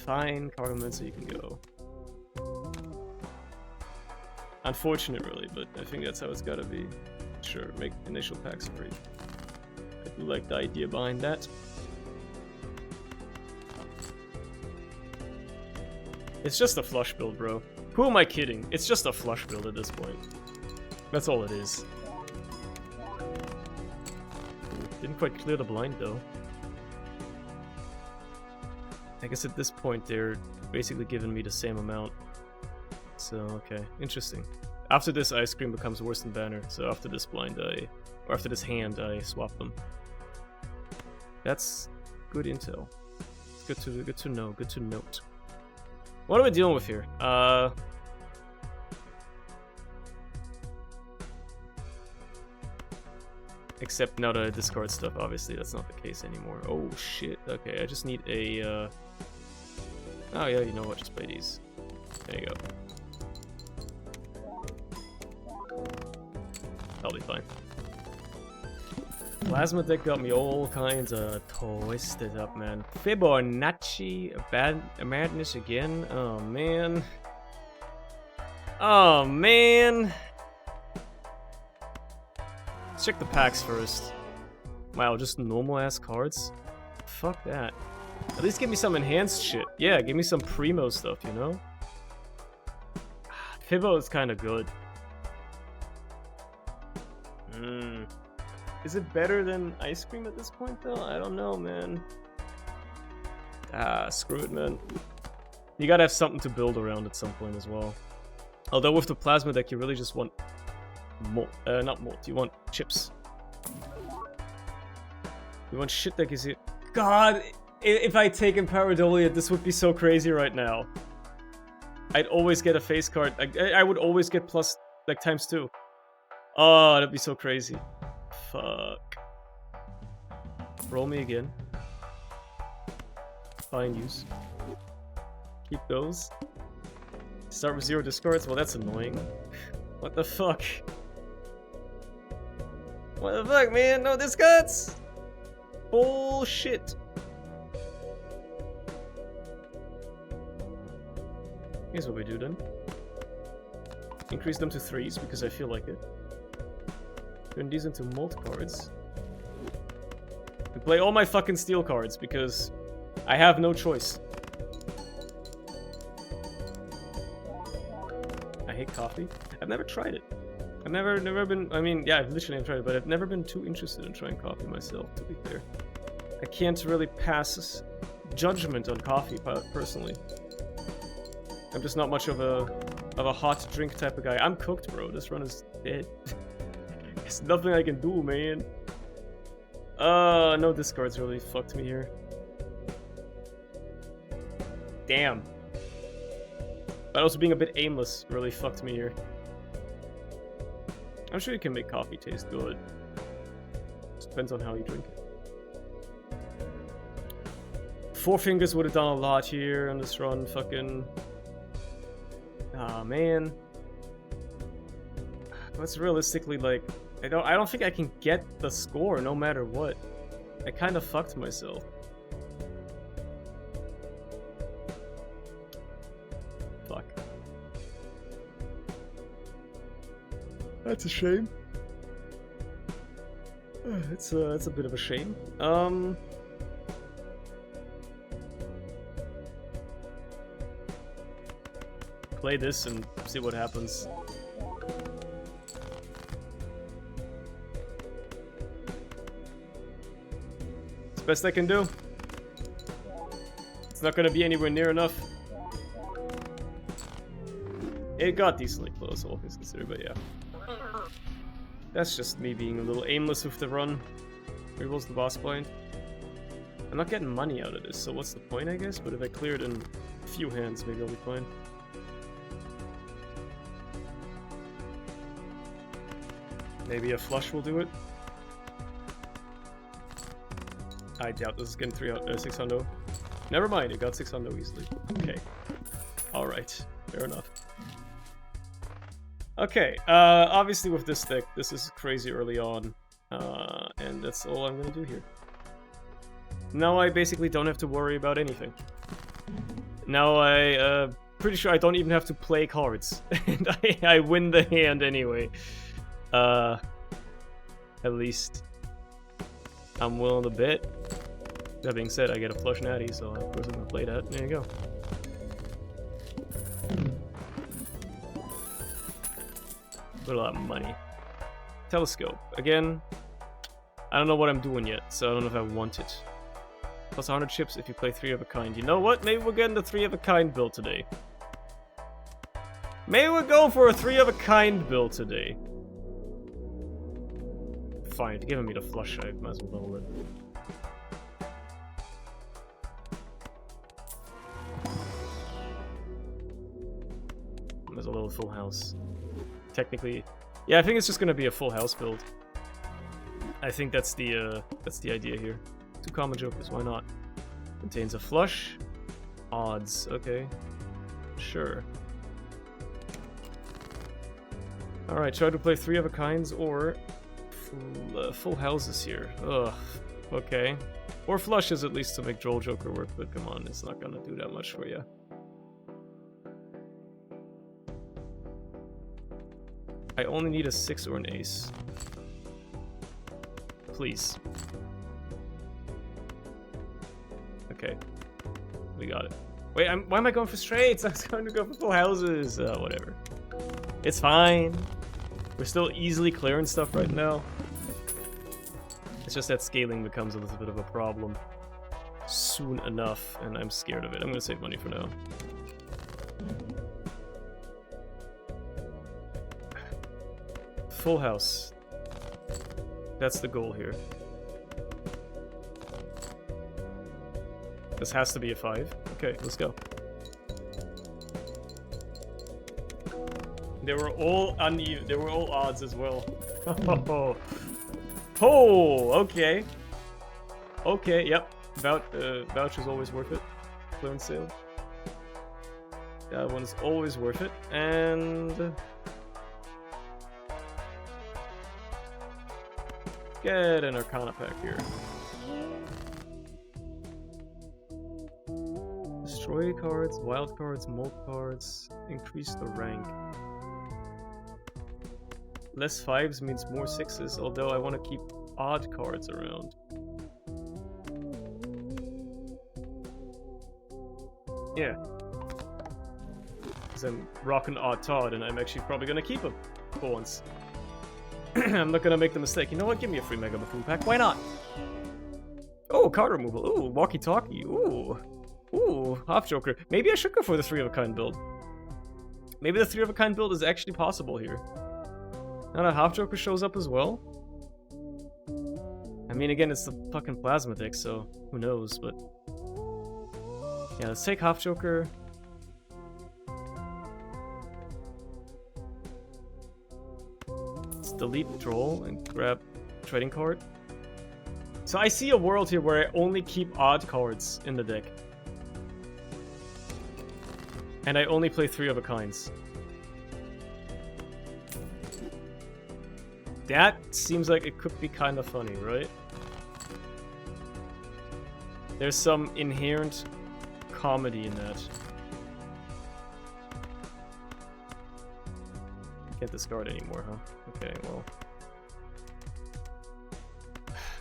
Fine, Carmen, so you can go. Unfortunate, really, but I think that's how it's gotta be. Sure, make initial packs free. I do like the idea behind that. It's just a flush build, bro. Who am I kidding? It's just a flush build at this point. That's all it is. Didn't quite clear the blind, though. I guess at this point, they're basically giving me the same amount. So, okay. Interesting. After this, Ice Cream becomes worse than Banner. So after this blind, or after this hand, I swap them. That's good intel. Good to know. Good to note. What are we dealing with here? Except now that I discard stuff, obviously that's not the case anymore. Oh shit, okay, I just need a, Oh yeah, you know what, just play these. There you go. That'll be fine. Plasma deck got me all kinds of twisted up, man. Fibonacci, a madness again? Oh man. Oh man. Let's check the packs first. Wow, just normal ass cards? Fuck that. At least give me some enhanced shit. Yeah, give me some primo stuff, you know? Fibo is kinda good. Is it better than Ice Cream at this point, though? I don't know, man. Ah, screw it, man. You gotta have something to build around at some point as well. Although with the Plasma deck, you really just want... not malt, you want chips. You want shit that gives you... God! If I take Pareidolia, this would be so crazy right now. I'd always get a face card. I would always get plus, like, ×2. Oh, that'd be so crazy. Fuck. Roll me again. Fine use. Keep those. Start with 0 discards? Well, that's annoying. What the fuck? What the fuck, man? No discards! Bullshit. Here's what we do then. Increase them to 3s because I feel like it. Turn these into mult cards. And play all my fucking steel cards because I have no choice. I hate coffee. I've never tried it. I've never been. I mean, yeah, I've literally never tried it, but I've never been too interested in trying coffee myself. To be fair, I can't really pass judgment on coffee personally. I'm just not much of a hot drink type of guy. I'm cooked, bro. This run is dead. There's nothing I can do, man. No discards really fucked me here. Damn. But also being a bit aimless really fucked me here. I'm sure you can make coffee taste good. Just depends on how you drink it. Four fingers would have done a lot here on this run. Fucking. Ah, man. What's realistically like? I don't think I can get the score no matter what. I kind of fucked myself. Fuck. That's a shame. It's a bit of a shame. Play this and see what happens. It's the best I can do. It's not gonna be anywhere near enough. It got decently close, all things considered, but yeah. That's just me being a little aimless with the run. Rerolls the boss blind. I'm not getting money out of this, so what's the point, I guess? But if I clear it in a few hands, maybe I'll be fine. Maybe a flush will do it. I doubt this is getting 600. Never mind, it got 600 easily. Okay. Alright, fair enough. Okay, obviously with this deck, this is crazy early on. And that's all I'm gonna do here. Now I basically don't have to worry about anything. Now pretty sure I don't even have to play cards. And I win the hand anyway. At least I'm willing to bet. That being said, I get a flush natty, so of course I'm gonna play that. There you go. Put a lot of money. Telescope. Again, I don't know what I'm doing yet, so I don't know if I want it. Plus 100 chips if you play 3 of a kind. You know what? Maybe we're getting the 3 of a kind build today. Maybe we're going for a 3 of a kind build today. Fine, if you're giving me the flush, I might as well level it. There's a little full house. Technically, yeah, I think it's just gonna be a full house build. I think that's the idea here. 2 common jokers, why not? Contains a flush. Odds, okay. Sure. Alright, try to play 3 of a kinds or full houses here. Ugh. Okay. Or flushes at least to make Droll Joker work, but come on, it's not gonna do that much for you. I only need a 6 or an ace. Please. Okay. We got it. Wait, why am I going for straights? I was going to go for full houses. Whatever. It's fine. We're still easily clearing stuff right now. It's just that scaling becomes a little bit of a problem soon enough, and I'm scared of it. I'm gonna save money for now. Full house. That's the goal here. This has to be a 5. Okay, let's go. They were all uneven. They were all odds as well. Oh, okay. Okay, yep. Voucher's always worth it. Clearance sale. That one's always worth it. And get an Arcana pack here. Destroy cards, wild cards, molt cards, increase the rank. Less 5s means more 6s, although I want to keep odd cards around. Yeah. Because because I'm rocking Odd Todd, and I'm actually probably gonna keep him for once. I'm not gonna make the mistake. You know what? Give me a free Mega Buffoon pack. Why not? Oh, card removal. Ooh, walkie-talkie. Ooh. Ooh, half Joker. Maybe I should go for the 3 of a kind build. Maybe the 3 of a kind build is actually possible here. Now that half Joker shows up as well. I mean, again, it's the fucking plasma deck, so who knows, but... Yeah, let's take half Joker. Let's delete the troll and grab trading card. So I see a world here where I only keep odd cards in the deck. And I only play 3 of a kinds. That seems like it could be kind of funny, right? There's some inherent comedy in that. Can't discard anymore, huh? Okay, well.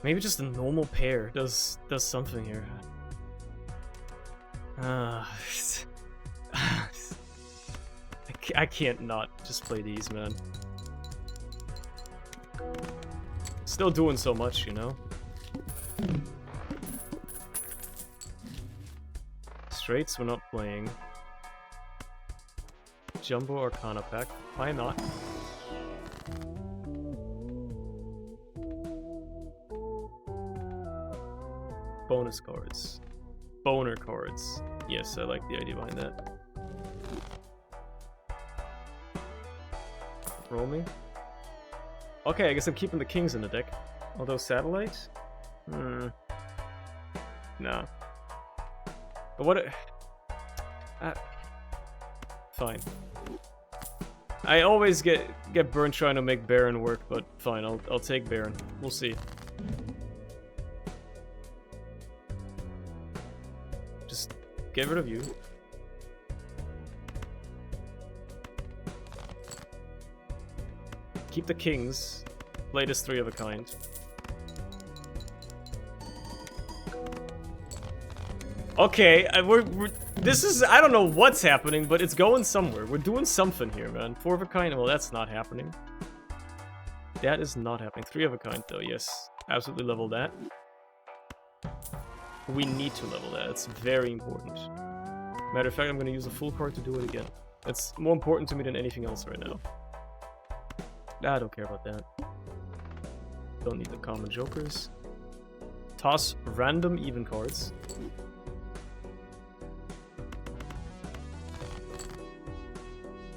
Maybe just a normal pair does something here. I can't not just play these, man. Still doing so much, you know? Straights we're not playing. Jumbo Arcana pack. Why not? Bonus cards. Boner cards. Yes, I like the idea behind that. Roll me. Okay, I guess I'm keeping the kings in the deck. Although satellite? Nah. But what? Fine. I always get burned trying to make Baron work, but fine. I'll take Baron. We'll see. Just get rid of you. Keep the kings. Latest 3 of a kind. Okay, this is, I don't know what's happening, but it's going somewhere. We're doing something here, man. 4 of a kind, well, that's not happening. That is not happening. 3 of a kind, though, yes. Absolutely level that. We need to level that. It's very important. Matter of fact, I'm going to use a full card to do it again. It's more important to me than anything else right now. I don't care about that. Don't need the common jokers. Toss random even cards.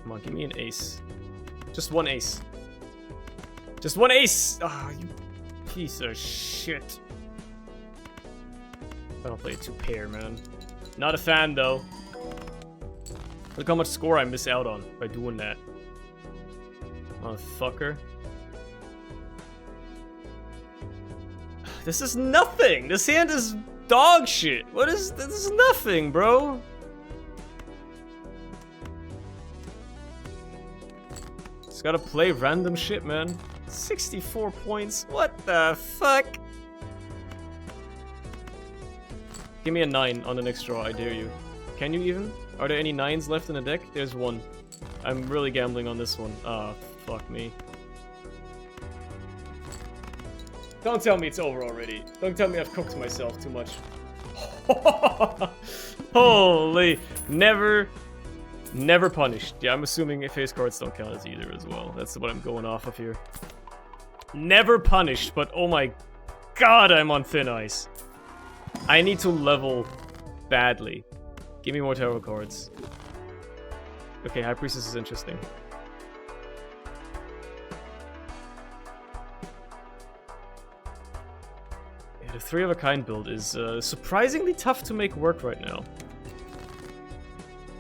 Come on, give me an ace. Just one ace. Just one ace! Ah, you piece of shit. I don't play a 2-pair, man. Not a fan, though. Look how much score I miss out on by doing that. Motherfucker. This is nothing! This hand is dog shit! What is... This is nothing, bro! Just gotta play random shit, man. 64 points. What the fuck? Give me a 9 on the next draw, I dare you. Can you even? Are there any 9s left in the deck? There's one. I'm really gambling on this one. Ah, fuck me. Don't tell me it's over already. Don't tell me I've cooked myself too much. Holy. Never punished. Yeah, I'm assuming face cards don't count as either as well. That's what I'm going off of here. Never punished, but oh my god, I'm on thin ice. I need to level badly. Give me more tarot cards. Okay, High Priestess is interesting. Yeah, the 3 of a kind build is surprisingly tough to make work right now.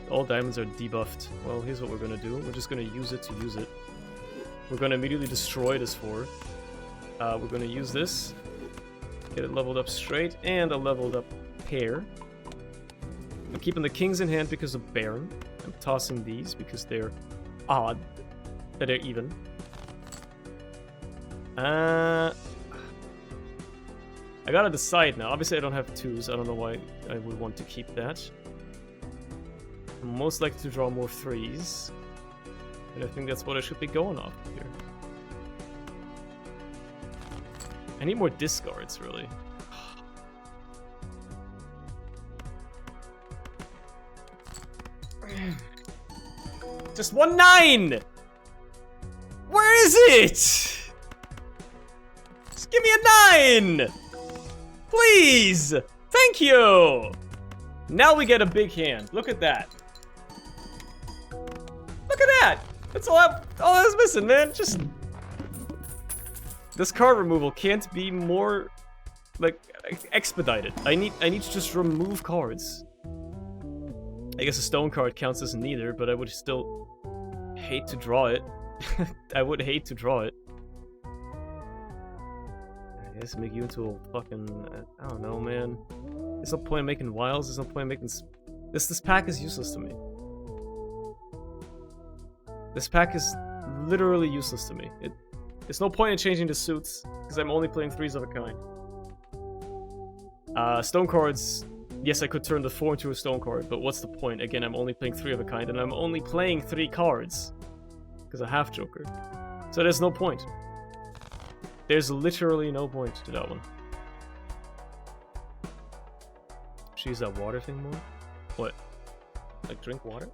All diamonds are debuffed. Well, here's what we're gonna do. We're just gonna use it to use it. We're gonna immediately destroy this 4. We're gonna use this. Get it leveled up straight, and a leveled up pair. I'm keeping the kings in hand because of Baron. I'm tossing these because they're odd. That they're even. I gotta decide now. Obviously I don't have 2s. I don't know why I would want to keep that. most likely to draw more 3s. And I think that's what I should be going off here. I need more discards, really. Just 1-9! Where is it? Just give me a 9! Please! Thank you! Now we get a big hand. Look at that. Look at that! That's all I was missing, man. Just... This card removal can't be more, like, expedited. I need to just remove cards. I guess a stone card counts as neither, but I would still hate to draw it. I would hate to draw it. I guess make you into a fucking... I don't know, man. There's no point in making wilds, there's no point in making... This pack is useless to me. This pack is literally useless to me. There's no point in changing the suits, because I'm only playing 3s of a kind. Stone cards... Yes, I could turn the 4 into a stone card, but what's the point? Again, I'm only playing 3 of a kind, and I'm only playing 3 cards. Because I have Joker. So there's no point. There's literally no point to that one. Should use that water thing more? What? Like, drink water?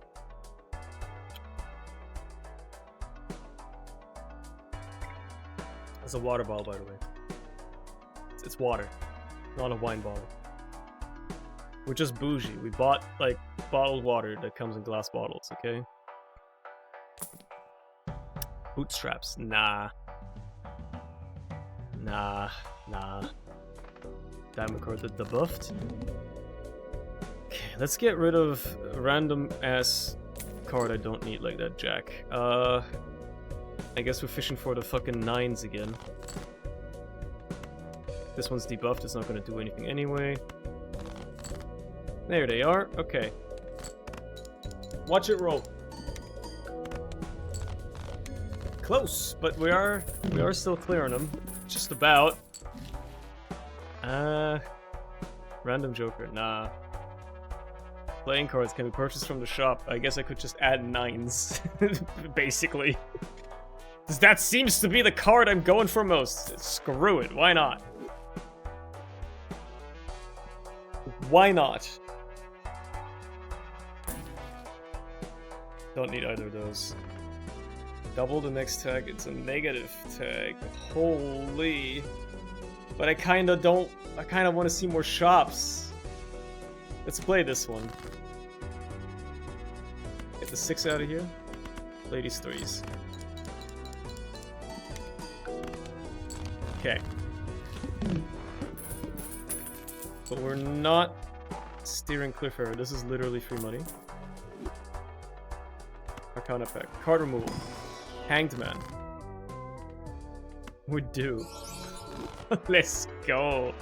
It's a water bottle, by the way. It's water, not a wine bottle. We're just bougie. We bought, like, bottled water that comes in glass bottles, okay? Bootstraps. Nah. Nah. Diamond card that debuffed. Okay, let's get rid of random-ass card I don't need like that, Jack. I guess we're fishing for the fucking 9s again. This one's debuffed, it's not gonna do anything anyway. There they are, okay. Watch it roll. Close, but we are still clearing them. Just about. Random Joker, nah. Playing cards can be purchased from the shop. I guess I could just add 9s, basically. That seems to be the card I'm going for most. Screw it, why not? Why not? Don't need either of those. Double the next tag, it's a negative tag. Holy. But I kinda want to see more shops. Let's play this one. Get the 6 out of here. Play these 3s. Okay. But we're not steering Cliffhanger. This is literally free money. Arcana effect. Card removal. Hanged Man. We do. Let's go.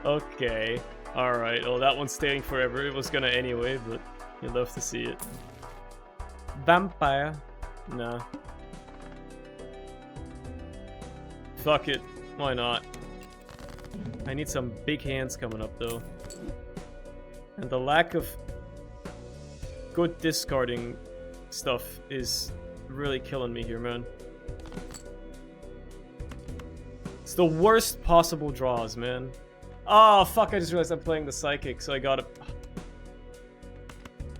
Okay. Alright. Oh, that one's staying forever. It was gonna anyway, but you'd love to see it. Vampire. Nah. Fuck it. Why not? I need some big hands coming up, though. And the lack of good discarding stuff is really killing me here, man. It's the worst possible draws, man. Oh, fuck, I just realized I'm playing the Psychic, so I gotta...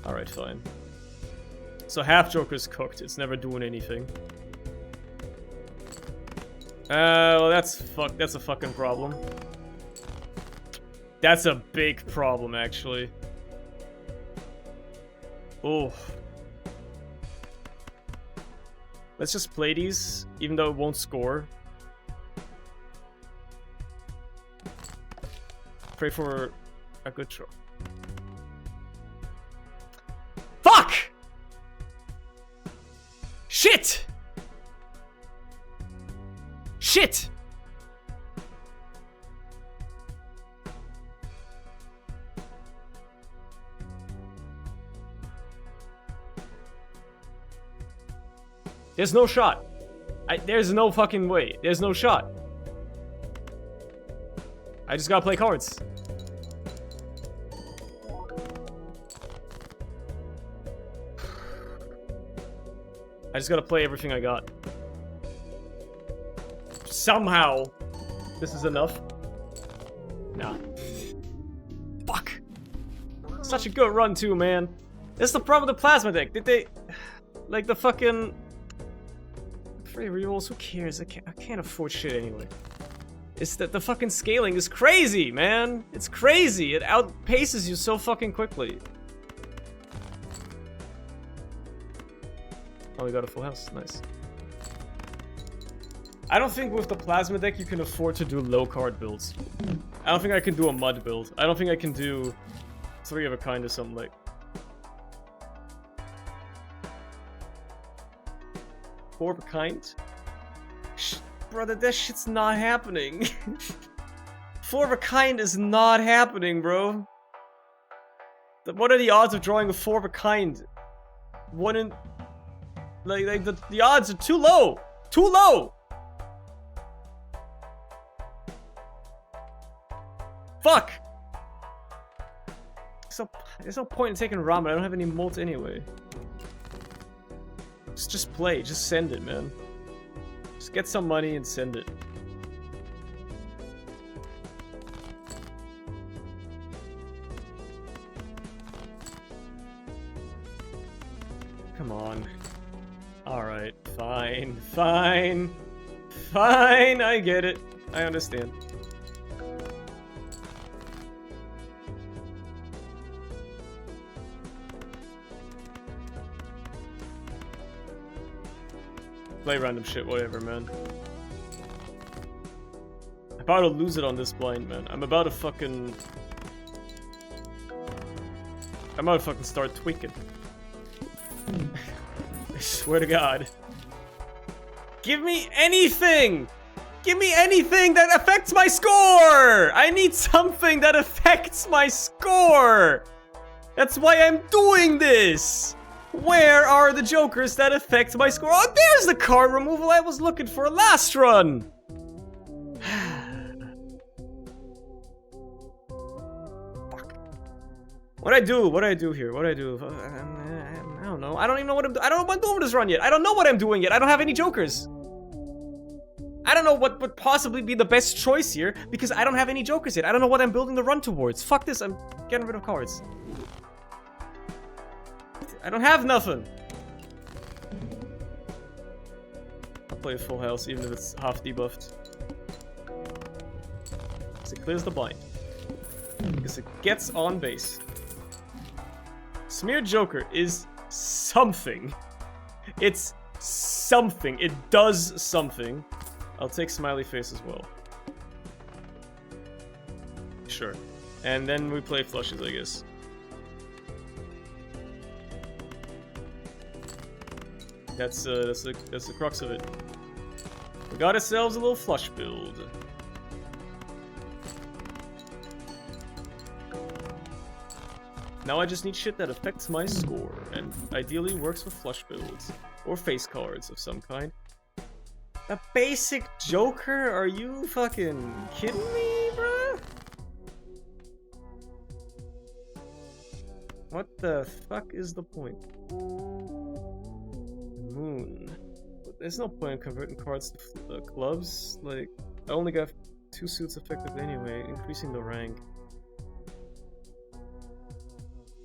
Alright, fine. So half Joker's cooked. It's never doing anything. Well, that's a fucking problem. That's a big problem, actually. Oh. Let's just play these, even though it won't score. Pray for a good throw. Fuck! Shit! Shit! There's no shot. There's no fucking way. There's no shot. I just gotta play cards. I just gotta play everything I got. Somehow, this is enough. Nah. Fuck. Such a good run too, man. This is the problem with the plasma deck. Did they... Like the fucking... Free rerolls, who cares? I can't afford shit anyway. It's that the fucking scaling is crazy, man. It's crazy. It outpaces you so fucking quickly. Oh, we got a full house. Nice. I don't think with the plasma deck you can afford to do low card builds. I don't think I can do a mud build. I don't think I can do 3 of a kind or something like. Four of a kind? Brother, that shit's not happening. 4 of a kind is not happening, bro. What are the odds of drawing a 4 of a kind? 1 in... Like the odds are too low! Too low! Fuck! There's no point in taking ramen. I don't have any molt anyway. Just play. Just send it, man. Just get some money and send it. Come on. Alright, fine, fine. Fine, I get it. I understand. Play random shit, whatever, man. I'm about to lose it on this blind, man. I'm about to fucking start tweaking. I swear to God. Give me anything! Give me anything that affects my score! I need something that affects my score! That's why I'm doing this! Where are the jokers that affect my score? Oh, there's the card removal I was looking for last run! Fuck. What'd I do? What'd I do here? What'd I do? I don't know. I don't even know what I'm doing. I don't know what I'm doing with this run yet. I don't know what I'm doing yet. I don't have any jokers. I don't know what would possibly be the best choice here because I don't have any jokers yet. I don't know what I'm building the run towards. Fuck this. I'm getting rid of cards. I don't have nothing. I'll play a full house even if it's half debuffed. Because it clears the blind. Because it gets on base. Smear Joker is something. It's something. It does something. I'll take Smiley Face as well. Sure. And then we play flushes, I guess. That's the crux of it. We got ourselves a little flush build. Now I just need shit that affects my score, and ideally works with flush builds. Or face cards of some kind. A basic Joker? Are you fucking kidding me, bruh? What the fuck is the point? Moon. There's no point in converting cards to clubs. Like, I only got 2 suits effective anyway, increasing the rank.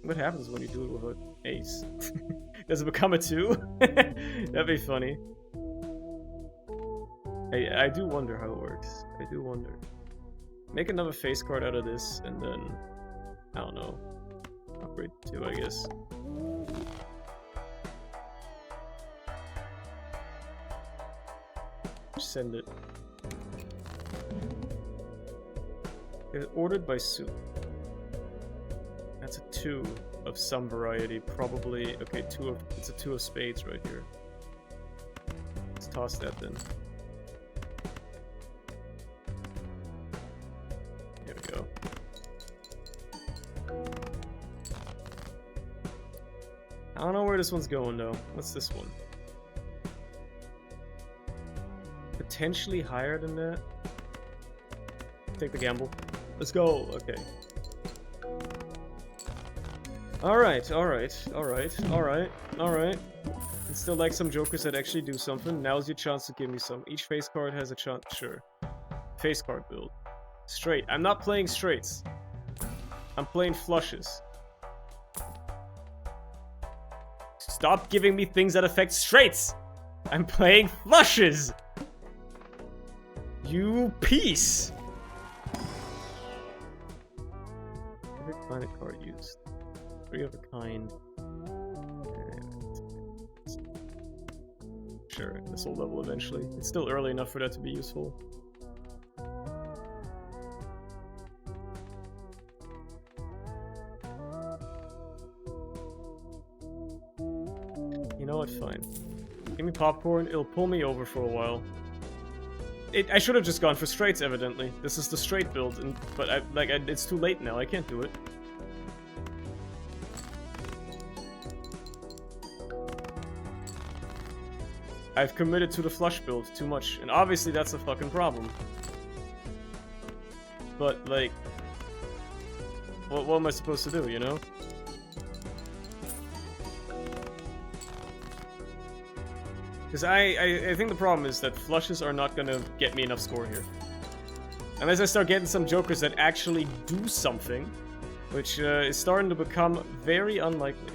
What happens when you do it with an ace? Does it become a 2? That'd be funny. I do wonder how it works. I do wonder. Make another face card out of this, and then... I don't know. Upgrade 2, I guess. Send it. It's ordered by suit. That's a 2 of some variety, probably. Okay, it's a 2 of spades right here. Let's toss that then. There we go. I don't know where this one's going though. What's this one? Potentially higher than that. Take the gamble. Let's go. Okay. Alright. And still like some jokers that actually do something. Now's your chance to give me some. Each face card has a chance. Sure. Face card build. Straight. I'm not playing straights. I'm playing flushes. Stop giving me things that affect straights! I'm playing flushes! You piece! Every planet card used. 3 of a kind. Sure, this will level eventually. It's still early enough for that to be useful. You know what? Fine. Give me popcorn. It'll pull me over for a while. I should have just gone for straights, evidently. This is the straight build, but it's too late now. I can't do it. I've committed to the flush build too much, and obviously that's a fucking problem. But, like... What am I supposed to do, you know? Because I think the problem is that flushes are not gonna get me enough score here. Unless I start getting some jokers that actually do something, which is starting to become very unlikely.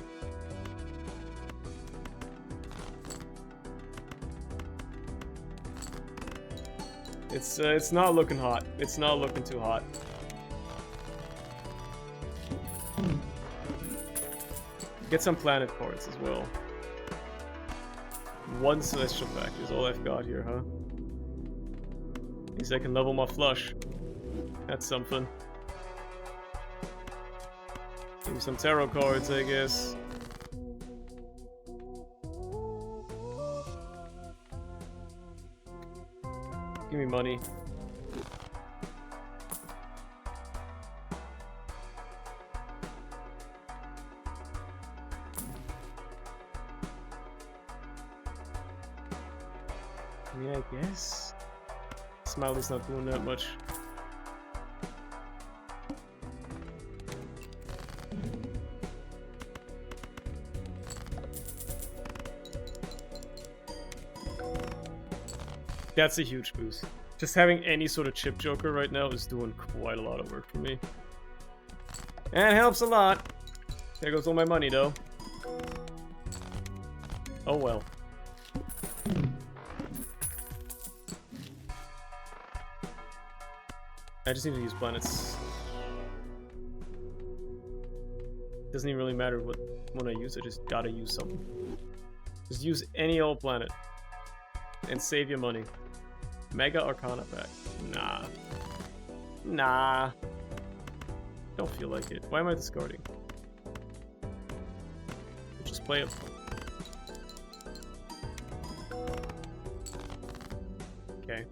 It's not looking hot. It's not looking too hot. Get some planet cards as well. 1 celestial pack is all I've got here, huh? At least I can level my flush. That's something. Give me some tarot cards, I guess. Give me money. I mean, I guess. Smiley's not doing that much. That's a huge boost. Just having any sort of chip joker right now is doing quite a lot of work for me. And it helps a lot. There goes all my money, though. Oh well. I just need to use planets. Doesn't even really matter when I use it, just gotta use something. Just use any old planet. And save your money. Mega Arcana pack. Nah. Nah. Don't feel like it. Why am I discarding? Just play it. Okay.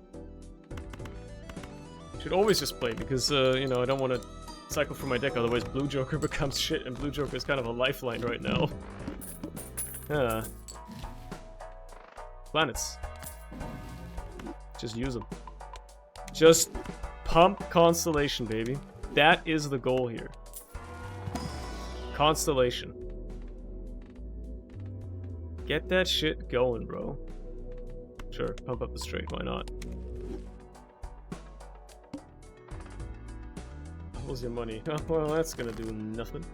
Should always just play because, you know, I don't want to cycle through my deck, otherwise Blue Joker becomes shit, and Blue Joker is kind of a lifeline right now. Planets. Just use them. Just pump Constellation, baby. That is the goal here. Constellation. Get that shit going, bro. Sure, pump up the straight, why not? What's your money? Oh, well, that's gonna do nothing.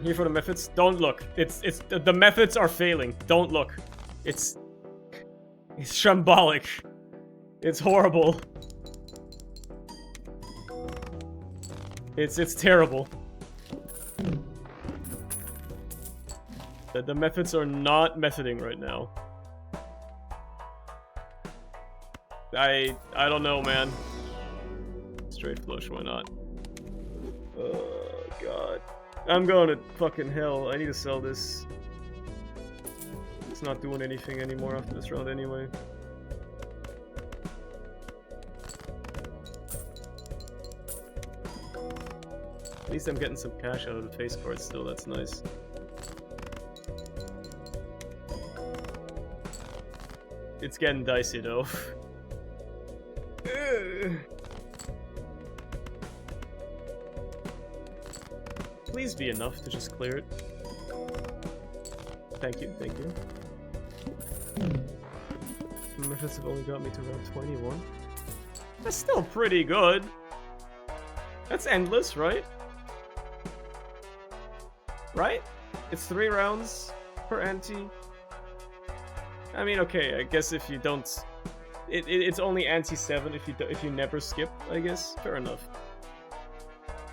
Here for the methods. Don't look. It's the methods are failing. Don't look. It's shambolic. It's horrible. It's terrible. The methods are not methoding right now. I don't know, man. Straight flush, why not? Oh god. I'm going to fucking hell. I need to sell this. It's not doing anything anymore after this round anyway. At least I'm getting some cash out of the face cards still, that's nice. It's getting dicey though. please be enough to just clear it? Thank you, thank you. Missions have only got me to round 21. That's still pretty good. That's endless, right? Right? It's 3 rounds per ante. I mean, okay, I guess if you don't... It's only ante 7 if you never skip, I guess. Fair enough.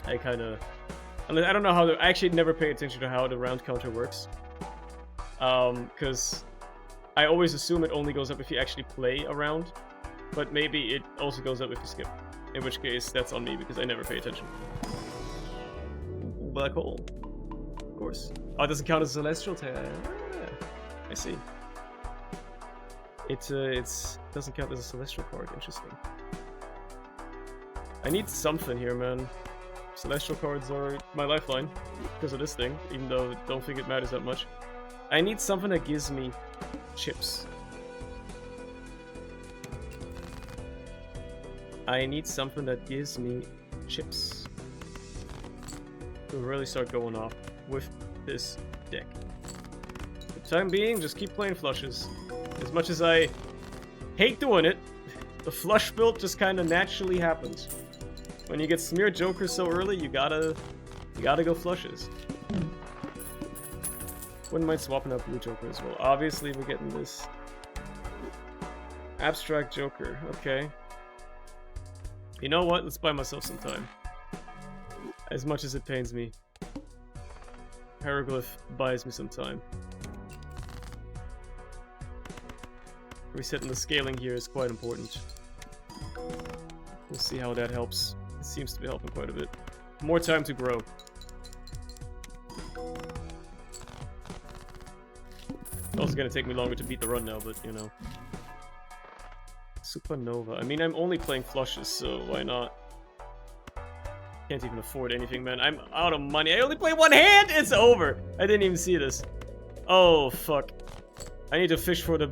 I kinda... I don't know how I actually never pay attention to how the round counter works. Because I always assume it only goes up if you actually play a round. But maybe it also goes up if you skip. In which case, that's on me because I never pay attention. Black hole. Of course. Oh, it doesn't count as a celestial tag. Ah, I see. It doesn't count as a celestial card. Interesting. I need something here, man. Celestial cards are my lifeline because of this thing, even though I don't think it matters that much. I need something that gives me chips. I need something that gives me chips to really start going off with this deck. For the time being, just keep playing flushes. As much as I hate doing it, the flush build just kind of naturally happens. When you get smeared jokers so early, you gotta go flushes. Wouldn't mind swapping out blue joker as well. Obviously, we're getting this abstract joker. Okay. You know what? Let's buy myself some time. As much as it pains me. Hieroglyph buys me some time. Resetting the scaling here is quite important. We'll see how that helps. It seems to be helping quite a bit. More time to grow. It's also gonna take me longer to beat the run now, but you know. Supernova. I mean, I'm only playing flushes, so why not? Can't even afford anything, man. I'm out of money. I only play one hand! It's over! I didn't even see this. Oh, fuck. I need to fish for the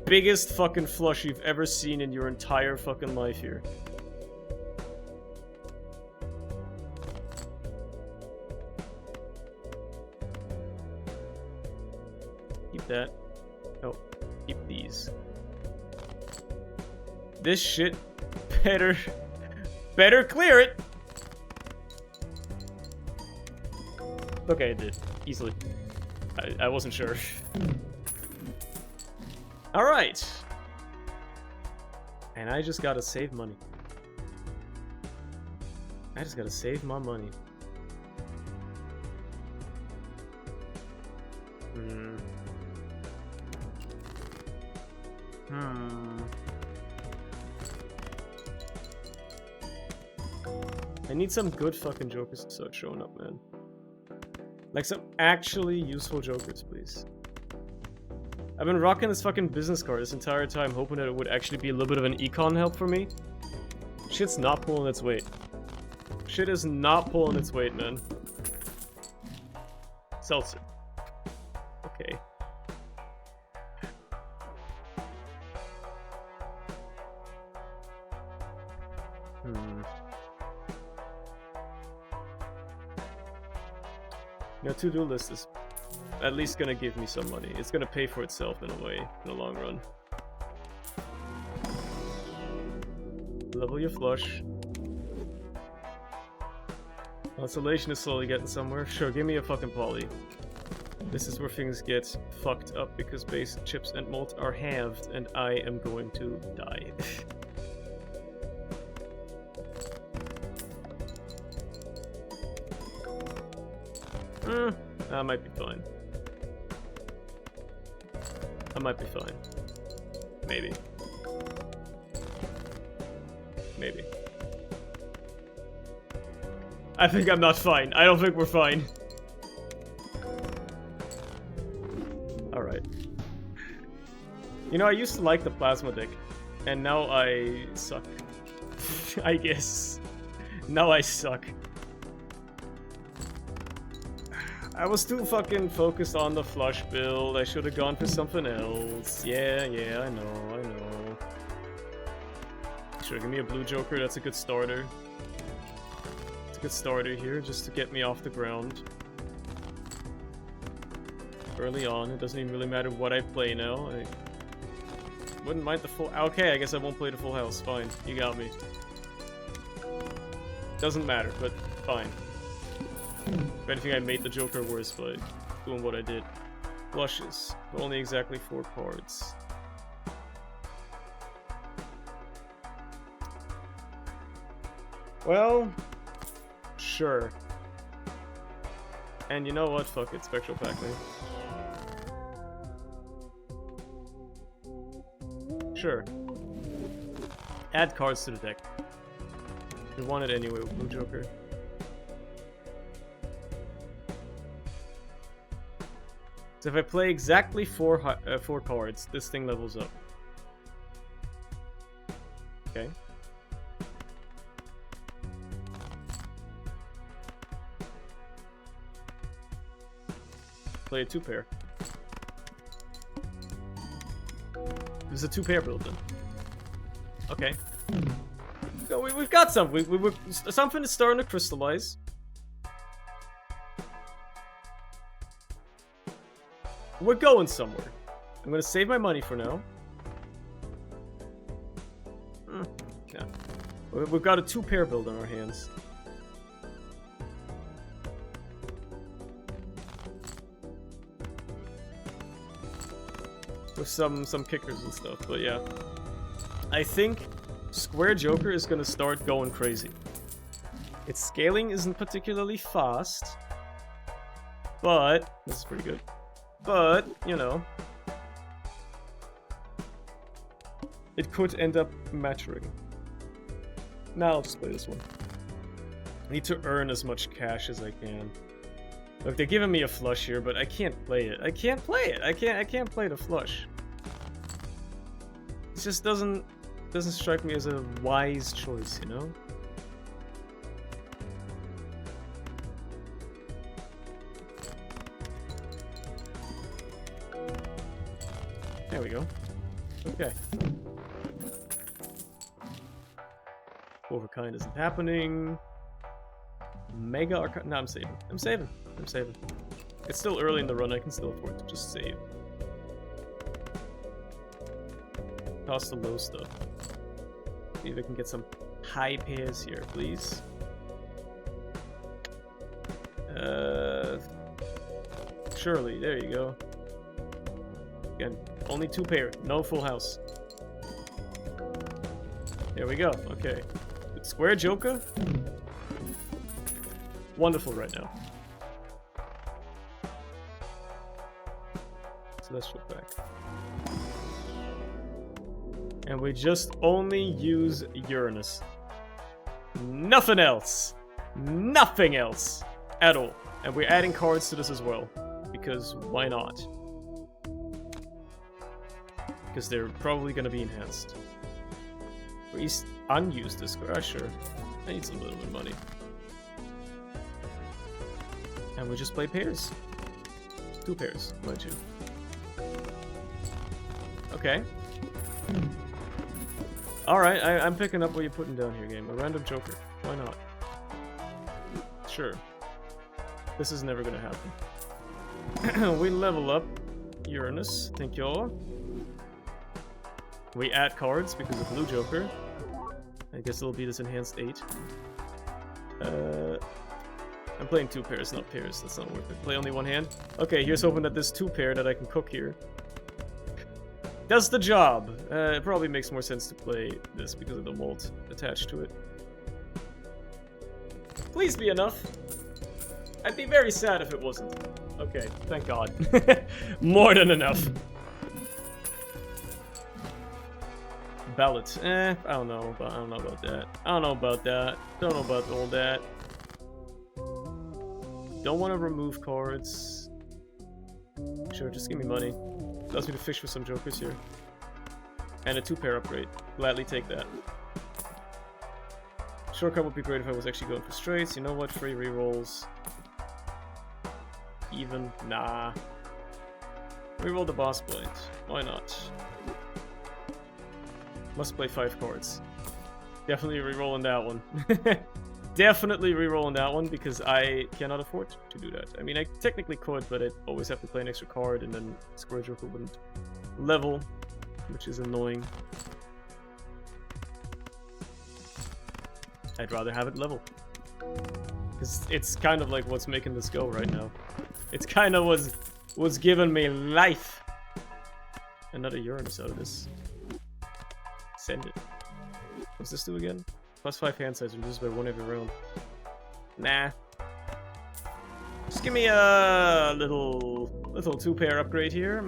biggest fucking flush you've ever seen in your entire fucking life here. Keep that. Oh, keep these. This shit better clear it. Okay, it did. Easily. I wasn't sure. Alright. And I just gotta save money. I just gotta save my money. I need some good fucking jokers to start showing up, man. Like some actually useful jokers, please. I've been rocking this fucking business card this entire time, hoping that it would actually be a little bit of an econ help for me. Shit's not pulling its weight. Shit is not pulling its weight, man. Seltzer. Okay. Now, to-do list is at least gonna give me some money. It's gonna pay for itself in a way, in the long run. Level your flush. Constellation is slowly getting somewhere. Sure, give me a fucking poly. This is where things get fucked up because base, chips, and malt are halved, and I am going to die. I might be fine. I might be fine. Maybe. Maybe. I think I'm not fine. I don't think we're fine. Alright. You know, I used to like the plasma deck, and now I suck. I guess. Now I suck. I was too fucking focused on the flush build. I should have gone for something else. Yeah, I know. Sure, give me a blue joker. That's a good starter. It's a pocket starter here just to get me off the ground. Early on, it doesn't even really matter what I play now. I wouldn't mind the full... Okay, I guess I won't play the full house. Fine, you got me. Doesn't matter, but fine. If anything, I made the Joker worse by doing what I did. Flushes. Only exactly 4 cards. Well, sure. And you know what? Fuck it, Spectral Pac-Man. Sure. Add cards to the deck. We want it anyway with Blue Joker. So if I play exactly 4 cards, this thing levels up. Okay. Play a 2-pair. There's a 2-pair build then. Okay. So we've got some. Something is starting to crystallize. We're going somewhere. I'm gonna save my money for now. Yeah. We've got a 2-pair build on our hands. With some kickers and stuff, but yeah. I think Square Joker is gonna start going crazy. Its scaling isn't particularly fast, but this is pretty good. But, you know, it could end up maturing. Now I'll just play this one. I need to earn as much cash as I can. Look, they're giving me a flush here, but I can't play it. I can't play it. I can't play the flush. It just doesn't strike me as a wise choice, you know? There we go. Okay. Overkind isn't happening. Mega Arcana. No, I'm saving. I'm saving. It's still early in the run. I can still afford to just save. Toss the low stuff. See if I can get some high pairs here, please. Surely. There you go. Again, only 2-pair. No full house. There we go. Okay. Square Joker. Wonderful right now. So let's flip back. And we just only use Uranus. Nothing else. Nothing else. At all. And we're adding cards to this as well. Because why not? Because they're probably going to be enhanced. Or at least unused this card. Sure. I need some little bit of money. And we just play pairs. 2 pairs, mind you. Okay. Alright, I'm picking up what you're putting down here, game. A random Joker. Why not? Sure. This is never gonna happen. We level up Uranus. Thank y'all. We add cards because of Blue Joker. I guess it'll be this enhanced 8. I'm playing 2 pairs, not pairs. That's not worth it. Play only 1 hand? Okay, here's hoping that this 2-pair that I can cook here does the job. It probably makes more sense to play this because of the mold attached to it. Please be enough. I'd be very sad if it wasn't. Okay, thank God. More than enough. Ballot. I don't know about that. Don't know about all that. Don't want to remove cards. Sure, just give me money. Allows me to fish for some jokers here. And a 2-pair upgrade. Gladly take that. Shortcut would be great if I was actually going for straights. You know what? Free rerolls. Even? Nah. Reroll the boss blade. Why not? Must play 5 cards. Definitely rerolling that one. definitely re-rolling that one because I cannot afford to do that. I mean, I technically could, but I'd always have to play an extra card and then Square Joker wouldn't level, which is annoying. I'd rather have it level. Because it's kind of like what's making this go right now. It's kind of what's giving me life. Another Uranus out of this. Send it. What's this do again? +5 hand size, reduced by 1 every round. Nah. Just give me a little 2-pair upgrade here.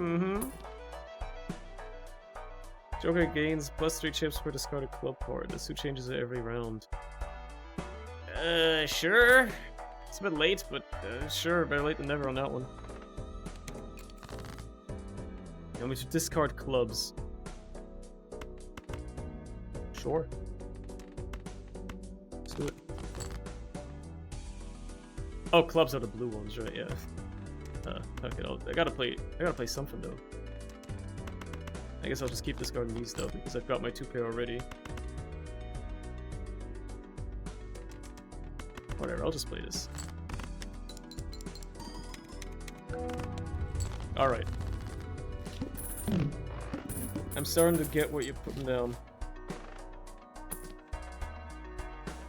Joker gains +3 chips per discarded club card. This 2 changes it every round. Sure. It's a bit late, but sure, better late than never on that one. You want me to discard clubs? Sure. Let's do it. Oh, clubs are the blue ones, right? Yeah. Okay, I gotta play something though. I guess I'll just keep discarding these though because I've got my 2-pair already. Whatever, I'll just play this. Alright. I'm starting to get what you're putting down.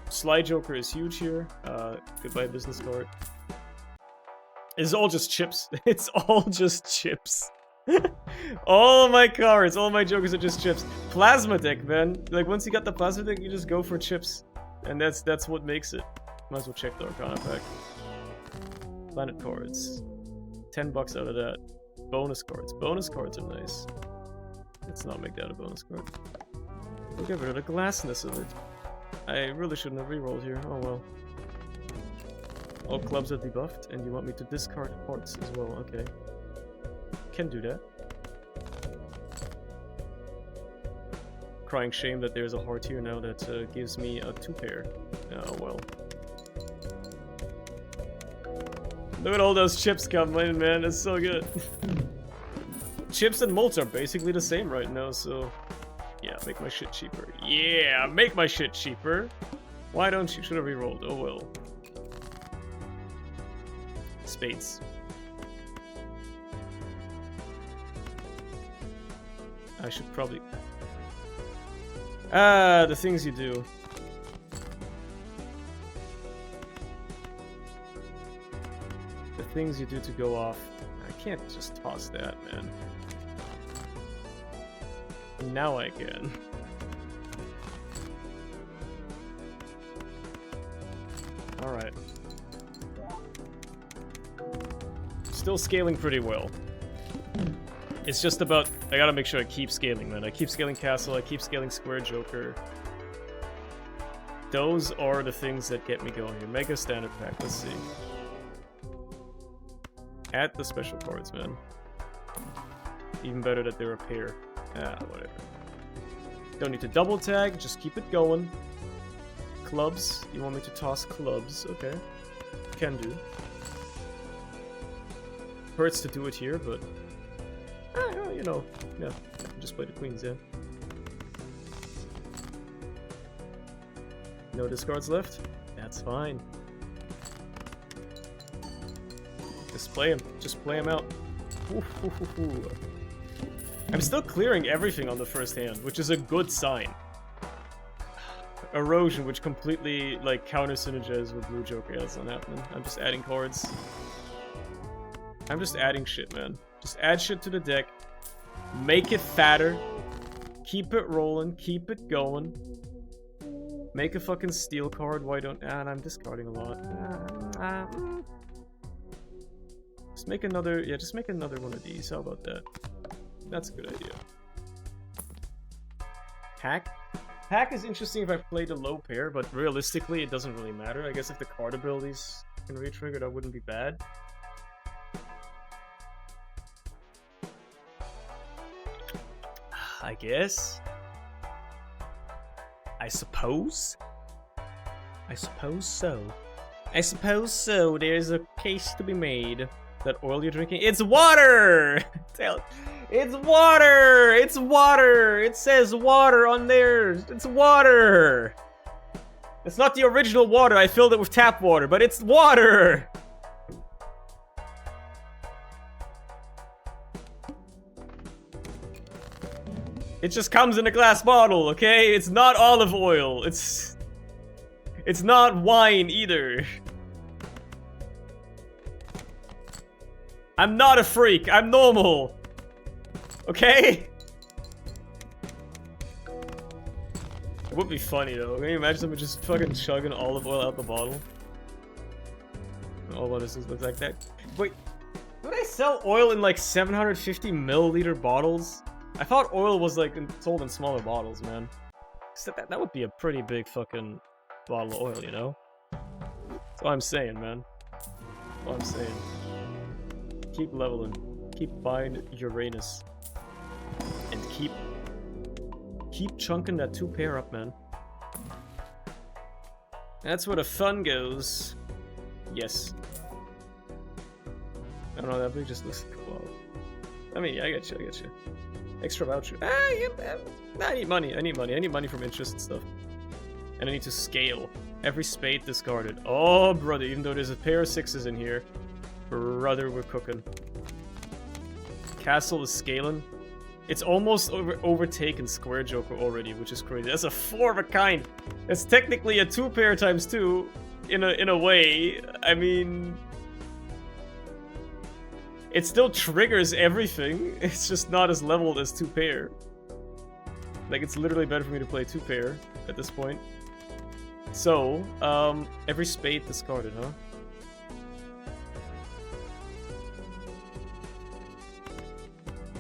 Slide Joker is huge here. Goodbye business card. It's all just chips. It's all just chips. All my cards, all my Jokers are just chips. Plasma deck, man. Like once you got the plasma deck, you just go for chips. And that's what makes it. Might as well check the Arcana pack. Planet cards. $10 out of that. Bonus cards. Bonus cards are nice. Let's not make that a bonus card. We'll get rid of the glassness of it. I really shouldn't have rerolled here. Oh well. All clubs are debuffed, and you want me to discard hearts as well. Okay. Can do that. Crying shame that there's a heart here now that gives me a 2-pair. Oh well. Look at all those chips coming in, man. It's so good. Chips and molts are basically the same right now, so... Yeah, make my shit cheaper. Yeah, make my shit cheaper. Why don't you? Should have rerolled. Oh well. Spades. I should probably... the things you do. The things you do to go off. I can't just toss that, man. Now I can. Alright. Still scaling pretty well. It's just about... I gotta make sure I keep scaling, man. I keep scaling Castle, I keep scaling Square Joker. Those are the things that get me going here. Mega Standard Pack, let's see. Add the special cards, man. Even better that they're a pair. Ah, whatever. Don't need to double tag, just keep it going. Clubs, you want me to toss clubs? Okay. Can do. Hurts to do it here, but... you know, yeah. Just play the queens, yeah. No discards left? That's fine. Just play him. Just play him out. Ooh. I'm still clearing everything on the first hand, which is a good sign. Erosion, which completely, like, counter-synergizes with Blue Joker. Yeah, that's not happening. I'm just adding cards. I'm just adding shit, man. Just add shit to the deck. Make it fatter. Keep it rolling. Keep it going. Make a fucking steel card. Why don't... and I'm discarding a lot. Just make another... yeah, just make another one of these. How about that? That's a good idea. Hack? Hack is interesting if I played a low pair, but realistically it doesn't really matter. I guess if the card abilities can re-trigger, that wouldn't be bad. I guess. I suppose? I suppose so. I suppose so. There's a case to be made. That oil you're drinking? It's water! It's water! It's water! It says water on there! It's water! It's not the original water. I filled it with tap water, but it's water! It just comes in a glass bottle, okay? It's not olive oil. It's not wine either. I'm not a freak. I'm normal. Okay? It would be funny though. Can you imagine someone just fucking chugging olive oil out the bottle? All of this looks like that. Wait, do they sell oil in like 750 milliliter bottles? I thought oil was like sold in smaller bottles, man. That would be a pretty big fucking bottle of oil, you know? That's what I'm saying, man. That's what I'm saying. Keep leveling. Keep buying Uranus. And keep chunking that 2-pair up, man. That's where the fun goes. Yes. I don't know, that big just looks cool. I mean, yeah, I get you. Extra voucher. Yeah, I need money. I need money from interest and stuff. And I need to scale. Every spade discarded. Oh, brother, even though there's a pair of 6s in here. Brother, we're cooking. Castle is scaling. It's almost overtaken Square Joker already, which is crazy. That's a 4 of a kind. It's technically a 2-pair times 2 in a way. I mean, it still triggers everything. It's just not as leveled as 2-pair. Like, it's literally better for me to play 2-pair at this point. So, every spade discarded, huh?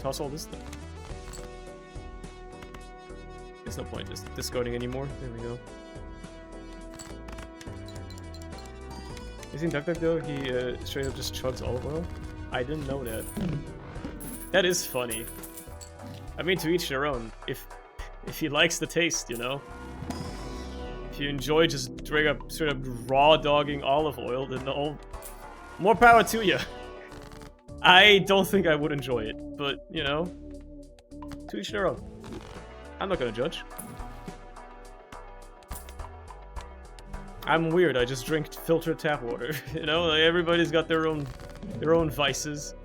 Toss all this stuff. There's no point just discarding anymore. There we go. You seen DuckDuckGo? He straight up just chugs olive oil? I didn't know that. That is funny. I mean, to each their own. If he likes the taste, you know? If you enjoy just straight up raw dogging olive oil, then more power to you. I don't think I would enjoy it, but, you know, to each their own. I'm not gonna judge. I'm weird, I just drink filtered tap water, you know? Like, everybody's got their own vices.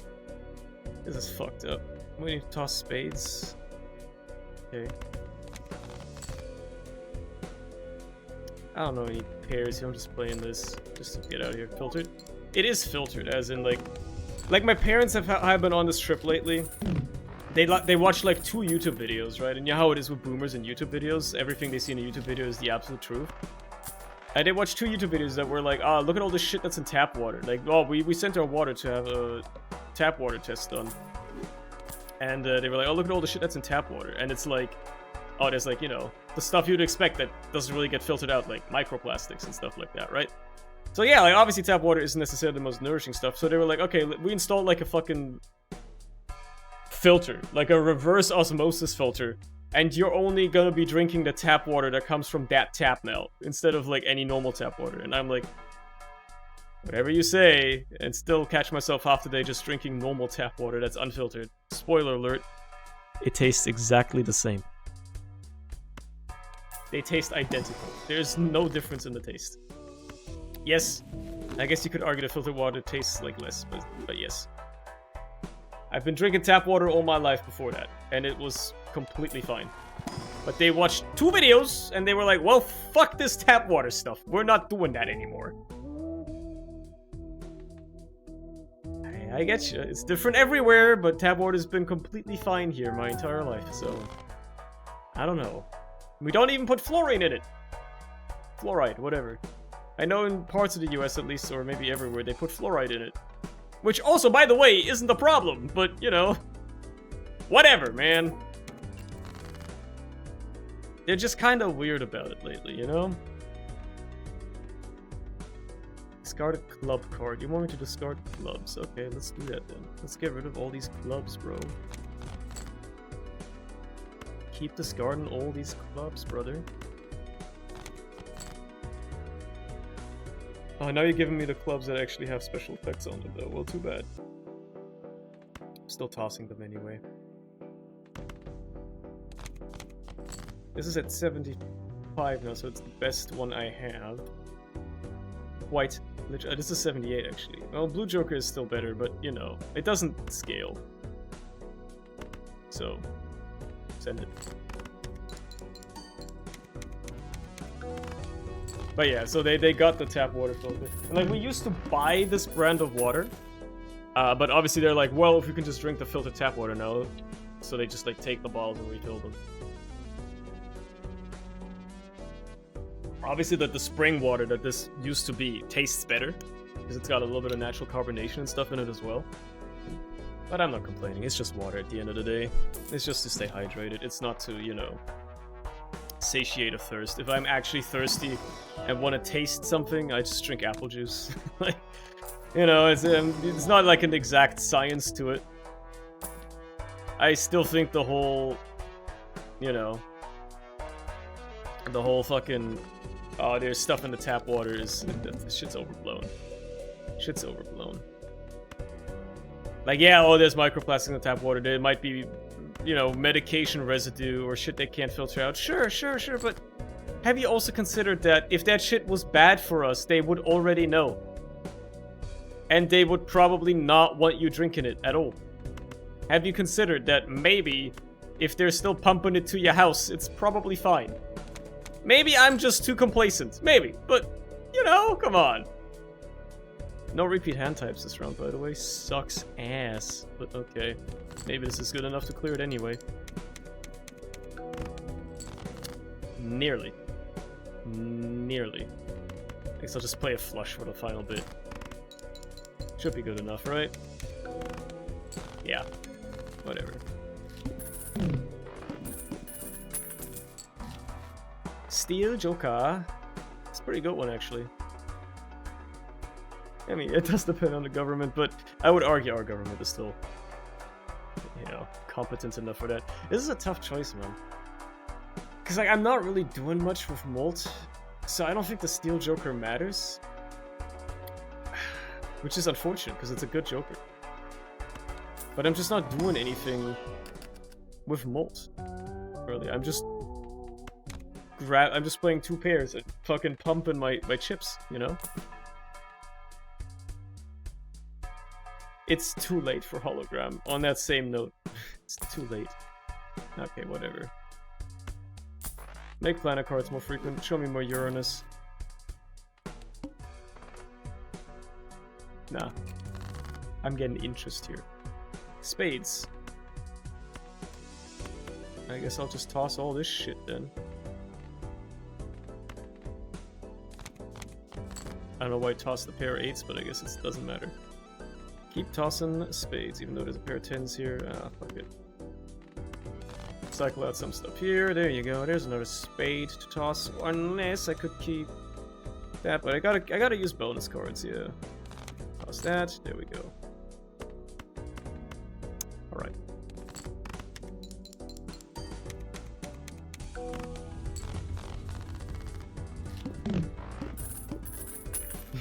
This is fucked up. We need to toss spades. Okay. I don't know any pairs, I'm just playing this just to get out of here. Filtered? It is filtered, as in, like my parents have been on this trip lately. They watch like 2 YouTube videos, right? And you know how it is with boomers and YouTube videos? Everything they see in a YouTube video is the absolute truth. And they watched 2 YouTube videos that were like, look at all this shit that's in tap water. Like, oh, we sent our water to have a tap water test done. And they were like, oh, look at all the shit that's in tap water. And it's like, oh, there's like, you know, the stuff you'd expect that doesn't really get filtered out, like microplastics and stuff like that, right? So yeah, like, obviously tap water isn't necessarily the most nourishing stuff. So they were like, okay, we installed like a fucking filter, like a reverse osmosis filter, and you're only gonna be drinking the tap water that comes from that tap now, instead of like any normal tap water. And I'm like, whatever you say, and still catch myself half the day just drinking normal tap water that's unfiltered. Spoiler alert, it tastes exactly the same. They taste identical. There's no difference in the taste. Yes, I guess you could argue that filtered water tastes like less, but yes. I've been drinking tap water all my life before that, and it was completely fine. But they watched 2 videos, and they were like, well, fuck this tap water stuff. We're not doing that anymore. I get you. It's different everywhere, but tap water's been completely fine here my entire life, so I don't know. We don't even put fluorine in it. Fluoride, whatever. I know in parts of the US at least, or maybe everywhere, they put fluoride in it. Which also, by the way, isn't the problem, but, you know, whatever, man. They're just kind of weird about it lately, you know? Discard a club card. You want me to discard clubs? Okay, let's do that then. Let's get rid of all these clubs, bro. Keep discarding all these clubs, brother. Oh, now you're giving me the clubs that actually have special effects on them, though. Well, too bad. I'm still tossing them anyway. This is at 70. 5 now, so it's the best one I have. White. This is 78, actually. Well, Blue Joker is still better, but, you know, it doesn't scale. So, send it. But yeah, so they got the tap water filter. And, like, we used to buy this brand of water, but obviously they're like, well, if you can just drink the filtered tap water now. So they just, like, take the bottles and refill them. Obviously, the spring water that this used to be tastes better, because it's got a little bit of natural carbonation and stuff in it as well. But I'm not complaining, it's just water at the end of the day. It's just to stay hydrated, it's not to, you know, satiate a thirst. If I'm actually thirsty and want to taste something, I just drink apple juice. Like, you know, it's not like an exact science to it. I still think the whole, you know, the whole fucking, oh, there's stuff in the tap water is, this shit's overblown. Shit's overblown. Like, yeah, oh, there's microplastic in the tap water. There might be, you know, medication residue or shit they can't filter out. Sure, but have you also considered that if that shit was bad for us, they would already know? And they would probably not want you drinking it at all. Have you considered that maybe if they're still pumping it to your house, it's probably fine? Maybe I'm just too complacent. Maybe. But, you know, come on. No repeat hand types this round, by the way. Sucks ass. But okay. Maybe this is good enough to clear it anyway. Nearly. Nearly. I guess I'll just play a flush for the final bit. Should be good enough, right? Yeah. Whatever. Steel Joker. It's a pretty good one, actually. I mean, it does depend on the government, but I would argue our government is still, you know, competent enough for that. This is a tough choice, man. Because, like, I'm not really doing much with Molt, so I don't think the Steel Joker matters. Which is unfortunate, because it's a good Joker. But I'm just not doing anything with Molt, really. I'm just playing 2 pairs and fucking pumping my chips, you know? It's too late for hologram. On that same note, it's too late. Okay, whatever. Make planet cards more frequent. Show me more Uranus. Nah. I'm getting interest here. Spades. I guess I'll just toss all this shit then. I don't know why I tossed the pair of 8s, but I guess it doesn't matter. Keep tossing spades, even though there's a pair of 10s here. Ah, fuck it. Cycle out some stuff here. There you go. There's another spade to toss. Unless I could keep that, but I gotta use bonus cards, yeah. Toss that. There we go. Alright.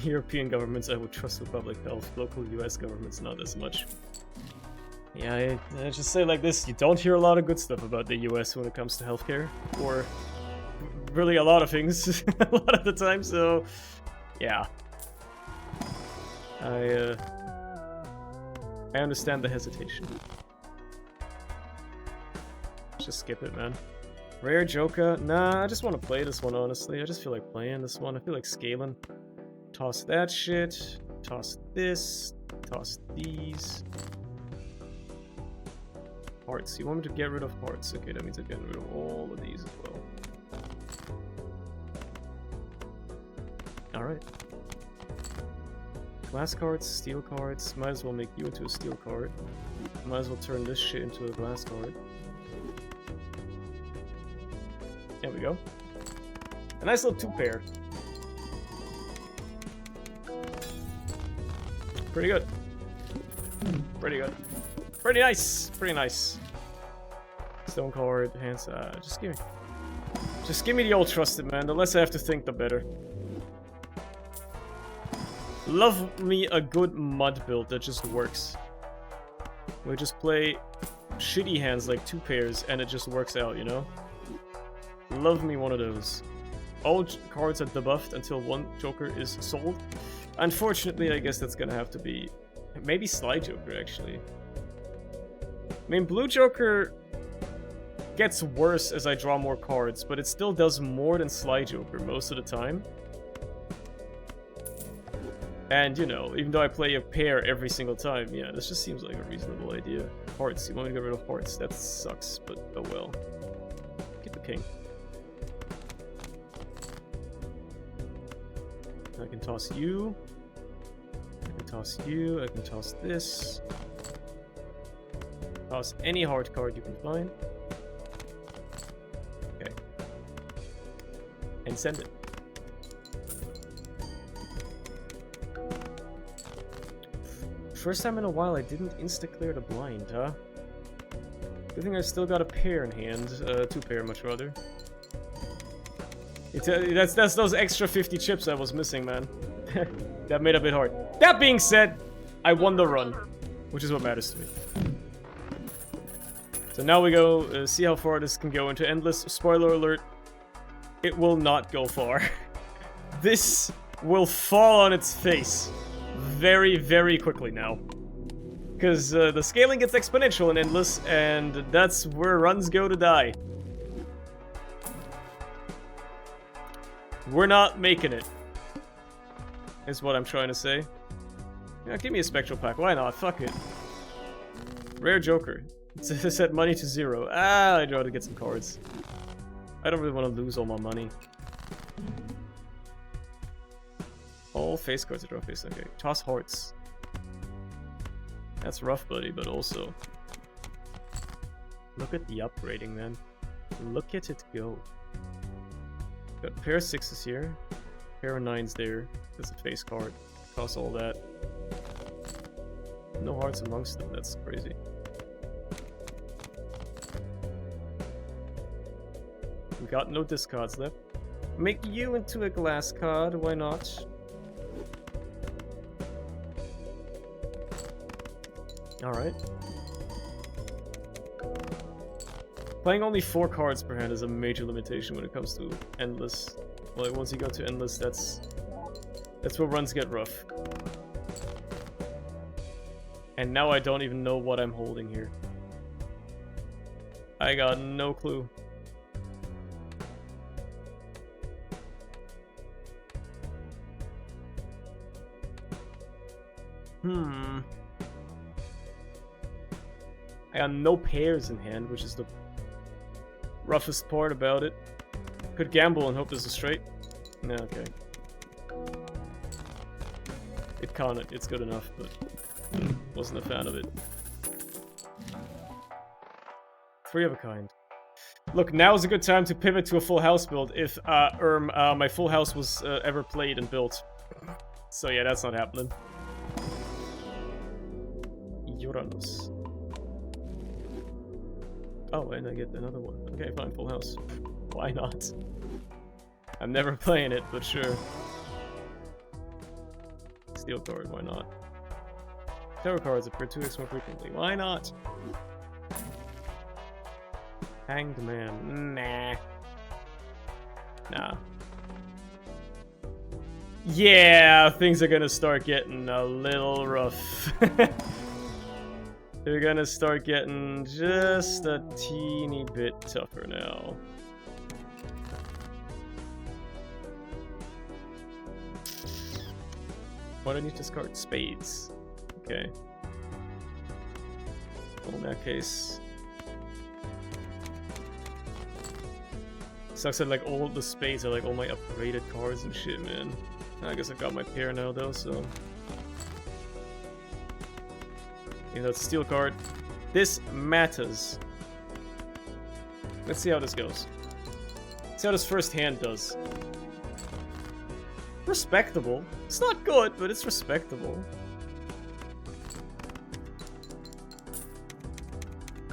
European governments I would trust with public health, local US governments not as much. Yeah, I just say like this, you don't hear a lot of good stuff about the US when it comes to healthcare, or really a lot of things, a lot of the time, so yeah. I understand the hesitation. Just skip it, man. Rare Joker? Nah, I just want to play this one, honestly. I just feel like playing this one. I feel like scaling. Toss that shit. Toss this. Toss these. Hearts. You want me to get rid of hearts? Okay, that means I'm getting rid of all of these as well. Alright. Glass cards, steel cards. Might as well make you into a steel card. Might as well turn this shit into a glass card. There we go. A nice little 2-pair. Pretty good. Pretty good. Pretty nice. Pretty nice. Stone card, hands. Just give me the old trusted, man. The less I have to think, the better. Love me a good mud build that just works. We just play shitty hands like 2 pairs and it just works out, you know? Love me one of those. All cards are debuffed until one Joker is sold. Unfortunately, I guess that's gonna have to be... maybe Sly Joker, actually. I mean, Blue Joker gets worse as I draw more cards, but it still does more than Sly Joker most of the time. And, you know, even though I play a pair every single time, yeah, this just seems like a reasonable idea. Hearts, you want me to get rid of hearts? That sucks, but oh well. Get the king. I can toss you. I can toss you. I can toss this. Toss any hard card you can find. Okay. And send it. First time in a while I didn't insta-clear the blind, huh? Good thing I still got a pair in hand. Two pair, much rather. That's those extra 50 chips I was missing, man. That made it a bit hard. That being said, I won the run, which is what matters to me. So now we go see how far this can go into Endless. Spoiler alert, it will not go far. This will fall on its face very, very quickly now. Because the scaling gets exponential in Endless, and that's where runs go to die. We're not making it, is what I'm trying to say. Yeah, give me a Spectral Pack, why not? Fuck it. Rare Joker. Set money to 0. Ah, I'd rather get some cards. I don't really want to lose all my money. All face cards are draw face. Okay, toss hearts. That's rough, buddy, but also... look at the upgrading, man. Look at it go. Got a pair of 6s here. Pair of 9s there. That's a face card. Toss all that. No hearts amongst them, that's crazy. We got no discards left. Make you into a glass card, why not? Alright. Playing only 4 cards per hand is a major limitation when it comes to Endless. Well, once you go to Endless, that's where runs get rough. And now I don't even know what I'm holding here. I got no clue. I got no pairs in hand, which is the roughest part about it. Could gamble and hope there's a straight. No, okay. It can't, it's good enough, but wasn't a fan of it. 3 of a kind. Look, now is a good time to pivot to a full house build if my full house was ever played and built. So yeah, that's not happening. Uranus. Oh, and I get another one. Okay, fine, full house. Why not? I'm never playing it, but sure. Steel card, why not? Tarot cards appear 2x more frequently. Why not? Hanged Man. Nah. Nah. Yeah, things are gonna start getting a little rough. They're gonna start getting just a teeny bit tougher now. Why do I need to discard spades? Okay. Well, in that case... sucks that like all the spades are like all my upgraded cards and shit, man. I guess I got my pair now though, so... you know, it's a steel card. This matters. Let's see how this goes. Let's see how this first hand does. Respectable. It's not good, but it's respectable.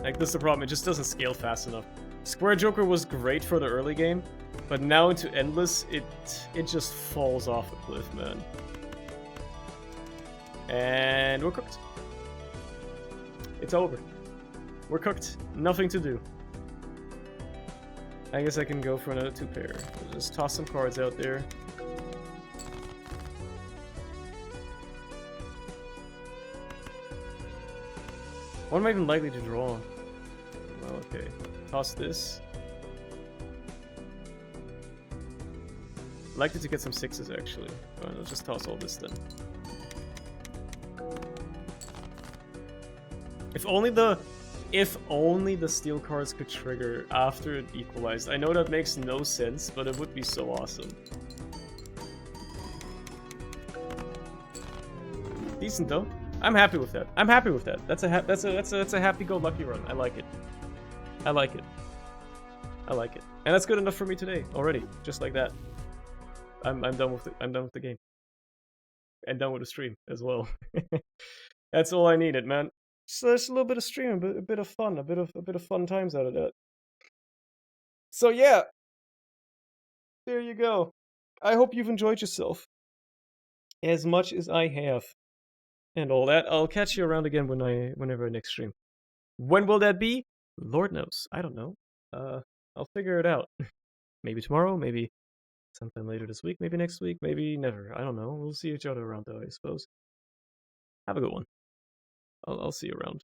Like, this is the problem, it just doesn't scale fast enough. Square Joker was great for the early game, but now into Endless, it just falls off a cliff, man. And we're cooked. It's over. We're cooked. Nothing to do. I guess I can go for another 2-pair. I'll just toss some cards out there. What am I even likely to draw? Well, okay. Toss this. Likely to get some 6s, actually. Alright, let's just toss all this then. If only the steel cards could trigger after it equalized. I know that makes no sense, but it would be so awesome. Decent though. I'm happy with that. I'm happy with that. That's a happy-go-lucky run. I like it. I like it. I like it. And that's good enough for me today already. Just like that. I'm done with the game. And done with the stream as well. That's all I needed, man. So there's a little bit of stream, a bit of fun, a bit of fun times out of that. So yeah, there you go. I hope you've enjoyed yourself as much as I have, and all that. I'll catch you around again whenever I next stream. When will that be? Lord knows. I don't know. I'll figure it out. Maybe tomorrow. Maybe sometime later this week. Maybe next week. Maybe never. I don't know. We'll see each other around though, I suppose. Have a good one. I'll see you around.